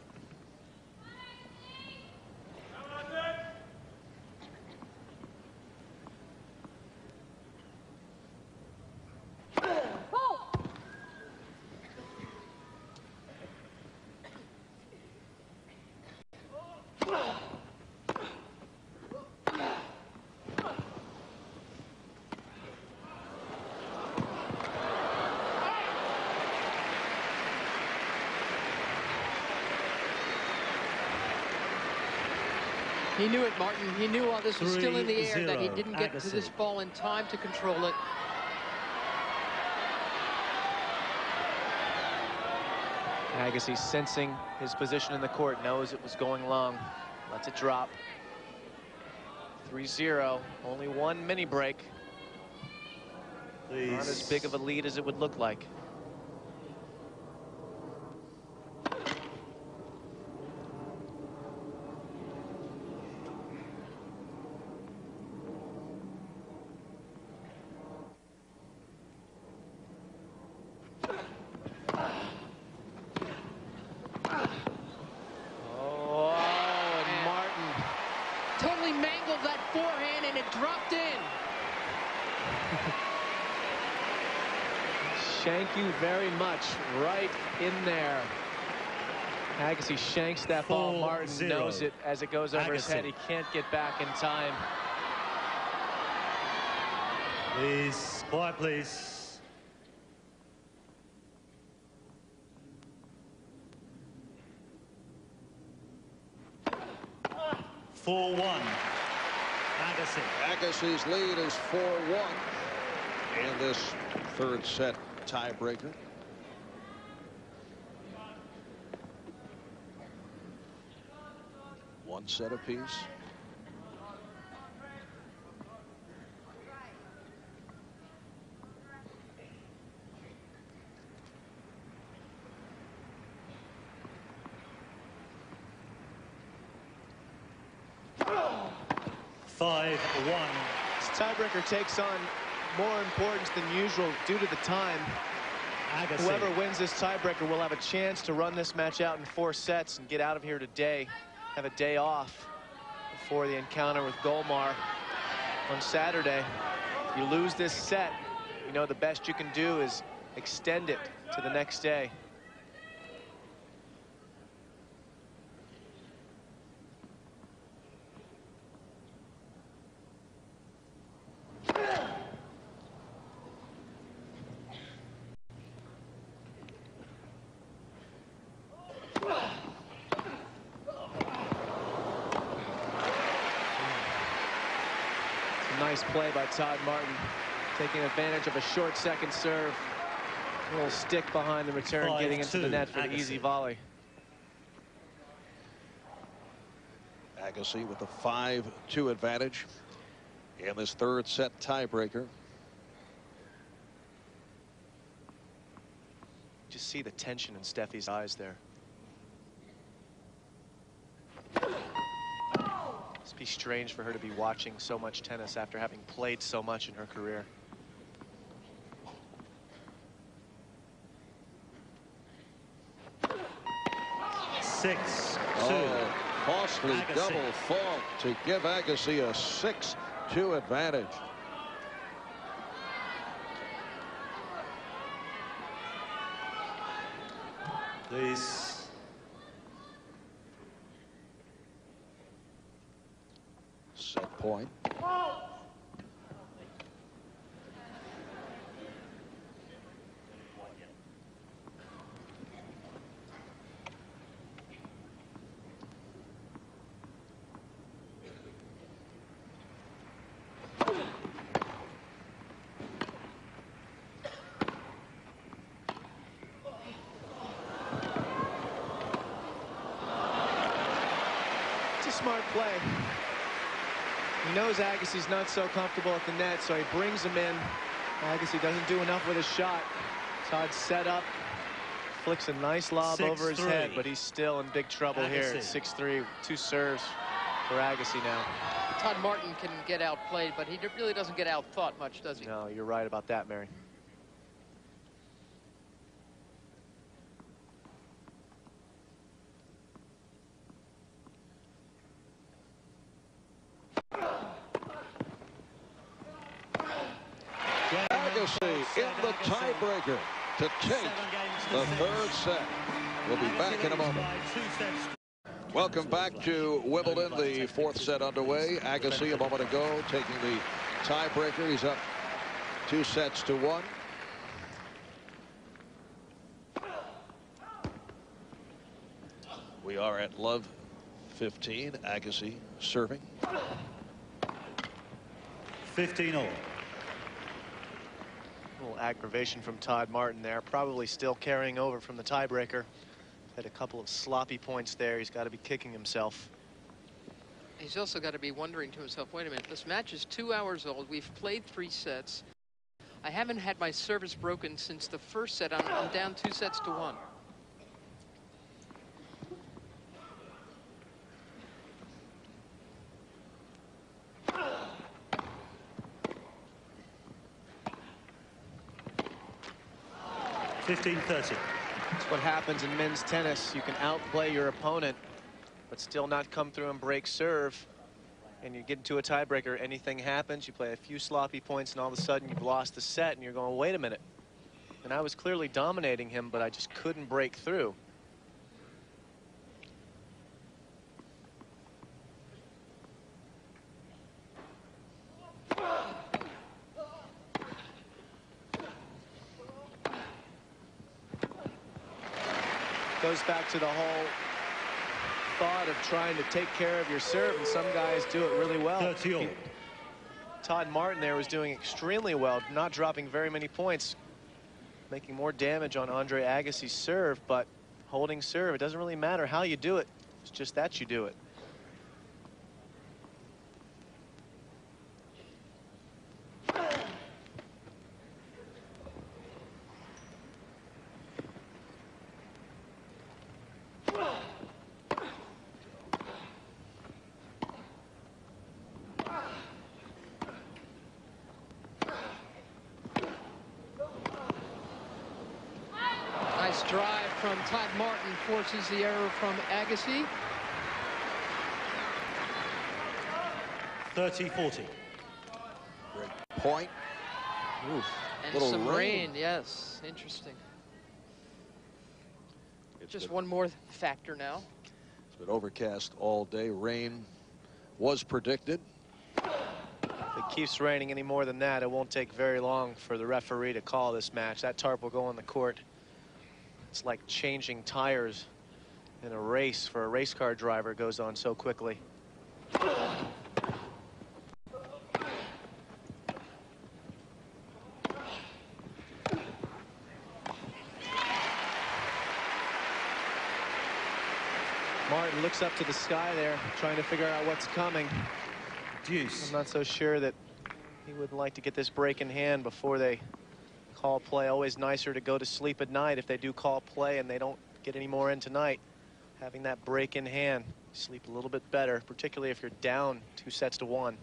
He knew it, Martin. He knew while this was still in the air that he 3-0, didn't get to this ball in time to control it. Agassi, sensing his position in the court, knows it was going long. Lets it drop. 3-0. Only 1 mini break. Not as big of a lead as it would look like. forehand, and it dropped in. Thank you very much. Right in there. Agassi shanks that ball. Martin knows it as it goes over his head. He can't get back in time. Please, quiet, please. (4-1). Agassi. Agassi's lead is 4-1 in this third set tiebreaker. One set apiece. (5-1). This tiebreaker takes on more importance than usual due to the time. Agassi. Whoever wins this tiebreaker will have a chance to run this match out in 4 sets and get out of here today. Have a day off before the encounter with Golmar on Saturday. If you lose this set, you know the best you can do is extend it to the next day. Nice play by Todd Martin, taking advantage of a short second serve. A little stick behind the return, getting into the net for the easy volley. Agassi with the 5-2 advantage in this third set tiebreaker. Just see the tension in Steffi's eyes there. Must be strange for her to be watching so much tennis after having played so much in her career. Costly Agassi. double fault to give Agassi a 6-2 advantage. Please. Set point. It's a smart play. He knows Agassi's not so comfortable at the net, so he brings him in. Agassi doesn't do enough with his shot. Todd set up, flicks a nice lob over his head, but he's still in big trouble here. It's 6-3, 2 serves for Agassi now. Todd Martin can get outplayed, but he really doesn't get outthought much, does he? No, you're right about that, Mary. Agassi in the tiebreaker to take the third set. We'll be back in a moment. Welcome back to Wimbledon. The fourth set underway. Agassi a moment ago taking the tiebreaker. He's up 2-1. We are at love 15. Agassi serving. 15-all. A little aggravation from Todd Martin there, probably still carrying over from the tiebreaker. Had a couple of sloppy points there. He's got to be kicking himself. He's also got to be wondering to himself, wait a minute, this match is 2 hours old. We've played 3 sets. I haven't had my service broken since the first set. I'm down 2-1. That's what happens in men's tennis. You can outplay your opponent, but still not come through and break serve. and you get into a tiebreaker, anything happens, you play a few sloppy points, and all of a sudden you've lost the set, and you're going, wait a minute. And I was clearly dominating him, but I just couldn't break through. Goes back to the whole thought of trying to take care of your serve, and some guys do it really well. 30-all. Todd Martin there was doing extremely well, not dropping very many points, making more damage on Andre Agassi's serve, but holding serve, it doesn't really matter how you do it. It's just that you do it. Nice drive from Todd Martin, forces the error from Agassi. 30-40. Great point. Oof, And little some rain. rain, yes, interesting. It's Just been- one more factor now. It's been overcast all day. Rain was predicted. If it keeps raining any more than that, it won't take very long for the referee to call this match. That tarp will go on the court. It's like changing tires in a race for a race car driver. It goes on so quickly. Martin looks up to the sky there, trying to figure out what's coming. Deuce. I'm not so sure that he would like to get this break in hand before they call play. Always nicer to go to sleep at night if they do call play and they don't get any more in tonight. Having that break in hand, sleep a little bit better, particularly if you're down 2-1.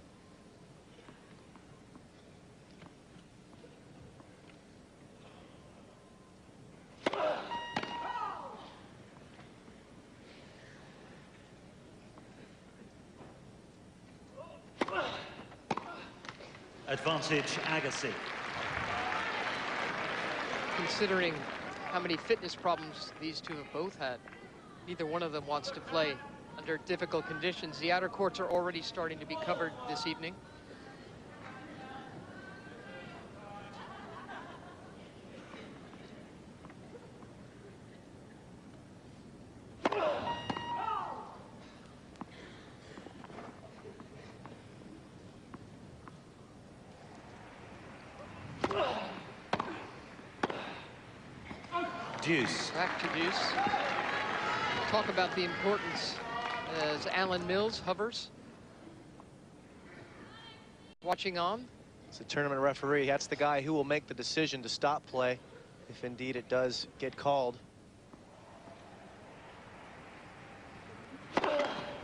Advantage Agassi. Considering how many fitness problems these two have both had, neither one of them wants to play under difficult conditions. The outer courts are already starting to be covered this evening. Deuce. Back to deuce. Talk about the importance as Alan Mills hovers. Watching on. It's a tournament referee. That's the guy who will make the decision to stop play if indeed it does get called.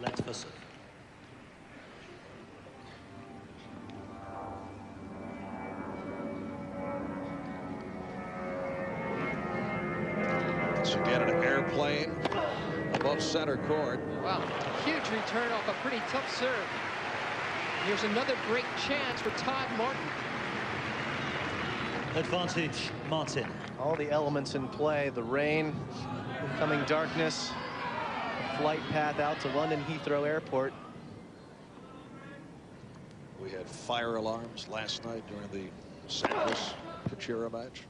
Let's listen. Once again, an airplane above center court. Wow, huge return off a pretty tough serve. Here's another break chance for Todd Martin. Advantage Martin. All the elements in play, the rain, incoming darkness, the flight path out to London Heathrow Airport. We had fire alarms last night during the Sampras Pachira match.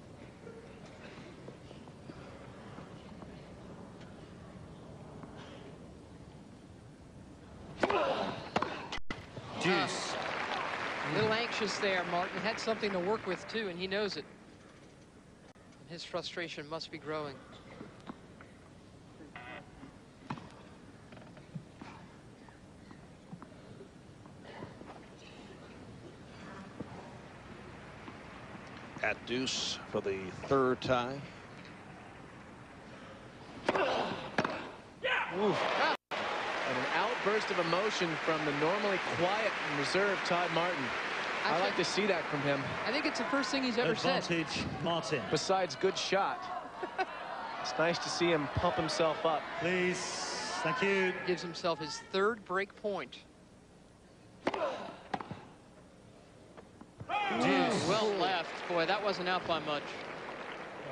Deuce. A little anxious there. Martin had something to work with too, and he knows it. His frustration must be growing. At deuce for the third time. And an outburst of emotion from the normally quiet and reserved Todd Martin. I like to see that from him. I think it's the first thing he's ever said. Advantage Martin. Besides good shot. It's nice to see him pump himself up. Please. Thank you. Gives himself his third break point. Well left. Boy, that wasn't out by much.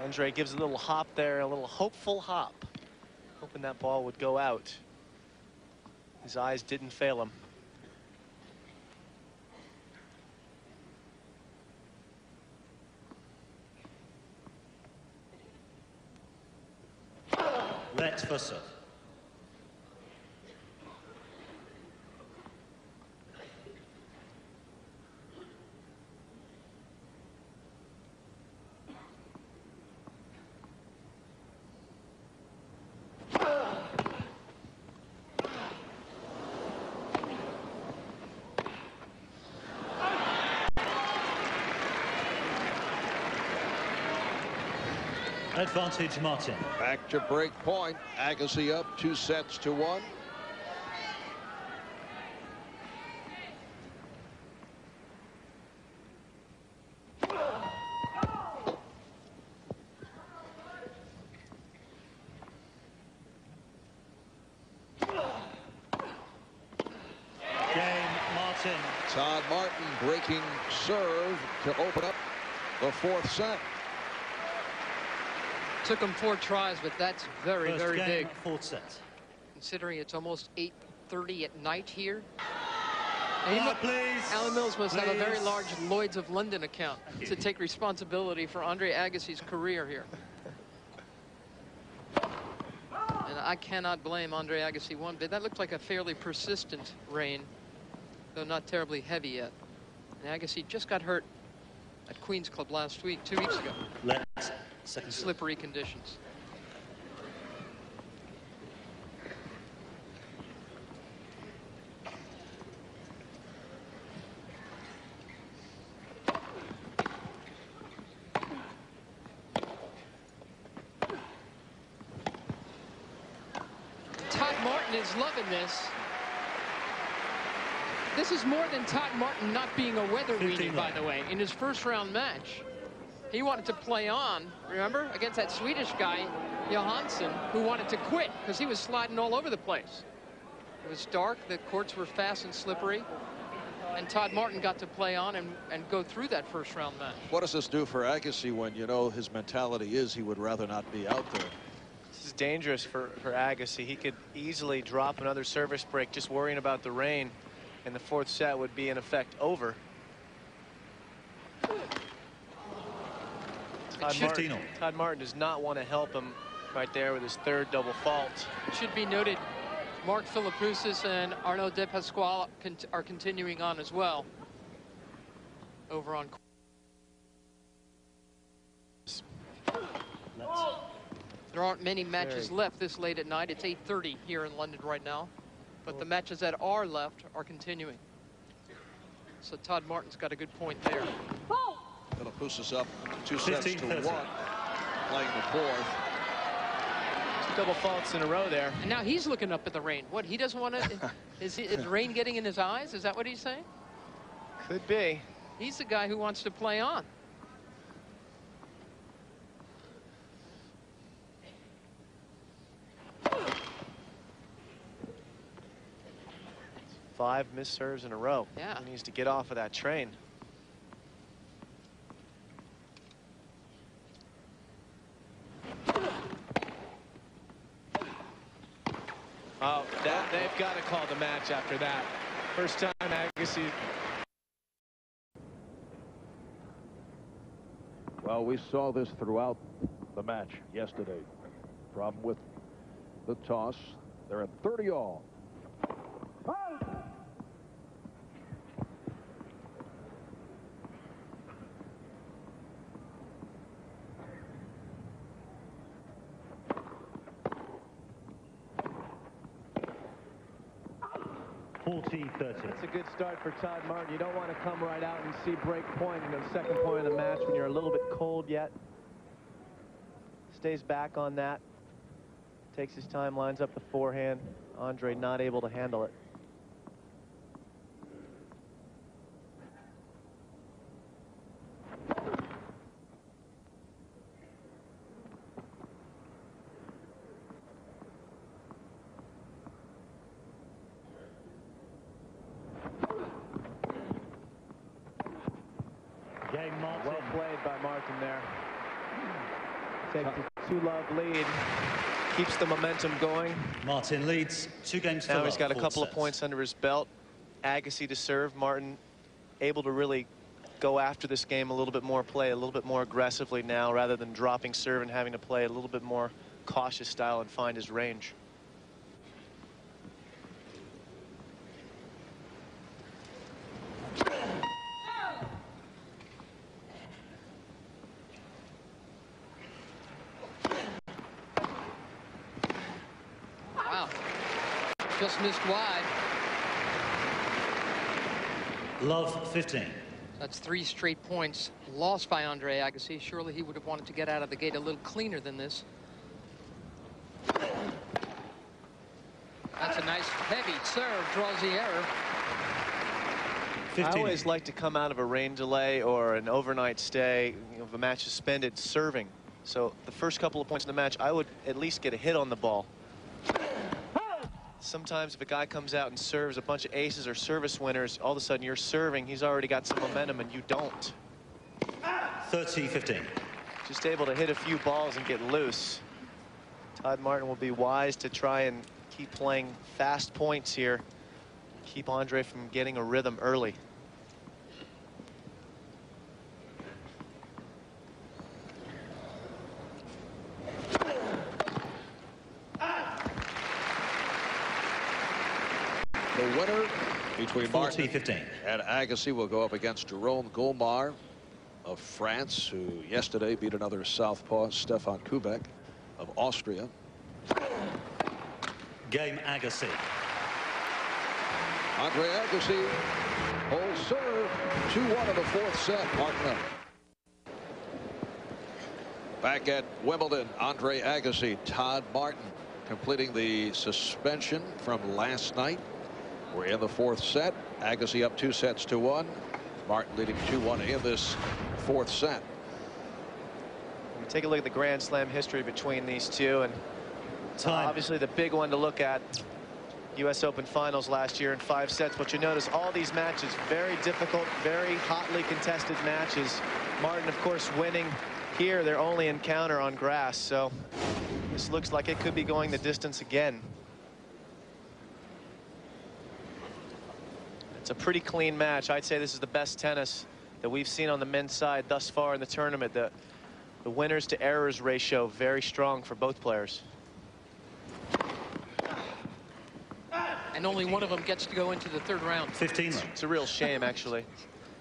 Andre gives a little hop there, a little hopeful hop, hoping that ball would go out. His eyes didn't fail him. Let's for serve. Advantage Martin. Back to break point. Agassi up 2-1. Martin. Todd Martin breaking serve to open up the 4th set. Took him 4 tries, but that's very, First very game, big. 4th set. Considering it's almost 8:30 at night here. Please. Alan Mills must have a very Please. large Lloyd's of London account to take responsibility for Andre Agassi's career here. And I cannot blame Andre Agassi one bit. That looked like a fairly persistent rain, though not terribly heavy yet. And Agassi just got hurt at Queen's Club last week, 2 weeks ago. Let's second serve. Slippery conditions. Todd Martin is loving this. This is more than Todd Martin not being a weather weenie, by the way. In his first round match, he wanted to play on, remember, against that Swedish guy, Johansson, who wanted to quit because he was sliding all over the place. It was dark, the courts were fast and slippery, and Todd Martin got to play on and go through that first round match. What does this do for Agassi when you know his mentality is he would rather not be out there? This is dangerous for Agassi. He could easily drop another service break just worrying about the rain, and the 4th set would be in effect over. Todd Martin does not want to help him right there with his 3rd double fault. It should be noted, Mark Philippoussis and Arnaud De Pasquale are continuing on as well over on. There aren't many matches left this late at night. It's 8:30 here in London right now, but the matches that are left are continuing. So Todd Martin's got a good point there. Philippoussis up 2-1, playing the 4th. 2 double faults in a row there. And now he's looking up at the rain. What, he doesn't want to, is rain getting in his eyes? Is that what he's saying? Could be. He's the guy who wants to play on. Five missed serves in a row. Yeah. He needs to get off of that train. Oh, they've got to call the match after that. First time Agassi. Well, we saw this throughout the match yesterday. Problem with the toss. They're at 30 all. 40-30. That's a good start for Todd Martin. You don't want to come right out and see break point in the 2nd point of the match when you're a little bit cold yet. Stays back on that. Takes his time, lines up the forehand. Andre not able to handle it. Game Martin. Martin there. Take the 2-love lead. Keeps the momentum going. Martin leads 2 games to Now love, he's got a 4 couple of sets. points under his belt. Agassi to serve. Martin able to really go after this game a little bit more, play a little bit more aggressively now rather than dropping serve and having to play a little bit more cautious style and find his range. Wow. Just missed wide. Love 15. That's 3 straight points lost by Andre Agassi. Surely he would have wanted to get out of the gate a little cleaner than this. That's a nice heavy serve, draws the error. 15. I always like to come out of a rain delay or an overnight stay, you know, if a match is suspended, serving. So the first couple of points in the match, I would at least get a hit on the ball. Sometimes if a guy comes out and serves a bunch of aces or service winners, all of a sudden you're serving, he's already got some momentum and you don't. 30-15. Just able to hit a few balls and get loose. Todd Martin will be wise to try and keep playing fast points here. Keep Andre from getting a rhythm early. The winner between Martin 40-15. and Agassi will go up against Jerome Golmar of France, who yesterday beat another southpaw, Stefan Kubek of Austria. Game Agassi. Andre Agassi holds serve. 2-1 of the 4th set. Martin up. Back at Wimbledon, Andre Agassi, Todd Martin completing the suspension from last night. We're in the 4th set. Agassi up 2 sets to 1. Martin leading 2-1 in this 4th set. Take a look at the Grand Slam history between these two, and obviously the big one to look at, US Open finals last year in 5 sets. But you notice all these matches very difficult, very hotly contested matches. Martin, of course, winning here their only encounter on grass, so this looks like it could be going the distance again. It's a pretty clean match. I'd say this is the best tennis that we've seen on the men's side thus far in the tournament. The winners to errors ratio very strong for both players. And only one of them gets to go into the 3rd round. 15. It's a real shame, actually.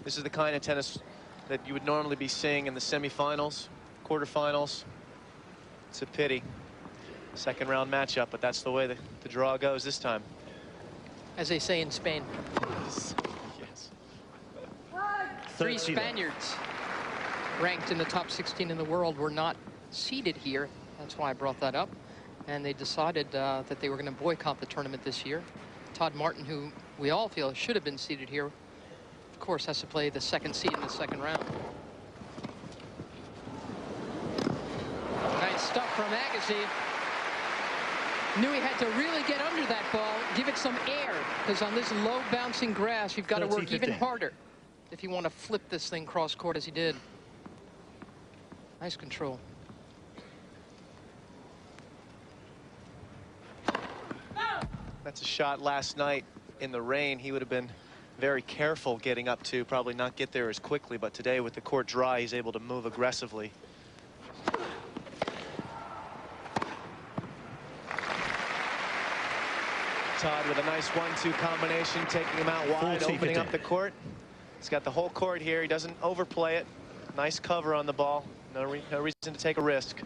This is the kind of tennis that you would normally be seeing in the semifinals, quarterfinals. It's a pity. 2nd round matchup, but that's the way the draw goes this time. As they say in Spain. Yes. 3 Spaniards ranked in the top 16 in the world were not seeded here. That's why I brought that up. And they decided that they were going to boycott the tournament this year. Todd Martin, who we all feel should have been seeded here, of course, has to play the 2nd seed in the 2nd round. Nice stuff from Agassi. Knew he had to really get under that ball, give it some air, because on this low bouncing grass, you've got to work even harder if you want to flip this thing cross court as he did. Nice control. That's a shot last night in the rain. He would have been very careful getting up to, probably not get there as quickly, but today with the court dry, he's able to move aggressively. Todd with a nice 1-2 combination, taking him out wide, opening up the court. He's got the whole court here. He doesn't overplay it. Nice cover on the ball. No reason to take a risk.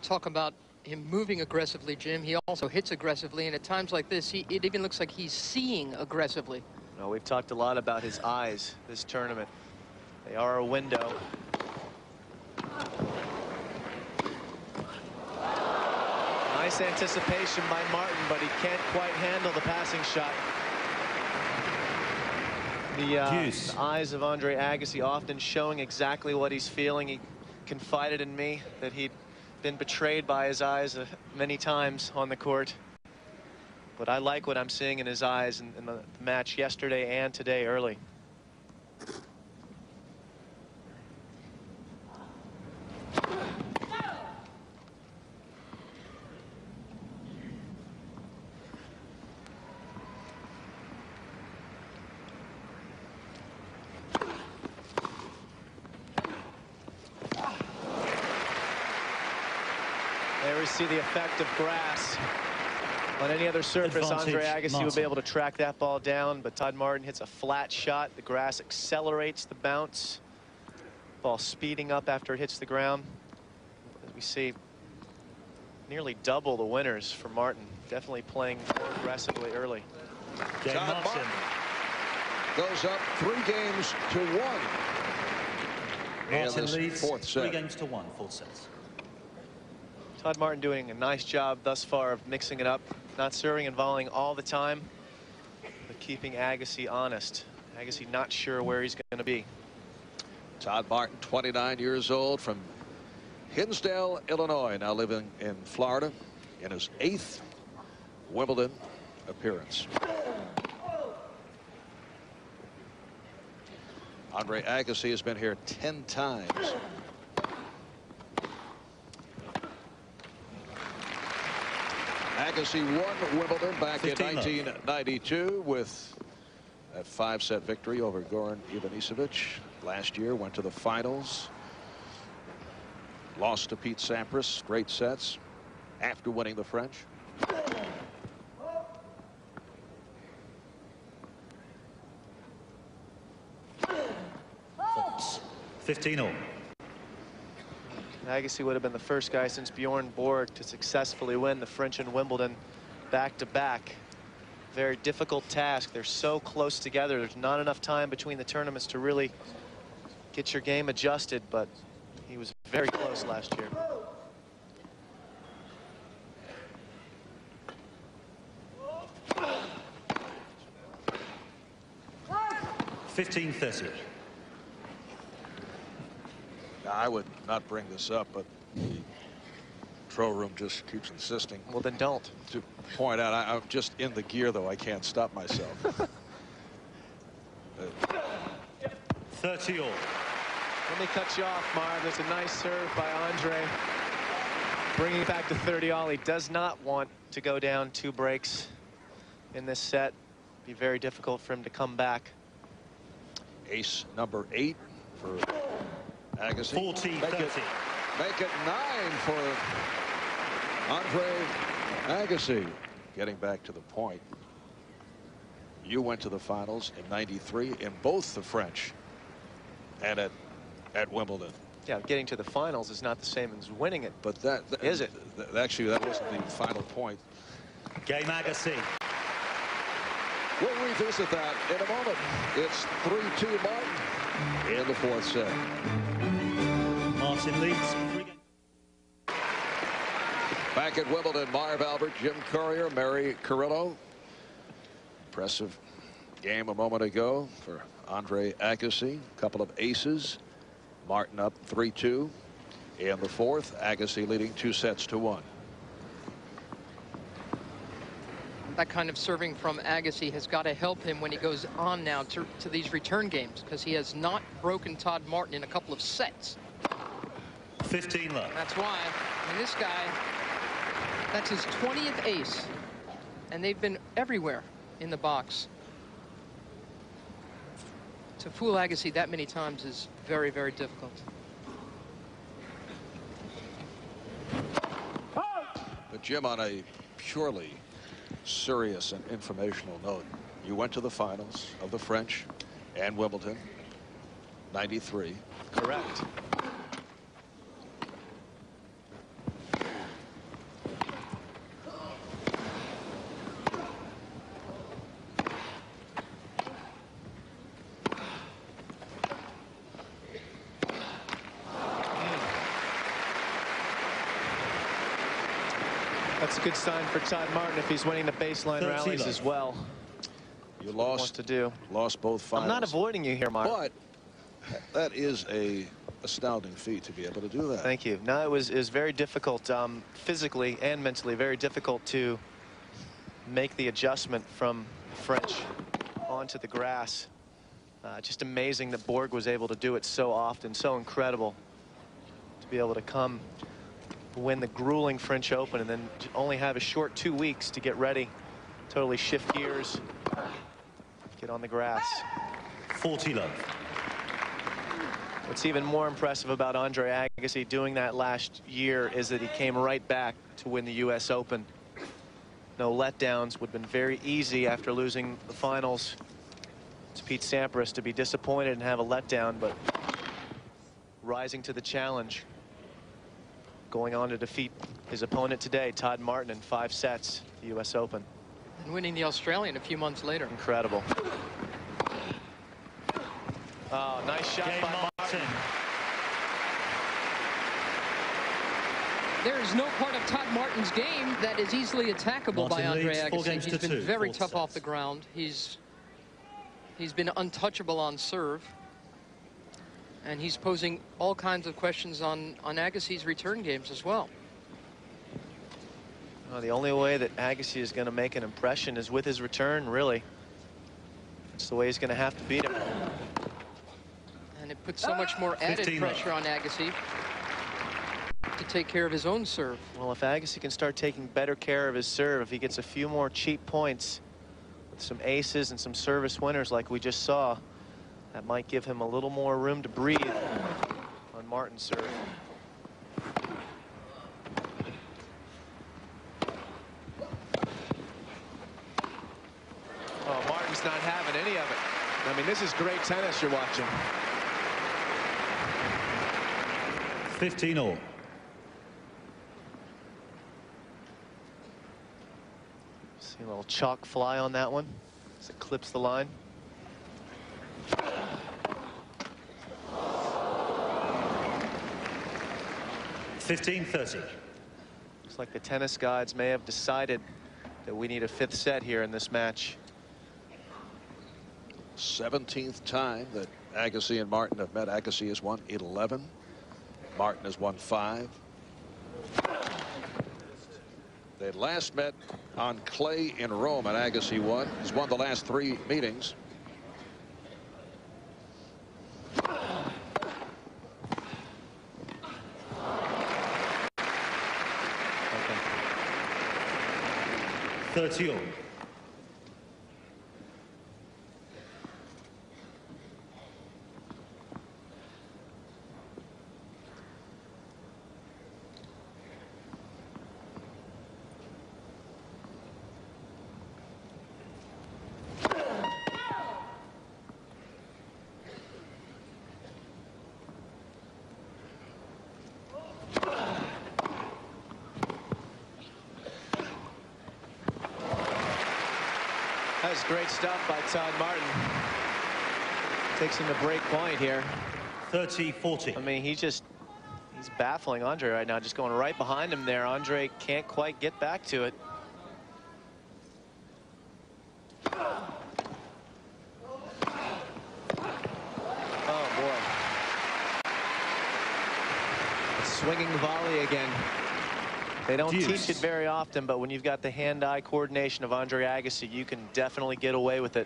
Talk about him moving aggressively, Jim. He also hits aggressively, and at times like this, it even looks like he's seeing aggressively. No, we've talked a lot about his eyes this tournament. They are a window. Nice anticipation by Martin, but he can't quite handle the passing shot. The eyes of Andre Agassi often showing exactly what he's feeling. He confided in me that he'd been betrayed by his eyes many times on the court. But I like what I'm seeing in his eyes in the match yesterday and today early. There we see the effect of grass. On any other surface, Andre Agassi would be able to track that ball down, but Todd Martin hits a flat shot. The grass accelerates the bounce. Ball speeding up after it hits the ground. As we see, nearly double the winners for Martin. Definitely playing more aggressively early. Todd Martin goes up 3 games to 1. Martin leads fourth set. 3 games to 1, 4 sets. Todd Martin doing a nice job thus far of mixing it up, not serving and volleying all the time, but keeping Agassi honest. Agassi not sure where he's going to be. Todd Martin, 29 years old, from Hinsdale, Illinois, now living in Florida, in his 8th Wimbledon appearance. Andre Agassi has been here 10 times. Agassi won Wimbledon back in 1992 with a 5-set victory over Goran Ivanisevic. Last year went to the finals. Lost to Pete Sampras, straight sets, after winning the French. 15-all. Agassi would have been the first guy since Bjorn Borg to successfully win the French and Wimbledon back-to-back. Very difficult task. They're so close together. There's not enough time between the tournaments to really get your game adjusted, but he was very close last year. $15.30. I would not bring this up, but the control room just keeps insisting. Well, then don't. To point out, I'm just in the gear, though. I can't stop myself. 30-all. Let me cut you off, Marv. There's a nice serve by Andre. Bringing it back to 30-all. He does not want to go down 2 breaks in this set. Be very difficult for him to come back. Ace number 8 for Agassi. 40-30. Make it 9 for Andre Agassi. Getting back to the point. You went to the finals in '93 in both the French and at Wimbledon. Yeah, getting to the finals is not the same as winning it. But that is it? Actually, that wasn't the final point. Game Agassi. We'll revisit that in a moment. It's 3-2 Martin in the 4th set. Martin leads 3 games. Back at Wimbledon, Marv Albert, Jim Courier, Mary Carrillo. Impressive game a moment ago for Andre Agassi. A couple of aces. Martin up 3-2 in the 4th. Agassi leading 2 sets to 1. That kind of serving from Agassi has got to help him when he goes on now to these return games, because he has not broken Todd Martin in a couple of sets. 15 left. That's why. I mean, this guy, that's his 20th ace, and they've been everywhere in the box. To fool Agassi that many times is very, very difficult. But Jim, on a purely serious and informational note, you went to the finals of the French and Wimbledon, '93. Correct. That's a good sign for Todd Martin if he's winning the baseline rallies as well. You lost both finals. I'm not avoiding you here, Mark. But that is a astounding feat to be able to do that. Thank you. No, it was very difficult, physically and mentally, very difficult to make the adjustment from French onto the grass. Just amazing that Borg was able to do it so often. So incredible to be able to come win the grueling French Open and then only have a short 2 weeks to get ready, totally shift gears, get on the grass. 40 love. What's even more impressive about Andre Agassi doing that last year is that he came right back to win the U.S. Open. No letdowns. Would have been very easy after losing the finals to Pete Sampras to be disappointed and have a letdown, but rising to the challenge, going on to defeat his opponent today, Todd Martin, in 5 sets, the U.S. Open. And winning the Australian a few months later. Incredible. Oh, nice shot by Martin. There is no part of Todd Martin's game that is easily attackable by Andre Agassi. He's been very tough off the ground. He's been untouchable on serve. And he's posing all kinds of questions on Agassi's return games as well. Well, the only way that Agassi is going to make an impression is with his return, really. It's the way he's going to have to beat him. And it puts so much more added pressure on Agassi to take care of his own serve. Well, if Agassi can start taking better care of his serve, if he gets a few more cheap points with some aces and some service winners like we just saw, that might give him a little more room to breathe on Martin's serve. Oh, Martin's not having any of it. I mean, this is great tennis you're watching. 15-all. See a little chalk fly on that one as it clips the line. $15-30. Looks like the tennis gods may have decided that we need a 5th set here in this match. 17th time that Agassi and Martin have met. Agassi has won 11. Martin has won 5. They last met on clay in Rome, and Agassi won. He's won the last 3 meetings. Okay. 30-all. That's great stuff by Todd Martin. Takes him to break point here. 30-40. I mean, he's baffling Andre right now, just going right behind him there. Andre can't quite get back to it. Oh, boy. A swinging volley again. They don't teach it very often, but when you've got the hand-eye coordination of Andre Agassi, you can definitely get away with it.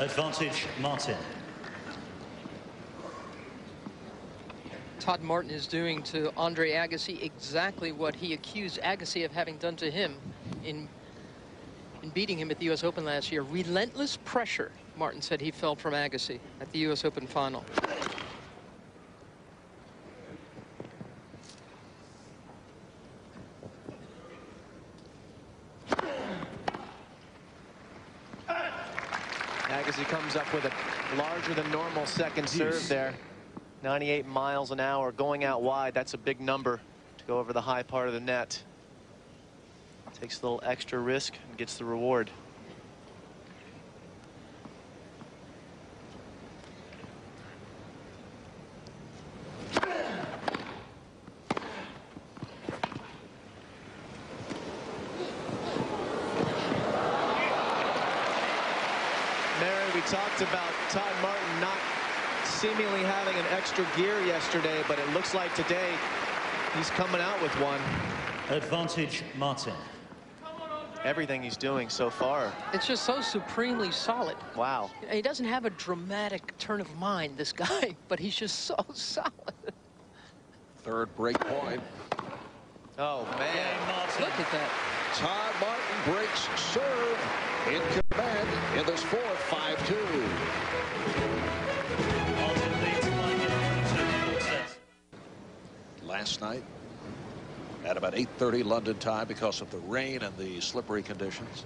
Advantage, Martin. Todd Martin is doing to Andre Agassi exactly what he accused Agassi of having done to him in beating him at the U.S. Open last year. Relentless pressure, Martin said he felt from Agassi at the U.S. Open final. Agassi comes up with a larger than normal second serve there. 98 miles an hour going out wide. That's a big number to go over the high part of the net. Takes a little extra risk and gets the reward. We talked about Todd Martin not seemingly having an extra gear yesterday, but it looks like today he's coming out with one. Advantage Martin. Everything he's doing so far. It's just so supremely solid. Wow. He doesn't have a dramatic turn of mind, this guy, but he's just so solid. Third break point. Oh, man. Look at that. Todd Martin breaks serve in command in this fourth, 5-2. Martin leads 5-2 sets. Last night at about 8:30 London time because of the rain and the slippery conditions.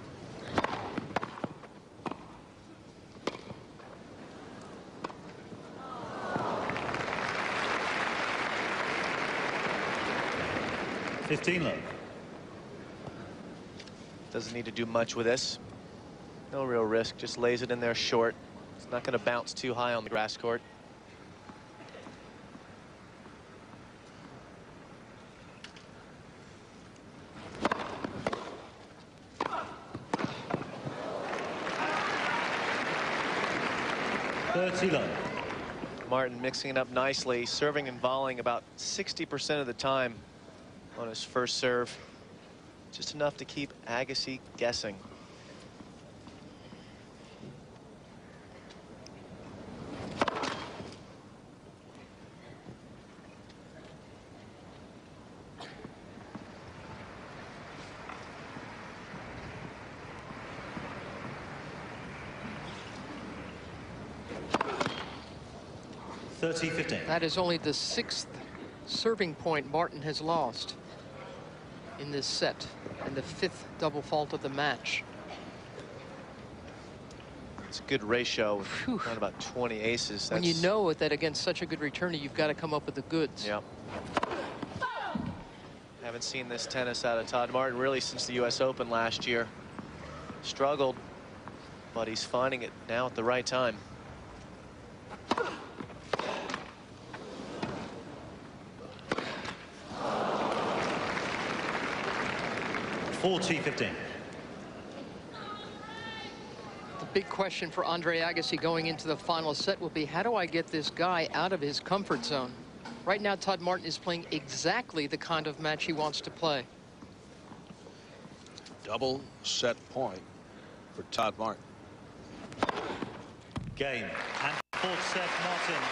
$15 Doesn't need to do much with this. No real risk. Just lays it in there short. It's not going to bounce too high on the grass court. $30. Martin mixing it up nicely, serving and volleying about 60% of the time on his first serve. Just enough to keep Agassi guessing. $30-15. That is only the 6th serving point Martin has lost in this set, and the 5th double fault of the match. It's a good ratio. Around about 20 aces. When you know that against such a good returner, you've got to come up with the goods. Yep. Haven't seen this tennis out of Todd Martin really since the US Open last year. Struggled, but he's finding it now at the right time. $40-15. The big question for Andre Agassi going into the final set will be, how do I get this guy out of his comfort zone? Right now, Todd Martin is playing exactly the kind of match he wants to play. Double set point for Todd Martin. Game. And fourth set, Martin.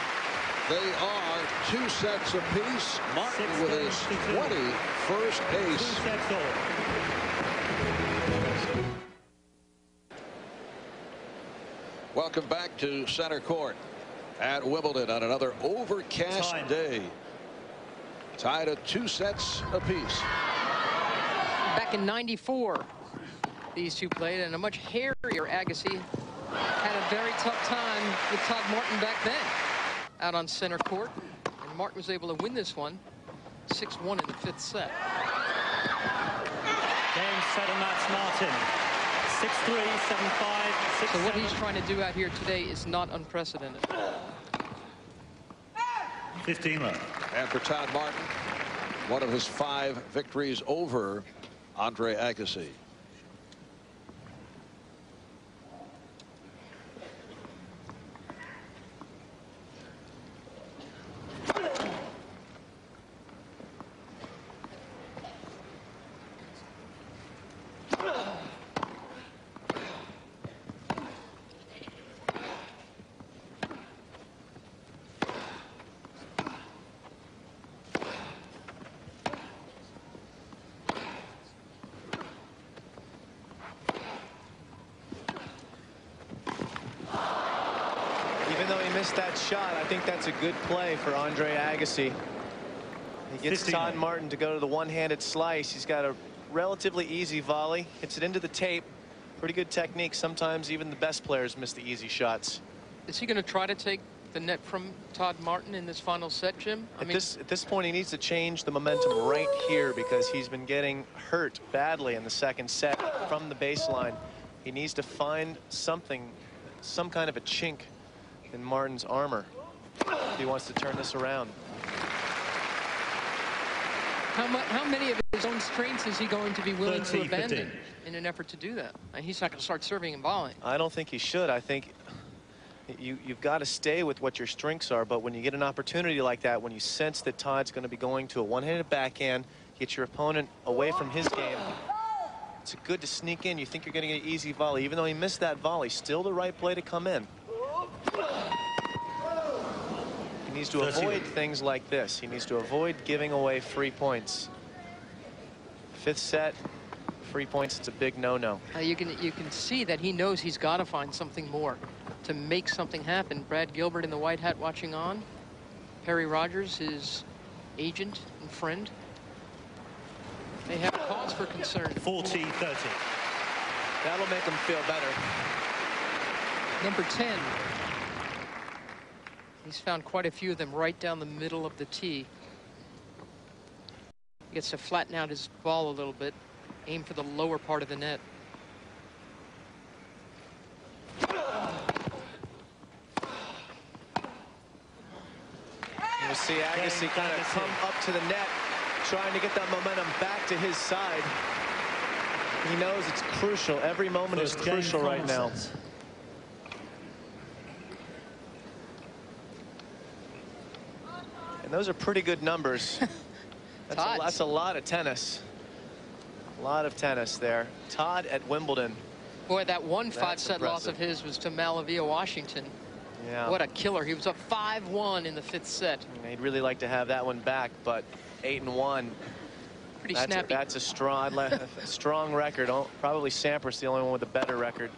They are 2 sets apiece. Martin with his 21st ace. 2 sets all. Welcome back to center court at Wimbledon on another overcast day. Tied at 2 sets apiece. Back in '94, these two played, and a much hairier Agassi had a very tough time with Todd Martin back then out on center court, and Martin was able to win this one 6-1 in the 5th set. Game, set, and match, Martin. 6-3, 7-5, 6-7. So what he's trying to do out here today is not unprecedented. 15 left. And for Todd Martin, one of his 5 victories over Andre Agassi. Even though he missed that shot, I think that's a good play for Andre Agassi. He gets Todd Martin to go to the one-handed slice. He's got a relatively easy volley, hits it into the tape, Pretty good technique. Sometimes even the best players miss the easy shots. Is he going to try to take the net from Todd Martin in this final set, Jim? At this point, he needs to change the momentum right here because he's been getting hurt badly in the second set from the baseline. He needs to find something, some kind of a chink in Martin's armor if he wants to turn this around. How many of his own strengths is he going to be willing to abandon in an effort to do that? And he's not going to start serving and volleying. I don't think he should. I think you've got to stay with what your strengths are, but when you get an opportunity like that, when you sense that Todd's going to be going to a one-handed backhand, get your opponent away from his game, it's good to sneak in. You think you're going to get an easy volley. Even though he missed that volley, still the right play to come in. He needs to avoid things like this. He needs to avoid giving away free points. Fifth set, free points, it's a big no-no. You can see that he knows he's got to find something more to make something happen. Brad Gilbert in the white hat watching on. Perry Rogers, his agent and friend. They have cause for concern. 40-30. That'll make him feel better. Number 10. He's found quite a few of them right down the middle of the tee. He gets to flatten out his ball a little bit. Aim for the lower part of the net. You see Agassi kind of come up to the net, trying to get that momentum back to his side. He knows it's crucial. Every moment is crucial right now. And those are pretty good numbers. That's a lot of tennis. A lot of tennis there. Todd at Wimbledon. Boy, that one 5-set loss of his was to Malavia, Washington. Yeah. What a killer. He was up 5-1 in the 5th set. He'd really like to have that one back, but 8-1. Pretty snappy. That's a strong record. Probably Sampras the only one with a better record.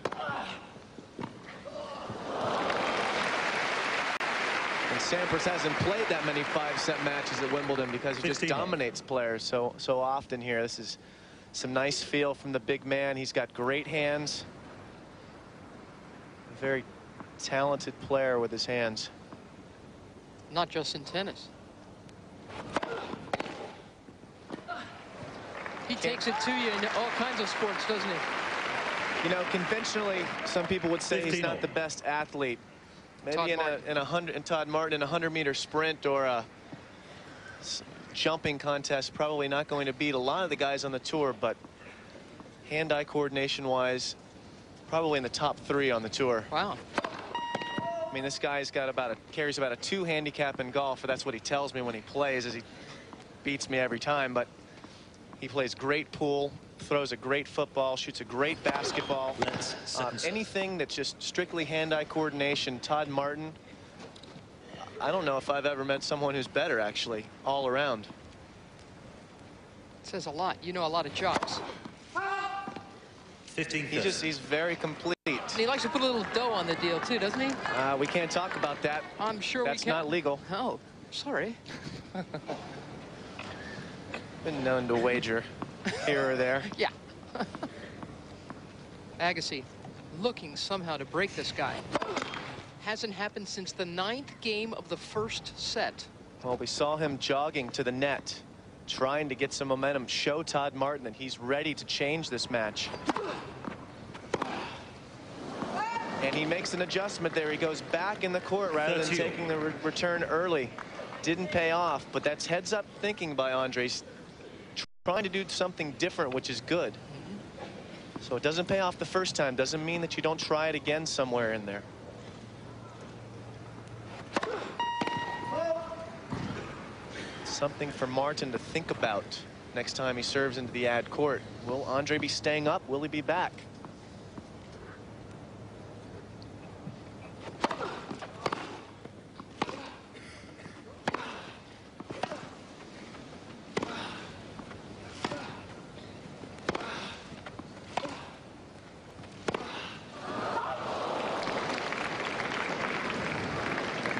And Sampras hasn't played that many 5-set matches at Wimbledon because he just dominates players so often here. This is some nice feel from the big man. He's got great hands. A very talented player with his hands. Not just in tennis. He takes it to you in all kinds of sports, doesn't he? You know, conventionally, some people would say he's not the best athlete. Maybe in Todd Martin in a 100-meter sprint or a jumping contest, probably not going to beat a lot of the guys on the tour, but hand-eye coordination-wise, probably in the top 3 on the tour. Wow. I mean, this guy's got carries about a 2 handicap in golf, and that's what he tells me when he plays, as he beats me every time. But he plays great pool, throws a great football, shoots a great basketball. Anything that's just strictly hand-eye coordination, Todd Martin, I don't know if I've ever met someone who's better, actually, all around. It says a lot. You know a lot of jocks. 15. He's very complete. And he likes to put a little dough on the deal, too, doesn't he? We can't talk about that. I'm sure that's we can't. Not legal. Oh, sorry. Been known to wager here or there. Yeah. Agassi looking somehow to break this guy. Hasn't happened since the 9th game of the 1st set. Well, we saw him jogging to the net, trying to get some momentum, show Todd Martin that he's ready to change this match. And he makes an adjustment there. He goes back in the court rather than taking the return early. Didn't pay off, but that's heads-up thinking by Andres. Trying to do something different, which is good. So it doesn't pay off the first time. Doesn't mean that you don't try it again somewhere in there. Something for Martin to think about next time he serves into the ad court. Will Andre be staying up? Will he be back?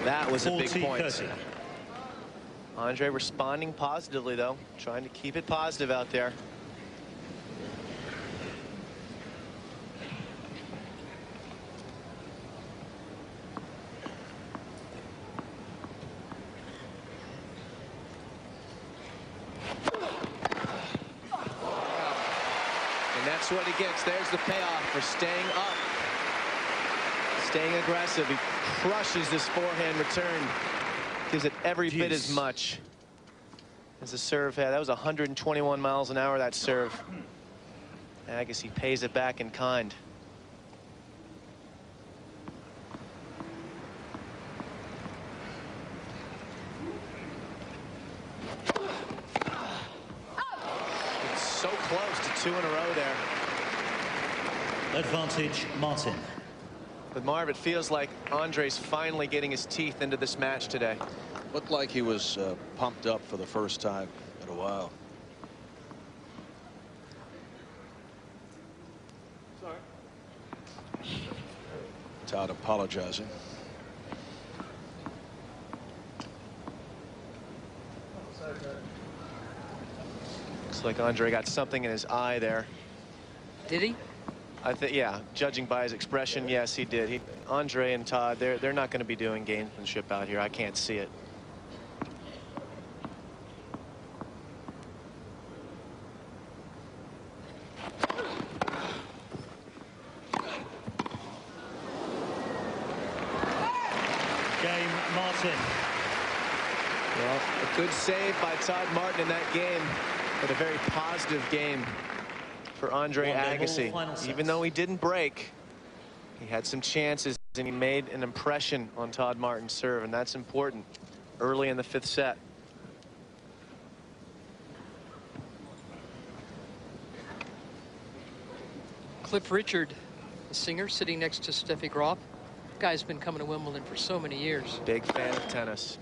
That was a big point. Andre responding positively, though, trying to keep it positive out there. And that's what he gets. There's the payoff for staying up. Staying aggressive. He crushes this forehand return. Gives it every bit as much as the serve had. That was 121 miles an hour, that serve. Agassi pays it back in kind. It's so close to 2 in a row there. Advantage, Martin. But Marv, it feels like Andre's finally getting his teeth into this match today. Looked like he was pumped up for the first time in a while. Sorry. Todd apologizing. Looks like Andre got something in his eye there. Did he? I think, yeah, judging by his expression, yes, he did. Andre and Todd, they're not going to be doing gamesmanship out here. I can't see it. Game, Martin. Well, a good save by Todd Martin in that game, but a very positive game for Andre Agassi. Even though he didn't break, he had some chances and he made an impression on Todd Martin's serve, and that's important early in the 5th set. Cliff Richard, the singer, sitting next to Steffi Graf. Guy's been coming to Wimbledon for so many years. Big fan of tennis.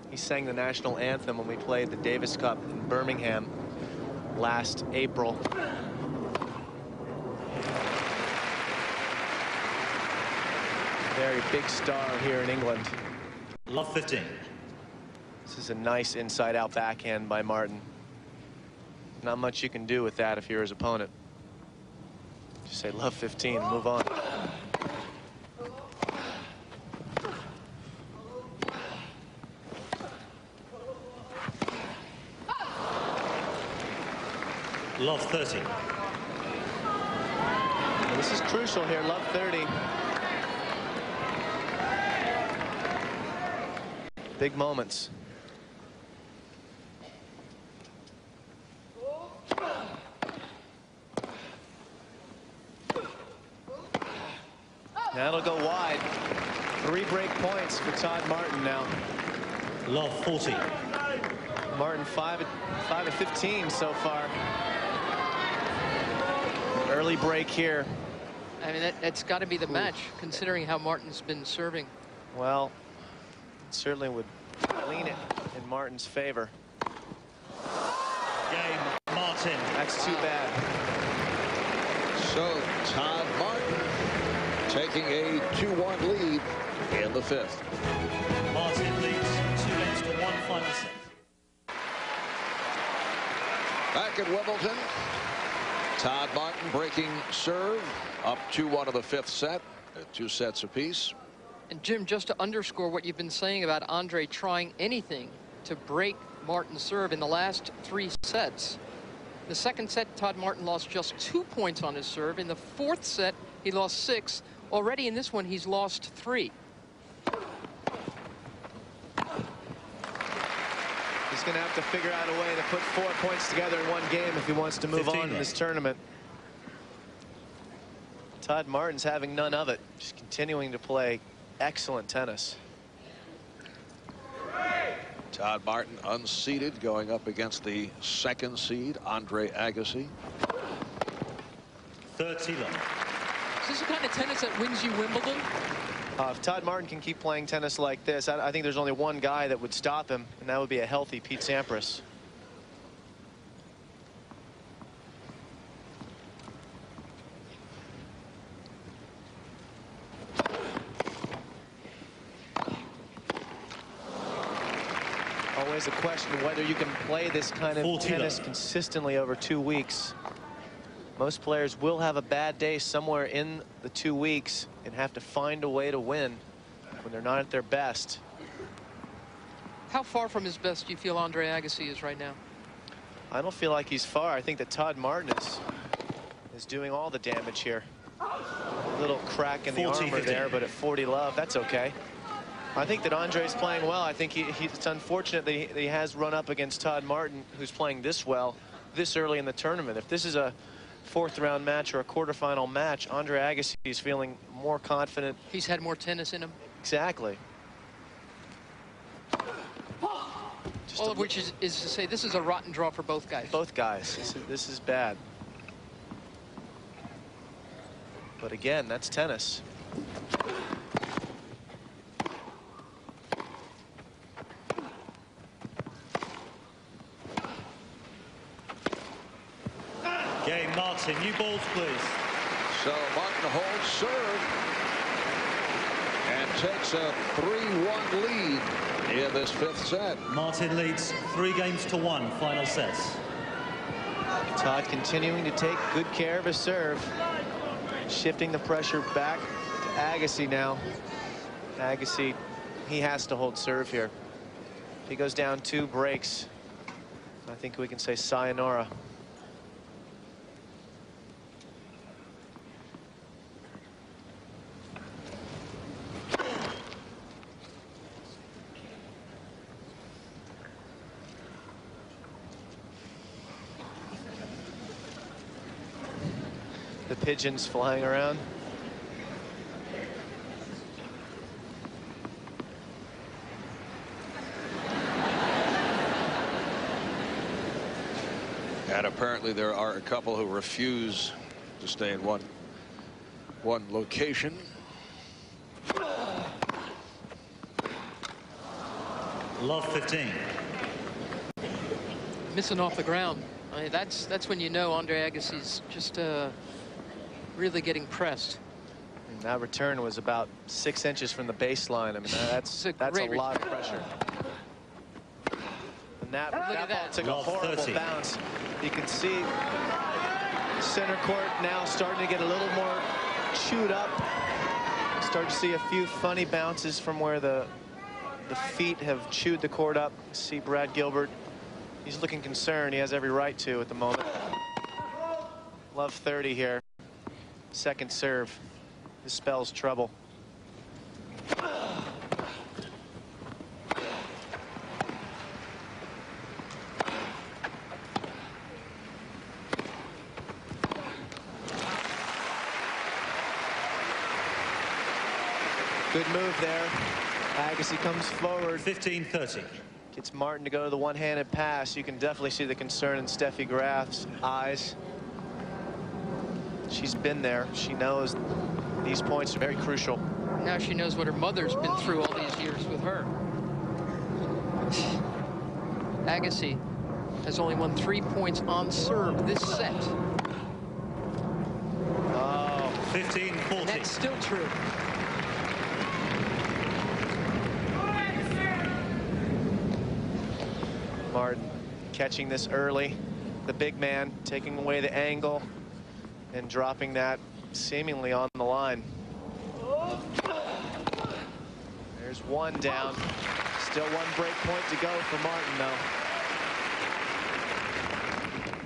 He sang the national anthem when we played the Davis Cup in Birmingham last April. Very big star here in England. Love 15. This is a nice inside-out backhand by Martin. Not much you can do with that if you're his opponent. Just say love 15 and move on. Love 30. Well, this is crucial here, love 30. Big moments. That'll go wide. 3 break points for Todd Martin now. Love 40. Martin 5 of 15 so far. Early break here. I mean, that's got to be the match, considering how Martin's been serving. Well, it certainly would lean it in Martin's favor. Game, Martin. That's too bad. So Todd Martin taking a 2-1 lead in the 5th. Martin leads 2 games to 1 final set. Back at Wimbledon, Todd Martin breaking serve, up 2-1 of the 5th set, 2 sets apiece. And Jim, just to underscore what you've been saying about Andre trying anything to break Martin's serve in the last 3 sets. The 2nd set, Todd Martin lost just 2 points on his serve. In the 4th set, he lost 6. Already in this one, he's lost 3. He's going to have to figure out a way to put 4 points together in one game if he wants to move on in this tournament. Todd Martin's having none of it, just continuing to play excellent tennis. Todd Martin unseeded, going up against the 2nd seed, Andre Agassi. 30 love. Is this the kind of tennis that wins you Wimbledon? If Todd Martin can keep playing tennis like this, I think there's only one guy that would stop him, and that would be a healthy Pete Sampras. Always a question whether you can play this kind of tennis consistently over 2 weeks. Most players will have a bad day somewhere in the 2 weeks and have to find a way to win when they're not at their best. How far from his best do you feel Andre Agassi is right now? I don't feel like he's far. I think that Todd Martin is is doing all the damage here. A little crack in the 40, armor 50. there, but at 40 love, that's okay. I think that Andre's playing well. I think it's unfortunate that he has run up against Todd Martin, who's playing this well this early in the tournament. If this is a 4th round match or a quarterfinal match, Andre Agassi is feeling more confident. He's had more tennis in him. Exactly. All of which is to say this is a rotten draw for both guys. Both guys. This is bad. But again, that's tennis. Game, Martin, new balls, please. So Martin holds serve and takes a 3-1 lead in this 5th set. Martin leads 3-1, final sets. Todd continuing to take good care of his serve. Shifting the pressure back to Agassi now. Agassi, he has to hold serve here. If he goes down 2 breaks, I think we can say sayonara. The pigeons flying around. And apparently there are a couple who refuse to stay in one location. Love 15. Missing off the ground. I mean, that's when you know Andre Agassi's just really getting pressed. And that return was about 6 inches from the baseline. I mean, that's a lot of pressure. And that ball took a horrible 30. bounce. You can see center court now starting to get a little more chewed up. Start to see a few funny bounces from where the feet have chewed the court up. See Brad Gilbert. He's looking concerned. He has every right to at the moment. Love 30 here. Second serve. This spells trouble. Good move there. Agassi comes forward. 15-30. Gets Martin to go to the one-handed pass. You can definitely see the concern in Steffi Graf's eyes. She's been there. She knows these points are very crucial. Now she knows what her mother's been through all these years with her. Agassi has only won 3 points on serve this set. Oh, 15-40. And that's still true. Martin catching this early. The big man taking away the angle and dropping that seemingly on the line. There's one down. Still 1 break point to go for Martin,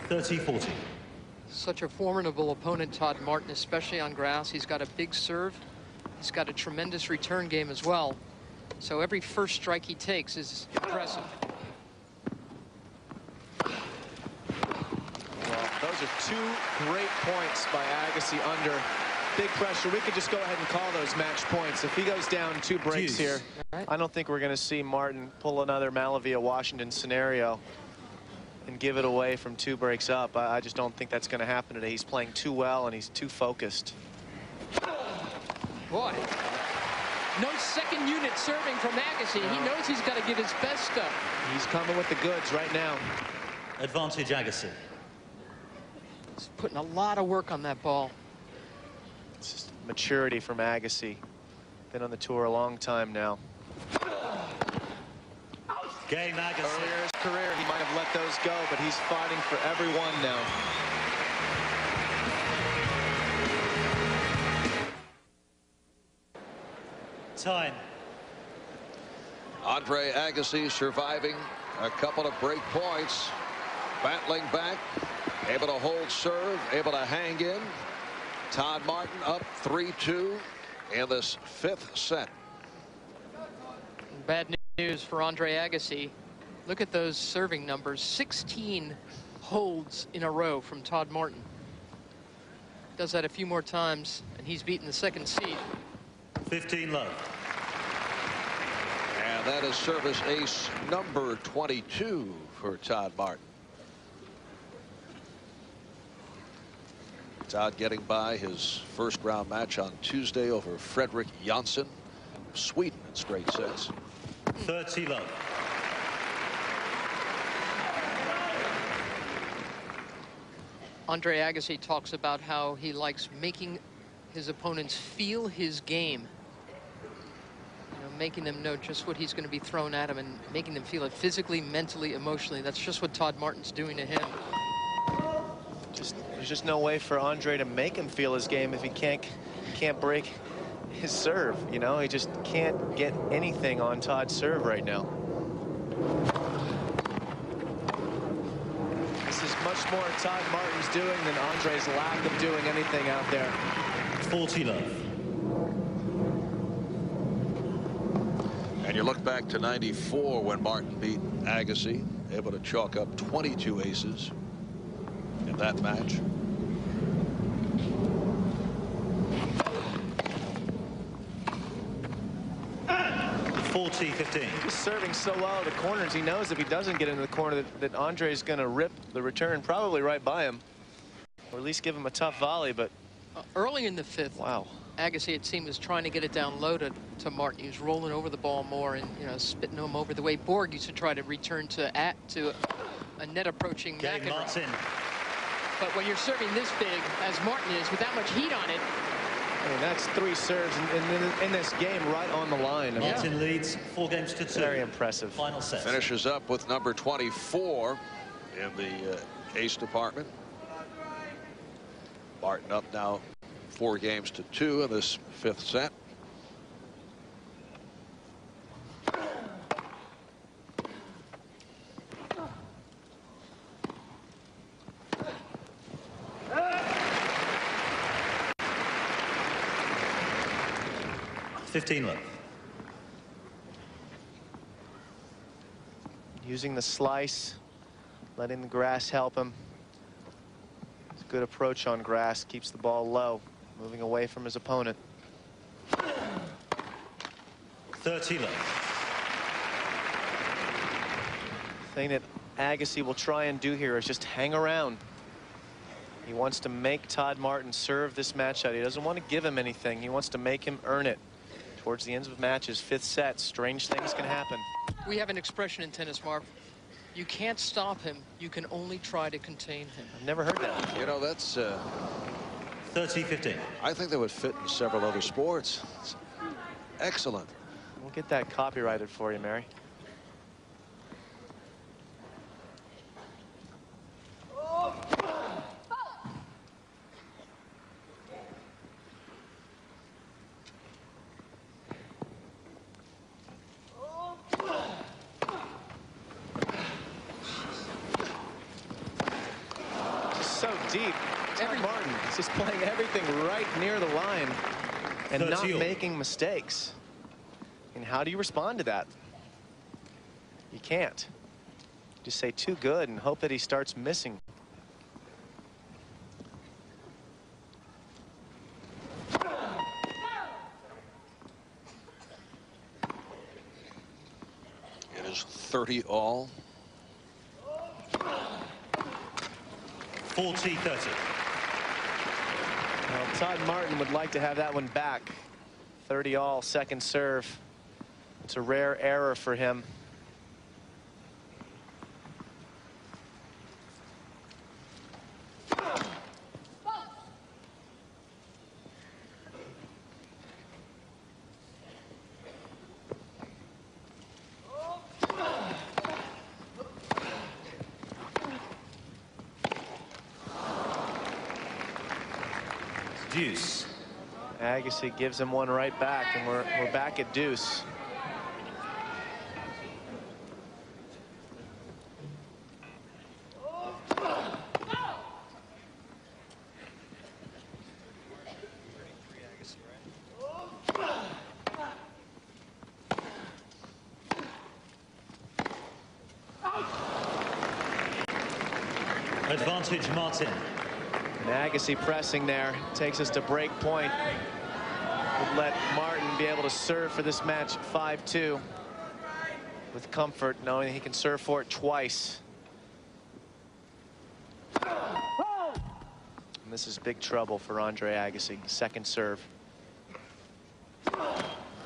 though. 30-40. Such a formidable opponent, Todd Martin, especially on grass. He's got a big serve. He's got a tremendous return game as well. So every first strike he takes is impressive. Those are 2 great points by Agassi under big pressure. We could just go ahead and call those match points. If he goes down 2 breaks here, I don't think we're going to see Martin pull another Malavia Washington scenario and give it away from 2 breaks up. I just don't think that's going to happen today. He's playing too well and he's too focused. Boy, no second unit serving from Agassi. He knows he's got to give his best stuff. He's coming with the goods right now. Advantage Agassi. He's putting a lot of work on that ball. It's just maturity from Agassi. Been on the tour a long time now. Game Agassi. Earlier in his career, he might have let those go, but he's fighting for everyone now. Time. Andre Agassi surviving a couple of break points, battling back, Able to hold serve, able to hang in. Todd Martin up 3-2 in this 5th set. Bad news for Andre Agassi. Look at those serving numbers. 16 holds in a row from Todd Martin. Does that a few more times, and he's beaten the 2nd seed. 15 love. And that is service ace number 22 for Todd Martin. Todd getting by his 1st round match on Tuesday over Fredrik Jansson of Sweden in straight sets. 30 love. Andre Agassi talks about how he likes making his opponents feel his game. You know, making them know just what he's going to be thrown at him and making them feel it physically, mentally, emotionally. That's just what Todd Martin's doing to him. There's just no way for Andre to make him feel his game if he can't break his serve. You know, he just can't get anything on Todd's serve right now. This is much more Todd Martin's doing than Andre's lack of doing anything out there. 40 love. And you look back to '94 when Martin beat Agassi, able to chalk up 22 aces in that match. He's serving so well at the corners. He knows if he doesn't get into the corner that Andre's going to rip the return probably right by him, or at least give him a tough volley. But early in the 5th, wow, Agassi, it seemed, was trying to get it down low to Martin. He was rolling over the ball more and, you know, spitting him over the way Borg used to try to return to a net approaching McEnroe. But when you're serving this big, as Martin is, with that much heat on it, I mean, that's 3 serves in this game right on the line. Martin leads 4 games to 2. Very impressive. Final set. Finishes up with number 24 in the ace department. Martin up now 4 games to 2 in this 5th set. Love. Using the slice, letting the grass help him. It's a good approach on grass, keeps the ball low, moving away from his opponent. 30 love. The thing that Agassi will try and do here is just hang around. He wants to make Todd Martin serve this match out. He doesn't want to give him anything. He wants to make him earn it. Towards the ends of matches, 5th set, strange things can happen. We have an expression in tennis, Marv. You can't stop him. You can only try to contain him. I've never heard that before. You know, that's 30-15. I think that would fit in several other sports. It's excellent. We'll get that copyrighted for you, Mary. Deep. Todd Martin is just playing everything right near the line and not making mistakes. And how do you respond to that? You can't. Just say too good and hope that he starts missing. It is 30 all. 40-30. Well, Todd Martin would like to have that one back. 30 all, 2nd serve. It's a rare error for him. Deuce. Agassi gives him one right back, and we're back at deuce. Advantage, Martin. And Agassi pressing there takes us to break point. Would let Martin be able to serve for this match 5-2 with comfort, knowing he can serve for it twice. And this is big trouble for Andre Agassi. Second serve.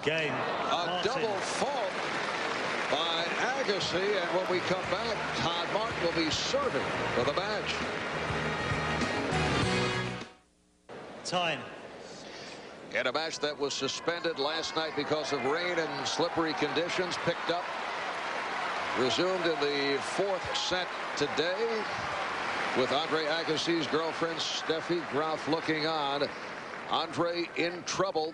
Game. A double fault by Agassi, and when we come back, Todd Martin will be serving for the match. Time. In a match that was suspended last night because of rain and slippery conditions, picked up, resumed in the fourth set today, with Andre Agassi's girlfriend Steffi Graf looking on. Andre in trouble.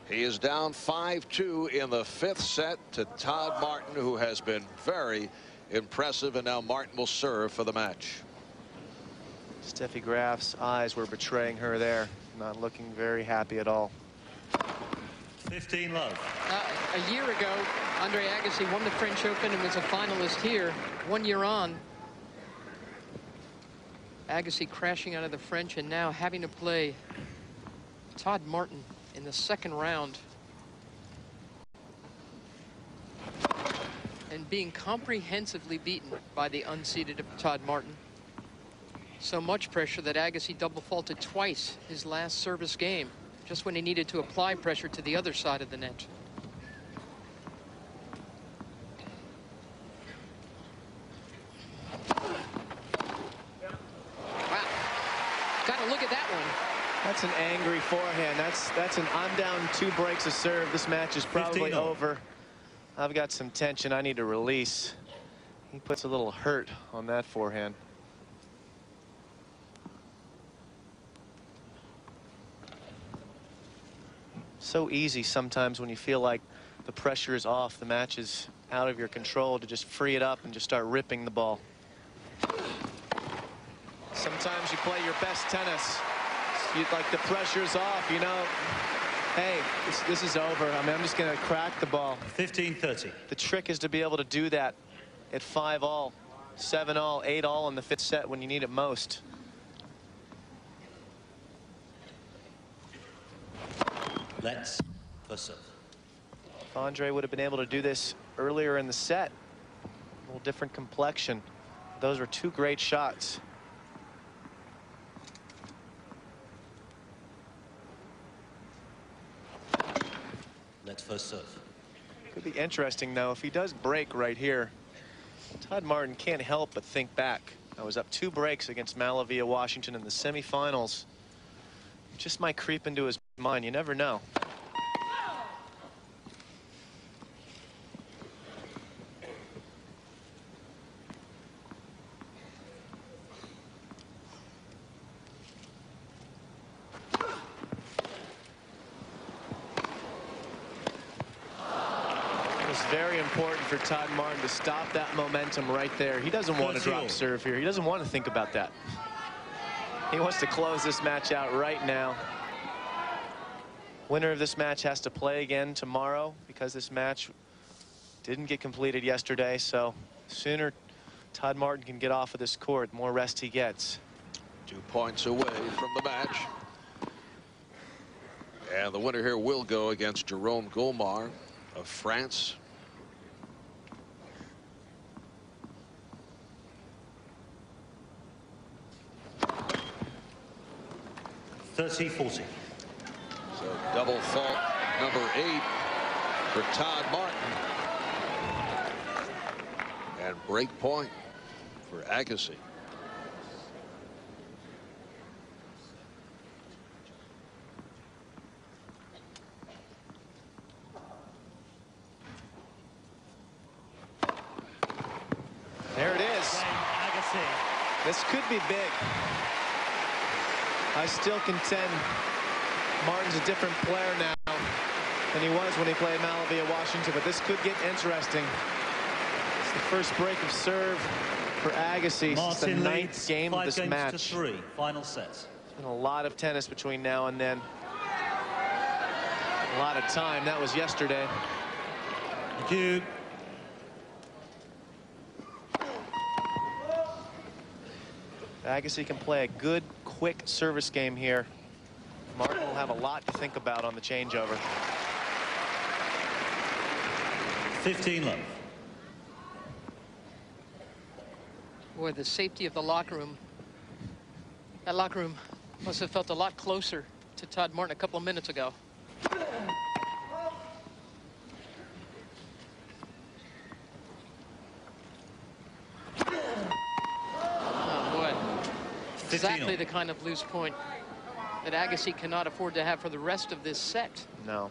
He is down 5-2 in the fifth set to Todd Martin, who has been very impressive, and now Martin will serve for the match. Steffi Graf's eyes were betraying her there. Not looking very happy at all. 15 love. A year ago, Andre Agassi won the French Open and was a finalist here. 1 year on, Agassi crashing out of the French and now having to play Todd Martin in the second round. And being comprehensively beaten by the unseeded Todd Martin. So much pressure that Agassi double faulted twice his last service game, just when he needed to apply pressure to the other side of the net. Wow. Got to look at that one. That's an angry forehand. That's an I'm down 2 breaks of serve. This match is probably over. I've got some tension I need to release. He puts a little hurt on that forehand. So easy sometimes when you feel like the pressure is off, the match is out of your control, to just free it up and just start ripping the ball. Sometimes you play your best tennis. Like the pressure's off, you know. Hey, this is over. I mean, I'm just going to crack the ball. 15-30. The trick is to be able to do that at 5-all, 7-all, 8-all in the fifth set when you need it most. Let's serve. If Andre would have been able to do this earlier in the set, a little different complexion. Those were 2 great shots. Let's first serve. Could be interesting, though, if he does break right here. Todd Martin can't help but think back. I was up 2 breaks against Malavia Washington in the semifinals. Just might creep into his mind. You never know. Very important for Todd Martin to stop that momentum right there. He doesn't want to drop serve here. He doesn't want to think about that. He wants to close this match out right now. Winner of this match has to play again tomorrow because this match didn't get completed yesterday. So sooner Todd Martin can get off of this court, the more rest he gets. 2 points away from the match. And the winner here will go against Jerome Golmar of France. 30-40. So double fault number 8 for Todd Martin. And break point for Agassi. There it is. Agassi. This could be big. I still contend Martin's a different player now than he was when he played Malavia Washington, but this could get interesting. It's the first break of serve for Agassi. It's the 9th game of this match. 5 games to 3. Final set. There's been a lot of tennis between now and then. A lot of time. That was yesterday. Thank you. Agassi can play a good, quick service game here. Martin will have a lot to think about on the changeover. 15 love. Boy, the safety of the locker room. That locker room must have felt a lot closer to Todd Martin a couple of minutes ago. Oh, boy. Exactly the kind of loose point that Agassi cannot afford to have for the rest of this set. No,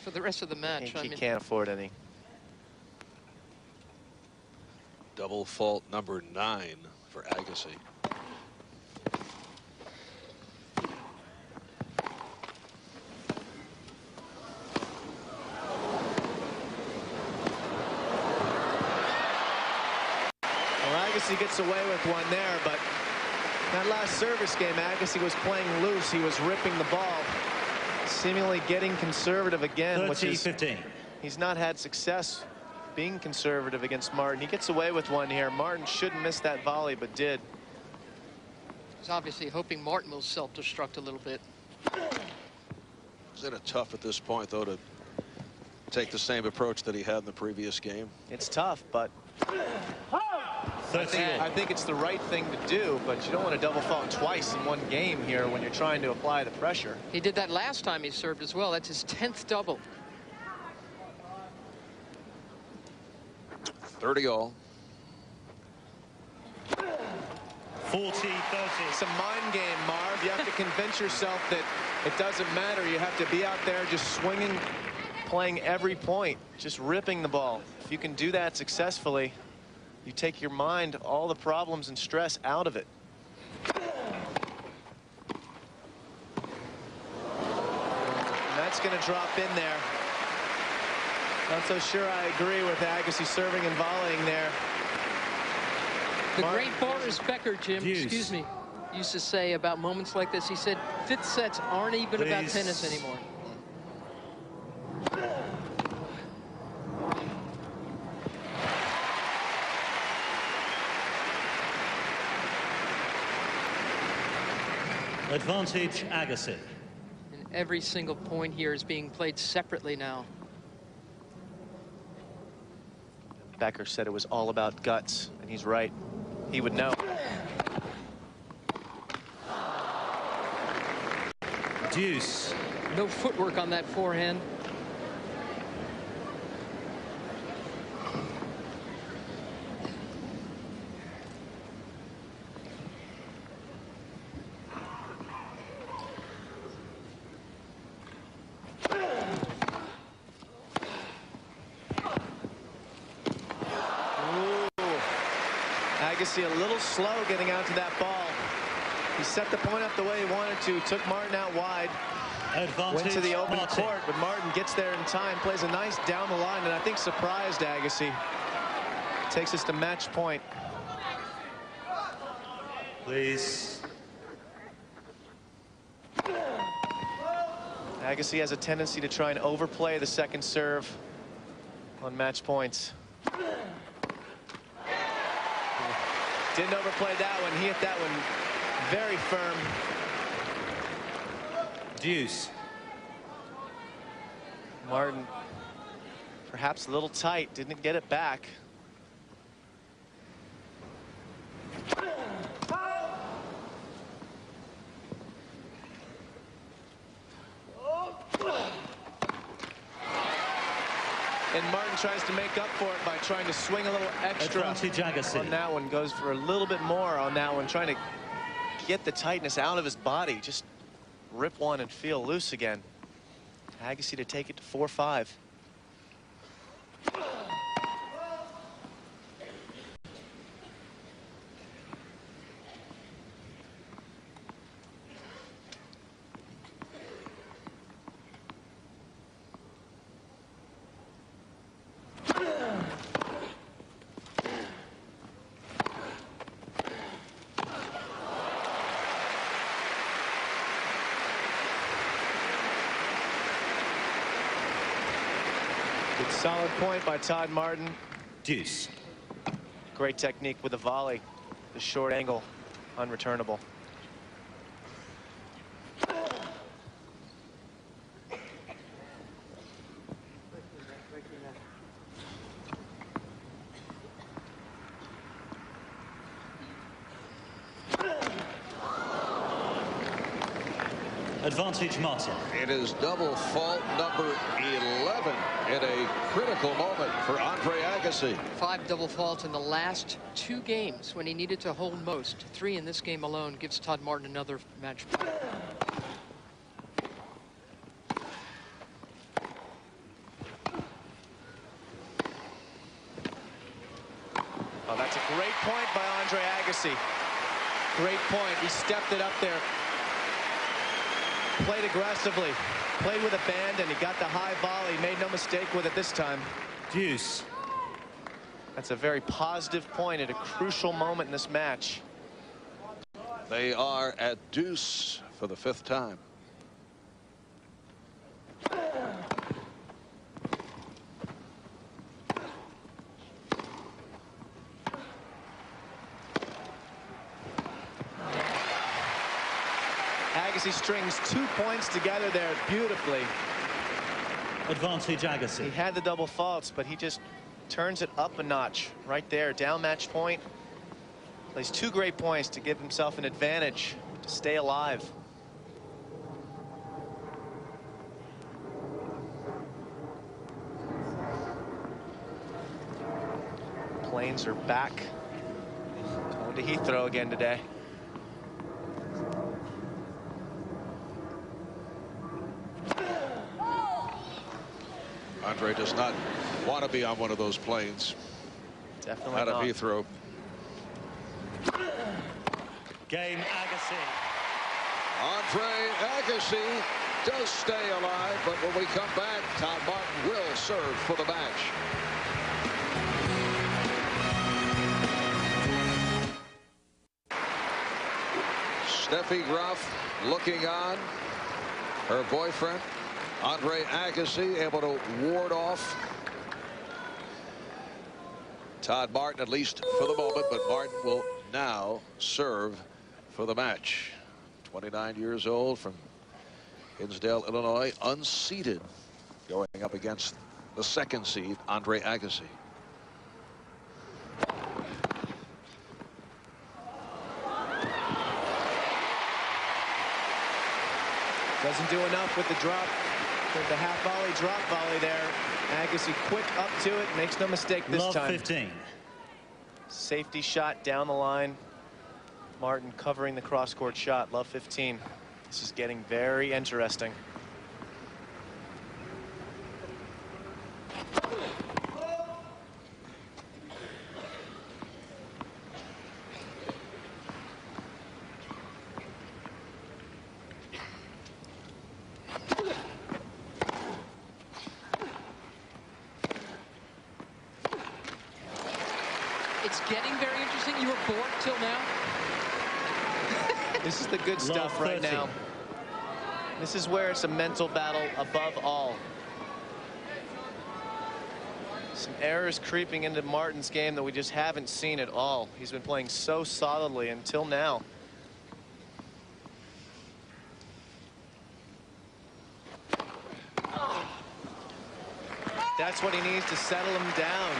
For the rest of the match. He can't afford any. Double fault number 9 for Agassi. Well, Agassi gets away with one there, but that last service game, Agassi was playing loose. He was ripping the ball, seemingly getting conservative again, which is 15. He's not had success being conservative against Martin. He gets away with one here. Martin shouldn't miss that volley, but did. He's obviously hoping Martin will self-destruct a little bit. Is it tough at this point, though, to take the same approach that he had in the previous game? It's tough, but I think it's the right thing to do, but you don't want to double fault twice in one game here when you're trying to apply the pressure. He did that last time he served as well. That's his 10th double. 30 all. 40-30. It's a mind game, Marv. You have to convince yourself that it doesn't matter. You have to be out there just swinging, playing every point, just ripping the ball. If you can do that successfully, you take your mind, all the problems and stress out of it. And that's going to drop in there. Not so sure I agree with Agassi serving and volleying there. The great Boris Becker, Jim, excuse me, used to say about moments like this, he said, fifth sets aren't even about tennis anymore. Advantage Agassi. And every single point here is being played separately now. Becker said it was all about guts, and he's right. He would know. Deuce. No footwork on that forehand. Agassi a little slow getting out to that ball. He set the point up the way he wanted to, took Martin out wide, went to the open court, but Martin gets there in time, plays a nice down the line, and I think surprised Agassi. Takes us to match point. Please. Agassi has a tendency to try and overplay the second serve on match points. Didn't overplay that one. He hit that one very firm. Deuce. Martin perhaps a little tight, didn't get it back. And Martin tries to make up for it by trying to swing a little extra on that one. Goes for a little bit more on that one, trying to get the tightness out of his body. Just rip one and feel loose again. Agassi to take it to 4-5. Good solid point by Todd Martin. Deuce. Great technique with the volley, the short angle. unreturnable. Advantage Martin. It is double fault number 11 in a critical moment for Andre Agassi. 5 double faults in the last 2 games when he needed to hold most. 3 in this game alone gives Todd Martin another match point. Oh, that's a great point by Andre Agassi. Great point. He stepped it up there. Played aggressively, played with abandon. He got the high volley, made no mistake with it this time. Deuce. That's a very positive point at a crucial moment in this match. They are at deuce for the 5th time. Agassi strings 2 points together there beautifully. Advantage Agassi. He had the double faults, but he just turns it up a notch right there. Down match point. Plays 2 great points to give himself an advantage to stay alive. Planes are back. Going to Heathrow again today. Andre does not want to be on one of those planes. Definitely out of not. Heathrow. Game Agassi. Andre Agassi does stay alive, but when we come back, Todd Martin will serve for the match. Steffi Graf looking on. Her boyfriend, Andre Agassi, able to ward off Todd Martin, at least for the moment, but Martin will now serve for the match. 29 years old from Hinsdale, Illinois, unseeded, going up against the 2nd seed, Andre Agassi. Doesn't do enough with the drop, with the half volley, drop volley there. Agassi quick up to it, makes no mistake this Love time. 15. Safety shot down the line. Martin covering the cross-court shot. Love 15. This is getting very interesting. It's getting very interesting. You were bored till now? This is the good stuff right now. This is where it's a mental battle above all. Some errors creeping into Martin's game that we just haven't seen at all. He's been playing so solidly until now. That's what he needs to settle him down.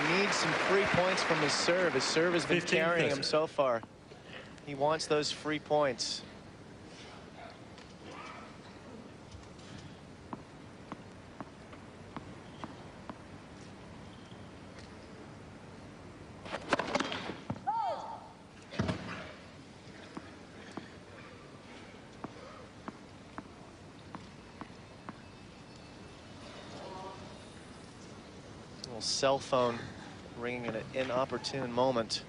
He needs some free points from his serve. His serve has been carrying him so far. He wants those free points. Little cell phone ringing at an inopportune moment.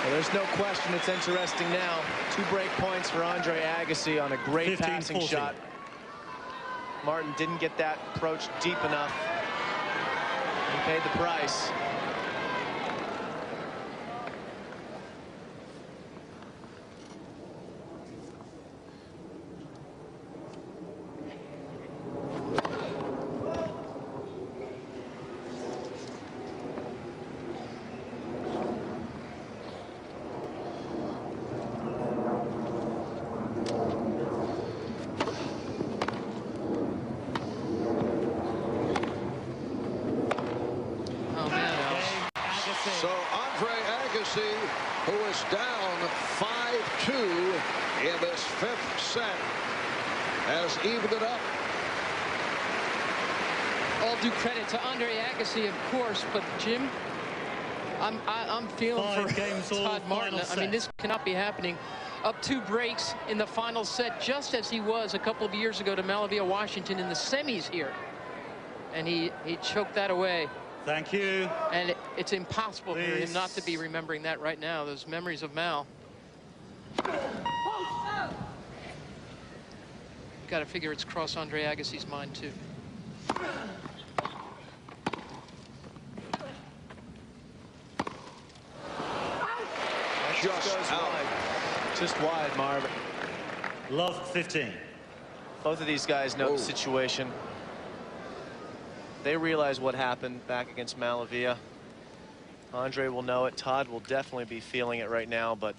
There's no question it's interesting now. 2 break points for Andre Agassi on a great passing shot. Martin didn't get that approach deep enough. He paid the price. So Andre Agassi, who is down 5-2 in this 5th set, has evened it up. All due credit to Andre Agassi, of course, but Jim, I'm feeling for Todd Martin. I mean, this cannot be happening. Up 2 breaks in the final set, just as he was a couple of years ago to Malavia, Washington in the semis here. And he choked that away. Thank you. And it's impossible for him not to be remembering that right now, those memories of Mal. Got to figure it's crossed Andre Agassi's mind, too. Just goes out. wide. Just wide, Marv. Love 15. Both of these guys know the situation. They realize what happened back against Malavia. Andre will know it. Todd will definitely be feeling it right now, but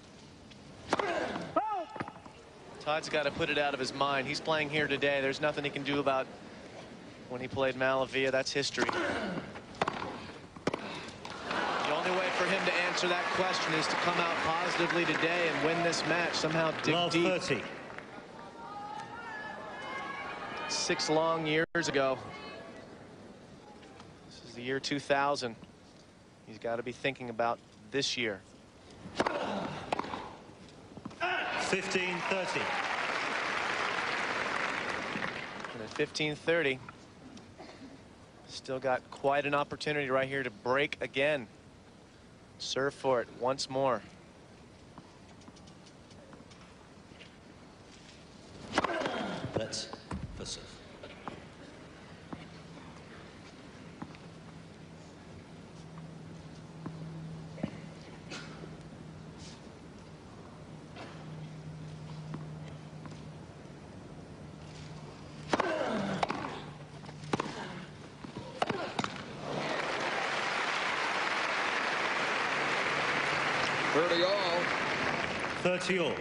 Todd's got to put it out of his mind. He's playing here today. There's nothing he can do about when he played Malavia. That's history. The only way for him to answer that question is to come out positively today and win this match. Somehow dig Love deep. 30. 6 long years ago. The year 2000. He's got to be thinking about this year. 15-30. And at 15-30, still got quite an opportunity right here to break again. Serve for it once more. Let's for serve. All. 30 all.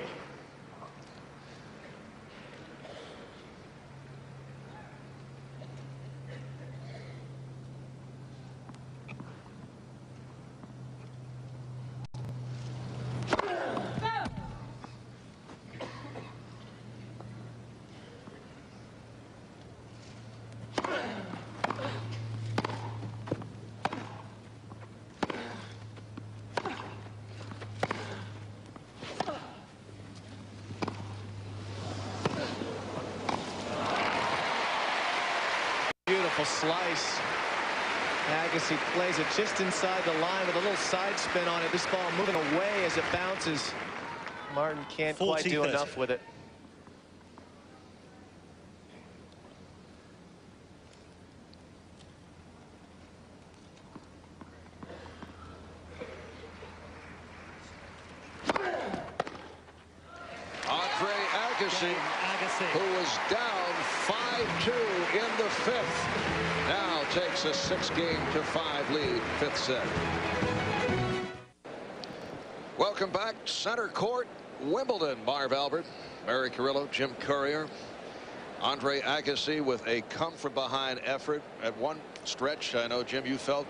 Slice. Agassi plays it just inside the line with a little side spin on it. This ball moving away as it bounces. Martin can't quite do enough with it. Andre Agassi, who was down 5-2 in the 5th, now takes a 6-game-to-5 lead, 5th set. Welcome back, center court, Wimbledon. Marv Albert, Mary Carrillo, Jim Courier. Andre Agassi with a come-from-behind effort at one stretch. I know, Jim, you felt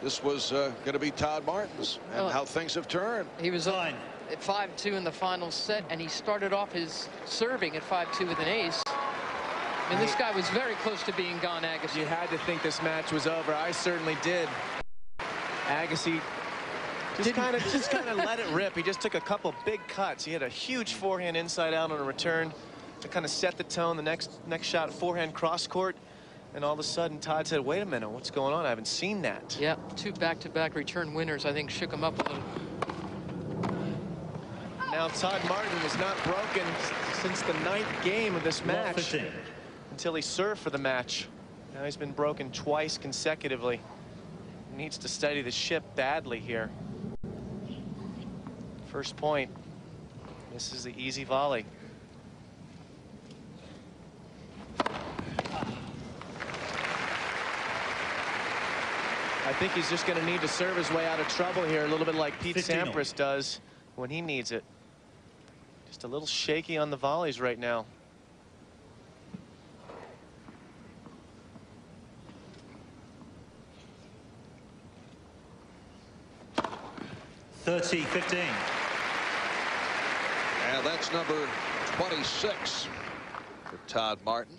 this was going to be Todd Martin's, and how things have turned. He was on at 5-2 in the final set, and he started off his serving at 5-2 with an ace. And this guy was very close to being gone, Agassi. You had to think this match was over. I certainly did. Agassi just kind of let it rip. He just took a couple big cuts. He had a huge forehand inside out on a return to kind of set the tone. The next shot, forehand cross court, and all of a sudden Todd said, "Wait a minute, what's going on? I haven't seen that." Yeah, 2 back-to-back return winners, I think, shook him up a little. Now Todd Martin is not broken since the 9th game of this match until he served for the match. Now he's been broken twice consecutively. needs to steady the ship badly here. First point. Misses the easy volley. I think he's just going to need to serve his way out of trouble here, a little bit like Pete Sampras does when he needs it. Just a little shaky on the volleys right now. 30-15. And that's number 26 for Todd Martin.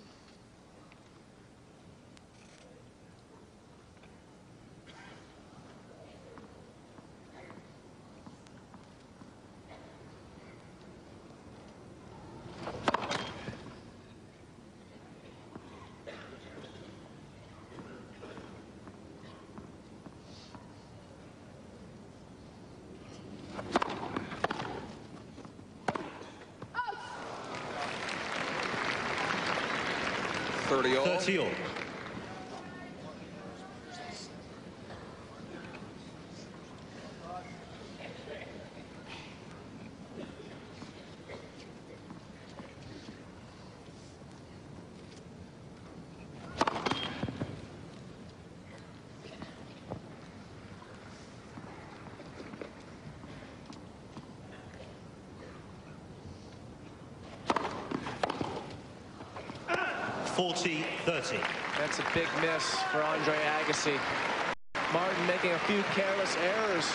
Thirty all. That's a big miss for Andre Agassi. Martin making a few careless errors.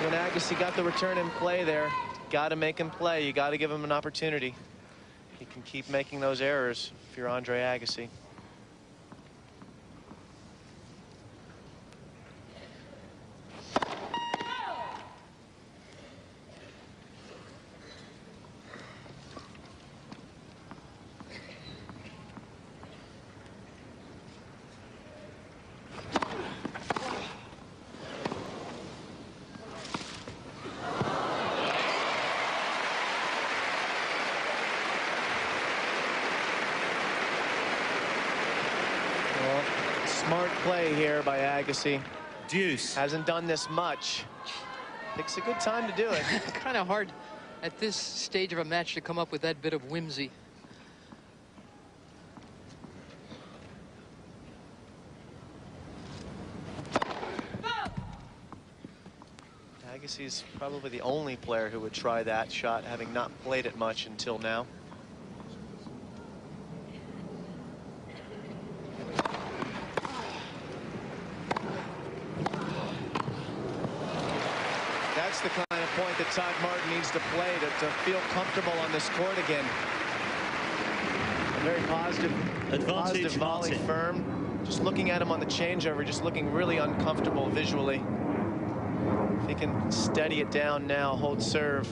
When Agassi got the return in play there, got to make him play. You got to give him an opportunity. He can keep making those errors if you're Andre Agassi. Smart play here by Agassi. Deuce. Hasn't done this much. It's a good time to do it. Kind of hard at this stage of a match to come up with that bit of whimsy. Agassi's probably the only player who would try that shot, having not played it much until now. That's the kind of point that Todd Martin needs to play to feel comfortable on this court again. A very positive volley, firm. Just looking at him on the changeover, just looking really uncomfortable visually. If he can steady it down now, hold serve,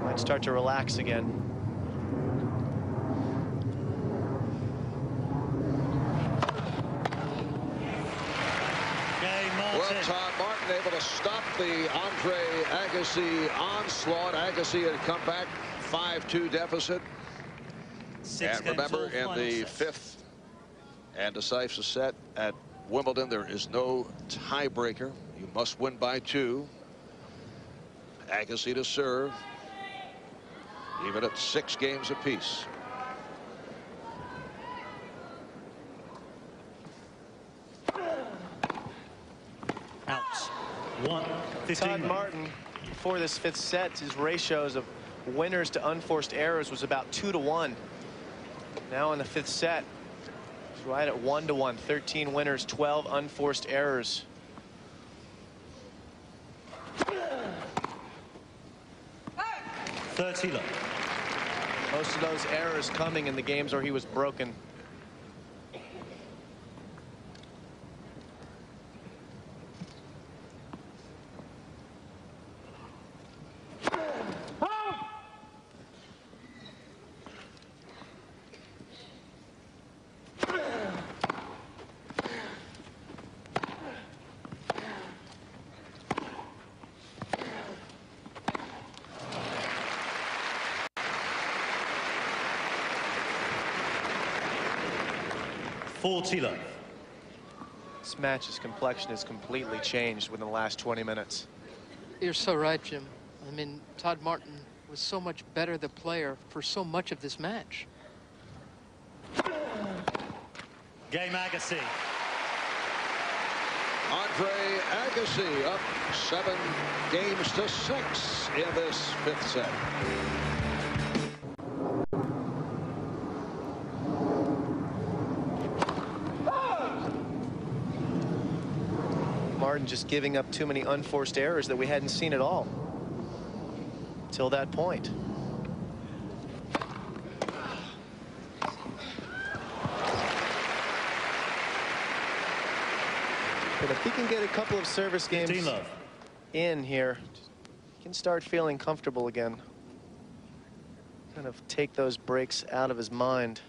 might start to relax again. Well, Todd Martin able to stop the Andre Agassi onslaught. Agassi had come back 5-2 deficit. And remember, in the fifth and decisive set at Wimbledon, there is no tiebreaker. You must win by 2. Agassi to serve, even at 6 games apiece. Out. 1-15. Todd Martin, before this 5th set, his ratios of winners to unforced errors was about 2-to-1. Now in the 5th set, he's right at 1-to-1. 13 winners, 12 unforced errors. Most of those errors coming in the games where he was broken. This match's complexion has completely changed within the last 20 minutes. You're so right, Jim. I mean, Todd Martin was so much better the player for so much of this match. Game Agassi. Andre Agassi up 7-6 in this 5th set. Martin just giving up too many unforced errors that we hadn't seen at all till that point. But if he can get a couple of service games in here, he can start feeling comfortable again. Kind of take those breaks out of his mind.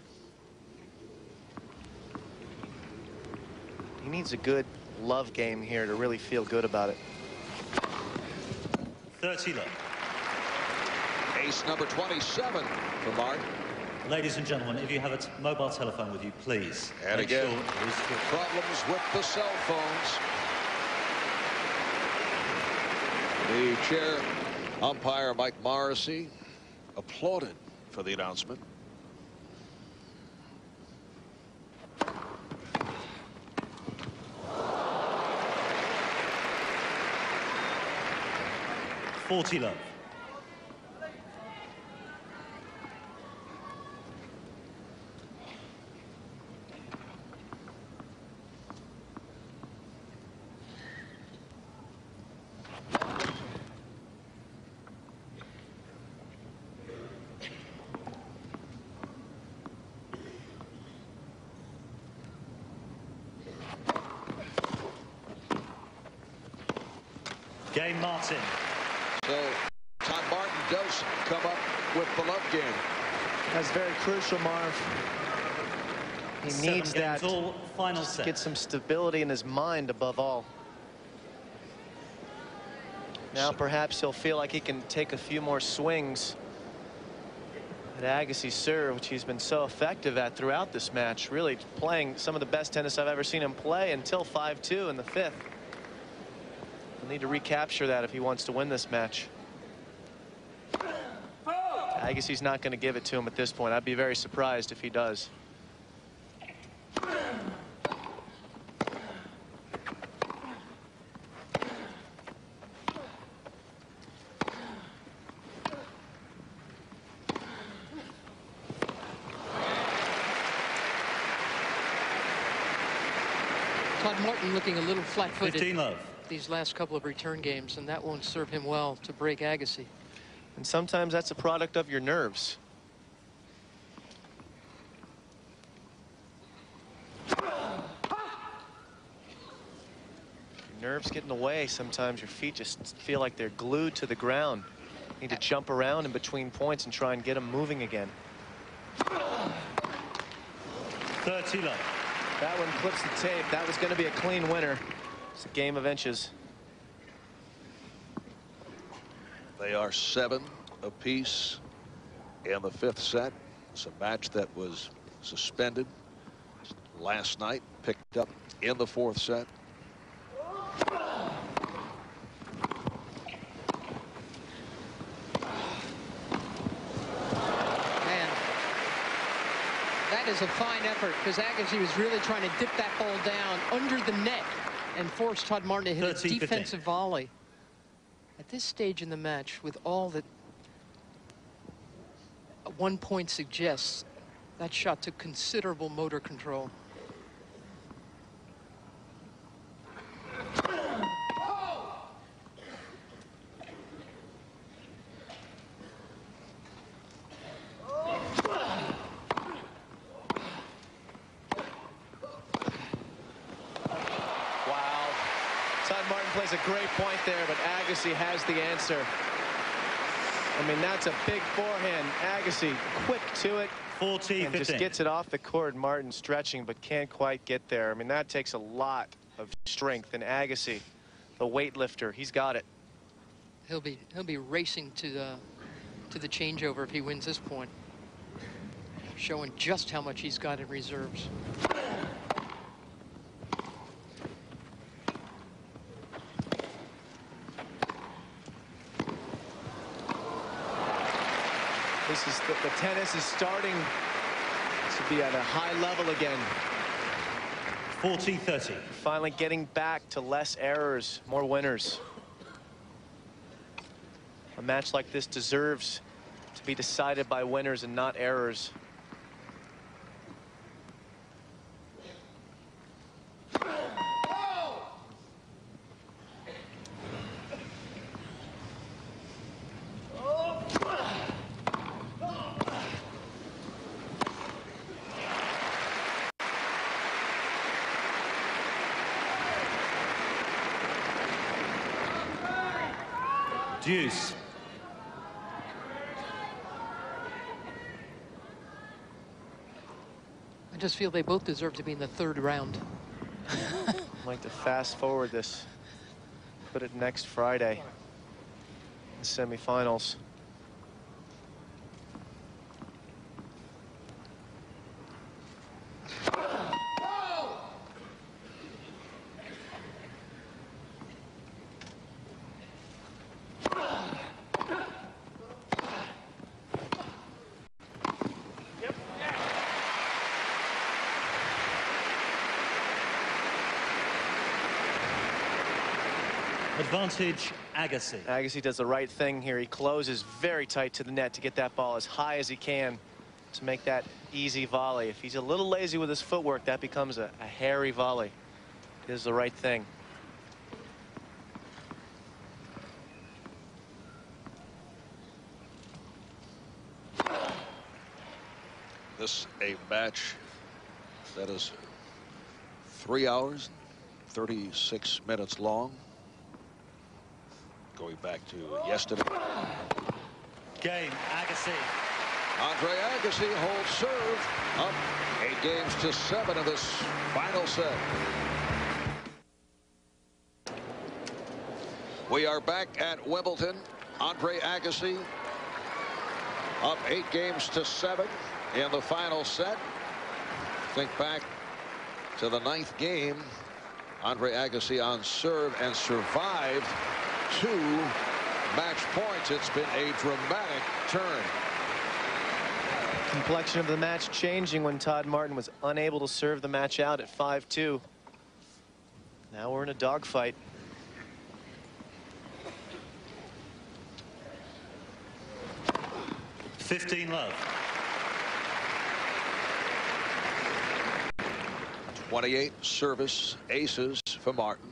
He needs a good love game here to really feel good about it. 30 love. Ace number 27 for Martin. Ladies and gentlemen, if you have a mobile telephone with you, please. And make again, sure it is switched. problems with the cell phones. The chair umpire, Mike Morrissey, applauded for the announcement. Love. Game Martin. So Todd Martin does come up with the love game. That's very crucial, Marv. He needs that all, final to set. get some stability in his mind above all. Now perhaps he'll feel like he can take a few more swings at Agassi's serve, which he's been so effective at throughout this match, really playing some of the best tennis I've ever seen him play until 5-2 in the 5th. He'll need to recapture that if he wants to win this match. Agassi's not going to give it to him at this point. I'd be very surprised if he does. Todd Martin looking a little flat-footed 15 love. these last couple of return games, and that won't serve him well to break Agassi. And sometimes that's a product of your nerves. Your nerves get in the way. Sometimes your feet just feel like they're glued to the ground. You need to jump around in between points and try and get them moving again. 30 love. That one clips the tape. That was going to be a clean winner. It's a game of inches. They are 7 apiece in the 5th set. It's a match that was suspended last night, picked up in the 4th set. That is a fine effort, because Agassi was really trying to dip that ball down under the net and force Todd Martin to hit a defensive volley. At this stage in the match, with all that 1 point suggests, that shot took considerable motor control. Plays a great point there, but Agassi has the answer. I mean, that's a big forehand. Agassi quick to it. 40-15. And just gets it off the court. Martin stretching, but can't quite get there. I mean, that takes a lot of strength. And Agassi, the weightlifter, he's got it. He'll be racing to the changeover if he wins this point, showing just how much he's got in reserves. This is the tennis is starting to be at a high level again. 40-30. Finally getting back to less errors, more winners. A match like this deserves to be decided by winners and not errors. Deuce. I just feel they both deserve to be in the third round. I'd like to fast forward this. Put it next Friday. The semifinals. Advantage, Agassi. Agassi does the right thing here. He closes very tight to the net to get that ball as high as he can to make that easy volley. If he's a little lazy with his footwork, that becomes a hairy volley. It is the right thing. This a match that is 3 hours, 36 minutes long. Going back to yesterday. Game, Agassi. Andre Agassi holds serve up 8-7 in this final set. We are back at Wimbledon. Andre Agassi up 8-7 in the final set. Think back to the 9th game. Andre Agassi on serve and survived 2 match points. It's been a dramatic turn. Complexion of the match changing when Todd Martin was unable to serve the match out at 5-2. Now we're in a dogfight. Love. 28 service aces for Martin.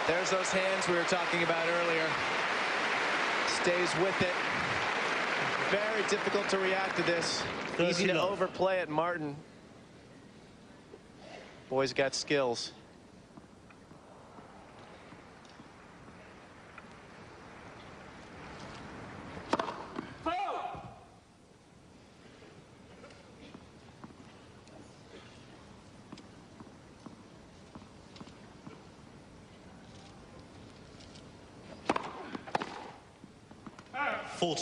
There's those hands we were talking about earlier. Stays with it. Very difficult to react to this. Easy to overplay it, Martin. Boy's got skills.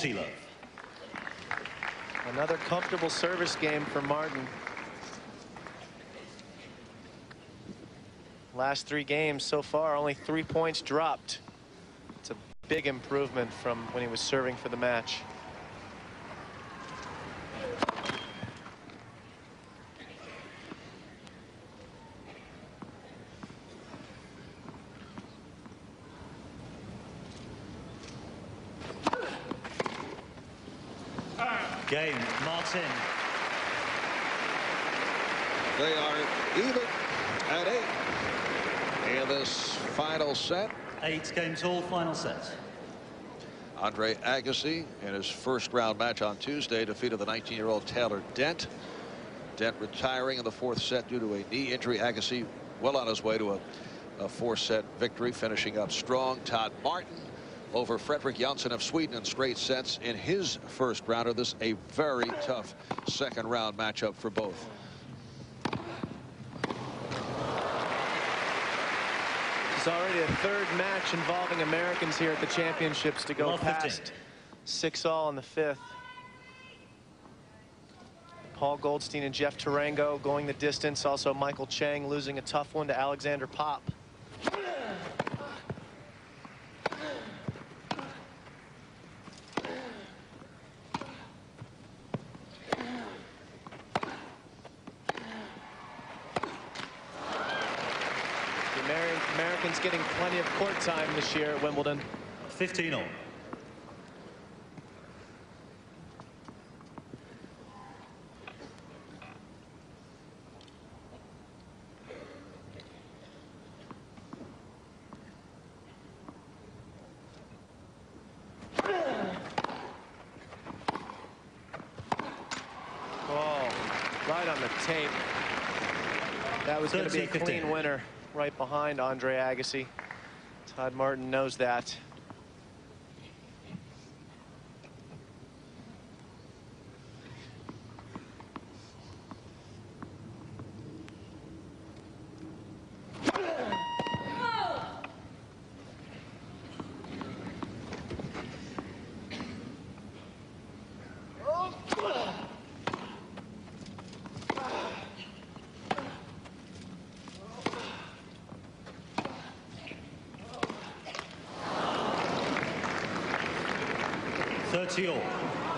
Love. Another comfortable service game for Martin. Last 3 games so far, only 3 points dropped. It's a big improvement from when he was serving for the match. Game, Martin. They are even at 8 in this final set. 8 games all, final set. Andre Agassi in his first round match on Tuesday defeated the 19-year-old Taylor Dent. Dent retiring in the 4th set due to a knee injury. Agassi well on his way to a 4-set victory, finishing up strong. Todd Martin over Fredrik Janssen of Sweden in straight sets in his first rounder. This a very tough second round matchup for both. It's already a 3rd match involving Americans here at the championships to go past 6-all in the 5th. Paul Goldstein and Jeff Tarango going the distance. Also Michael Chang losing a tough one to Alexander Pop. The Americans getting plenty of court time this year at Wimbledon. 15-all. Right on the tape. That was going to be a clean winner right behind Andre Agassi. Todd Martin knows that.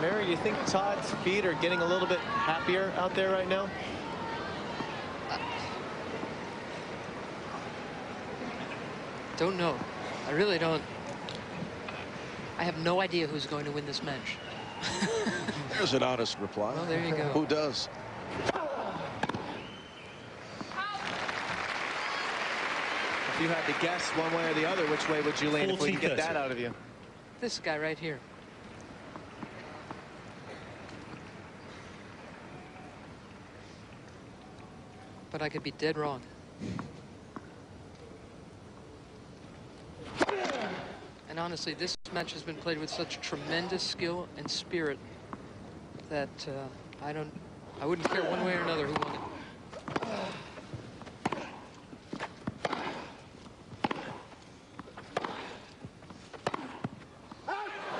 Mary, do you think Todd's feet are getting a little bit happier out there right now? Don't know. I really don't. I have no idea who's going to win this match. There's an honest reply. Well, there you go. Who does? If you had to guess one way or the other, which way would you lean if we could get that out of you? This guy right here. But I could be dead wrong. And honestly, this match has been played with such tremendous skill and spirit that I wouldn't care one way or another who won it.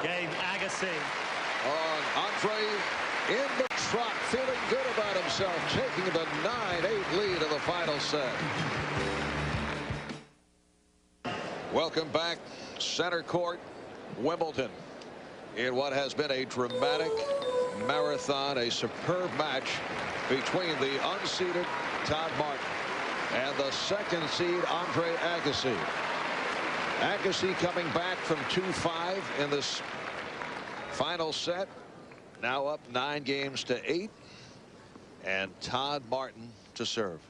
Game Agassi. Andre in the trot, feeling good about himself, taking the 9-8 lead in the final set. Welcome back, center court, Wimbledon, in what has been a dramatic marathon, a superb match between the unseeded Todd Martin and the second seed Andre Agassi. Agassi coming back from 2-5 in this final set. Now up 9 games to 8, and Todd Martin to serve.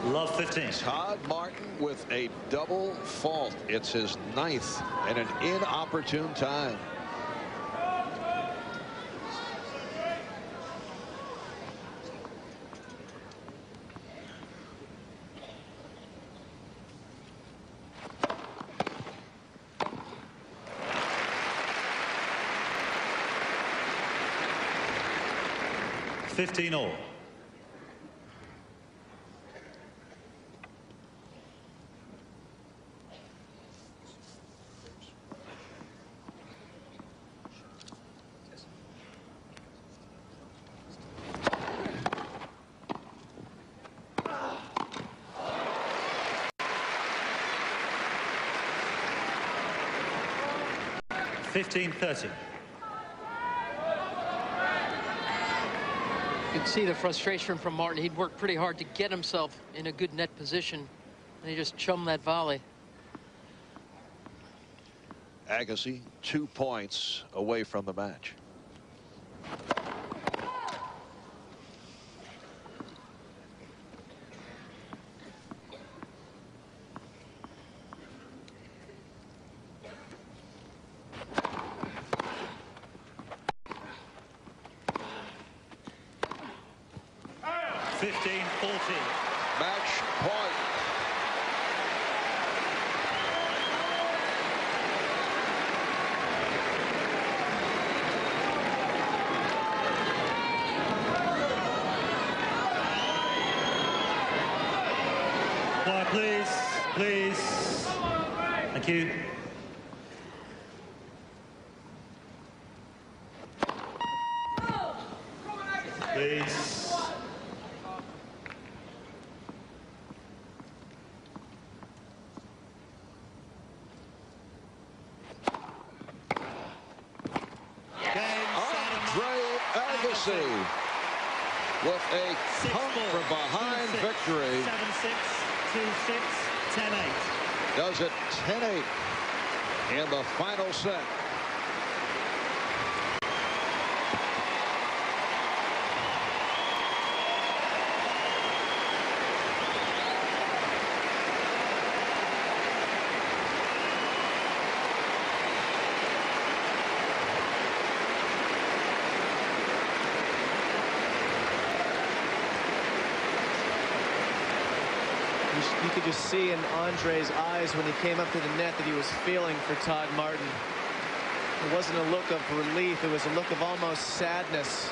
Love 15. Todd Martin with a double fault. It's his 9th and an inopportune time. $15-all. $15-30. You can see the frustration from Martin. He'd worked pretty hard to get himself in a good net position, and he just chummed that volley. Agassi 2 points away from the match. Match point. Thank you. Please. Andre Agassi with a come from behind victory. 7-6, 2-6, 10-8. Does it 10-8 in the final set. You could just see in Andre's eyes when he came up to the net that he was feeling for Todd Martin. It wasn't a look of relief, it was a look of almost sadness.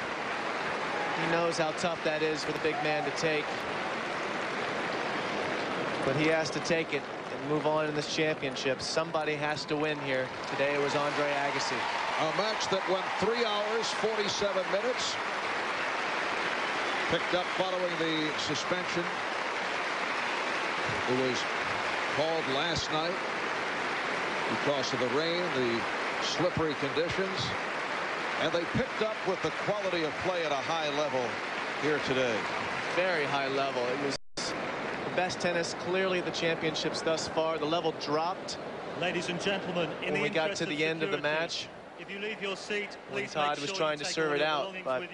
He knows how tough that is for the big man to take. But he has to take it and move on in this championship. Somebody has to win here. Today it was Andre Agassi. A match that went 3 hours, 47 minutes. Picked up following the suspension. It was called last night because of the rain, the slippery conditions, and they picked up with the quality of play at a high level here today. Very high level. It was the best tennis clearly at the championships thus far. The level dropped. Ladies and gentlemen, when we got to the end of the match, if you leave your seat, when Todd was trying to serve it out, but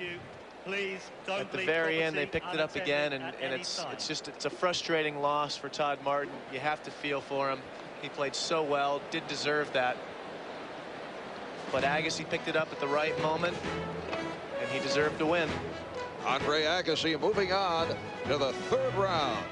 please don't at the very end they picked it up again, and it's a frustrating loss for Todd Martin. You have to feel for him. He played so well, did deserve that, but Agassi picked it up at the right moment and he deserved to win. Andre Agassi moving on to the third round.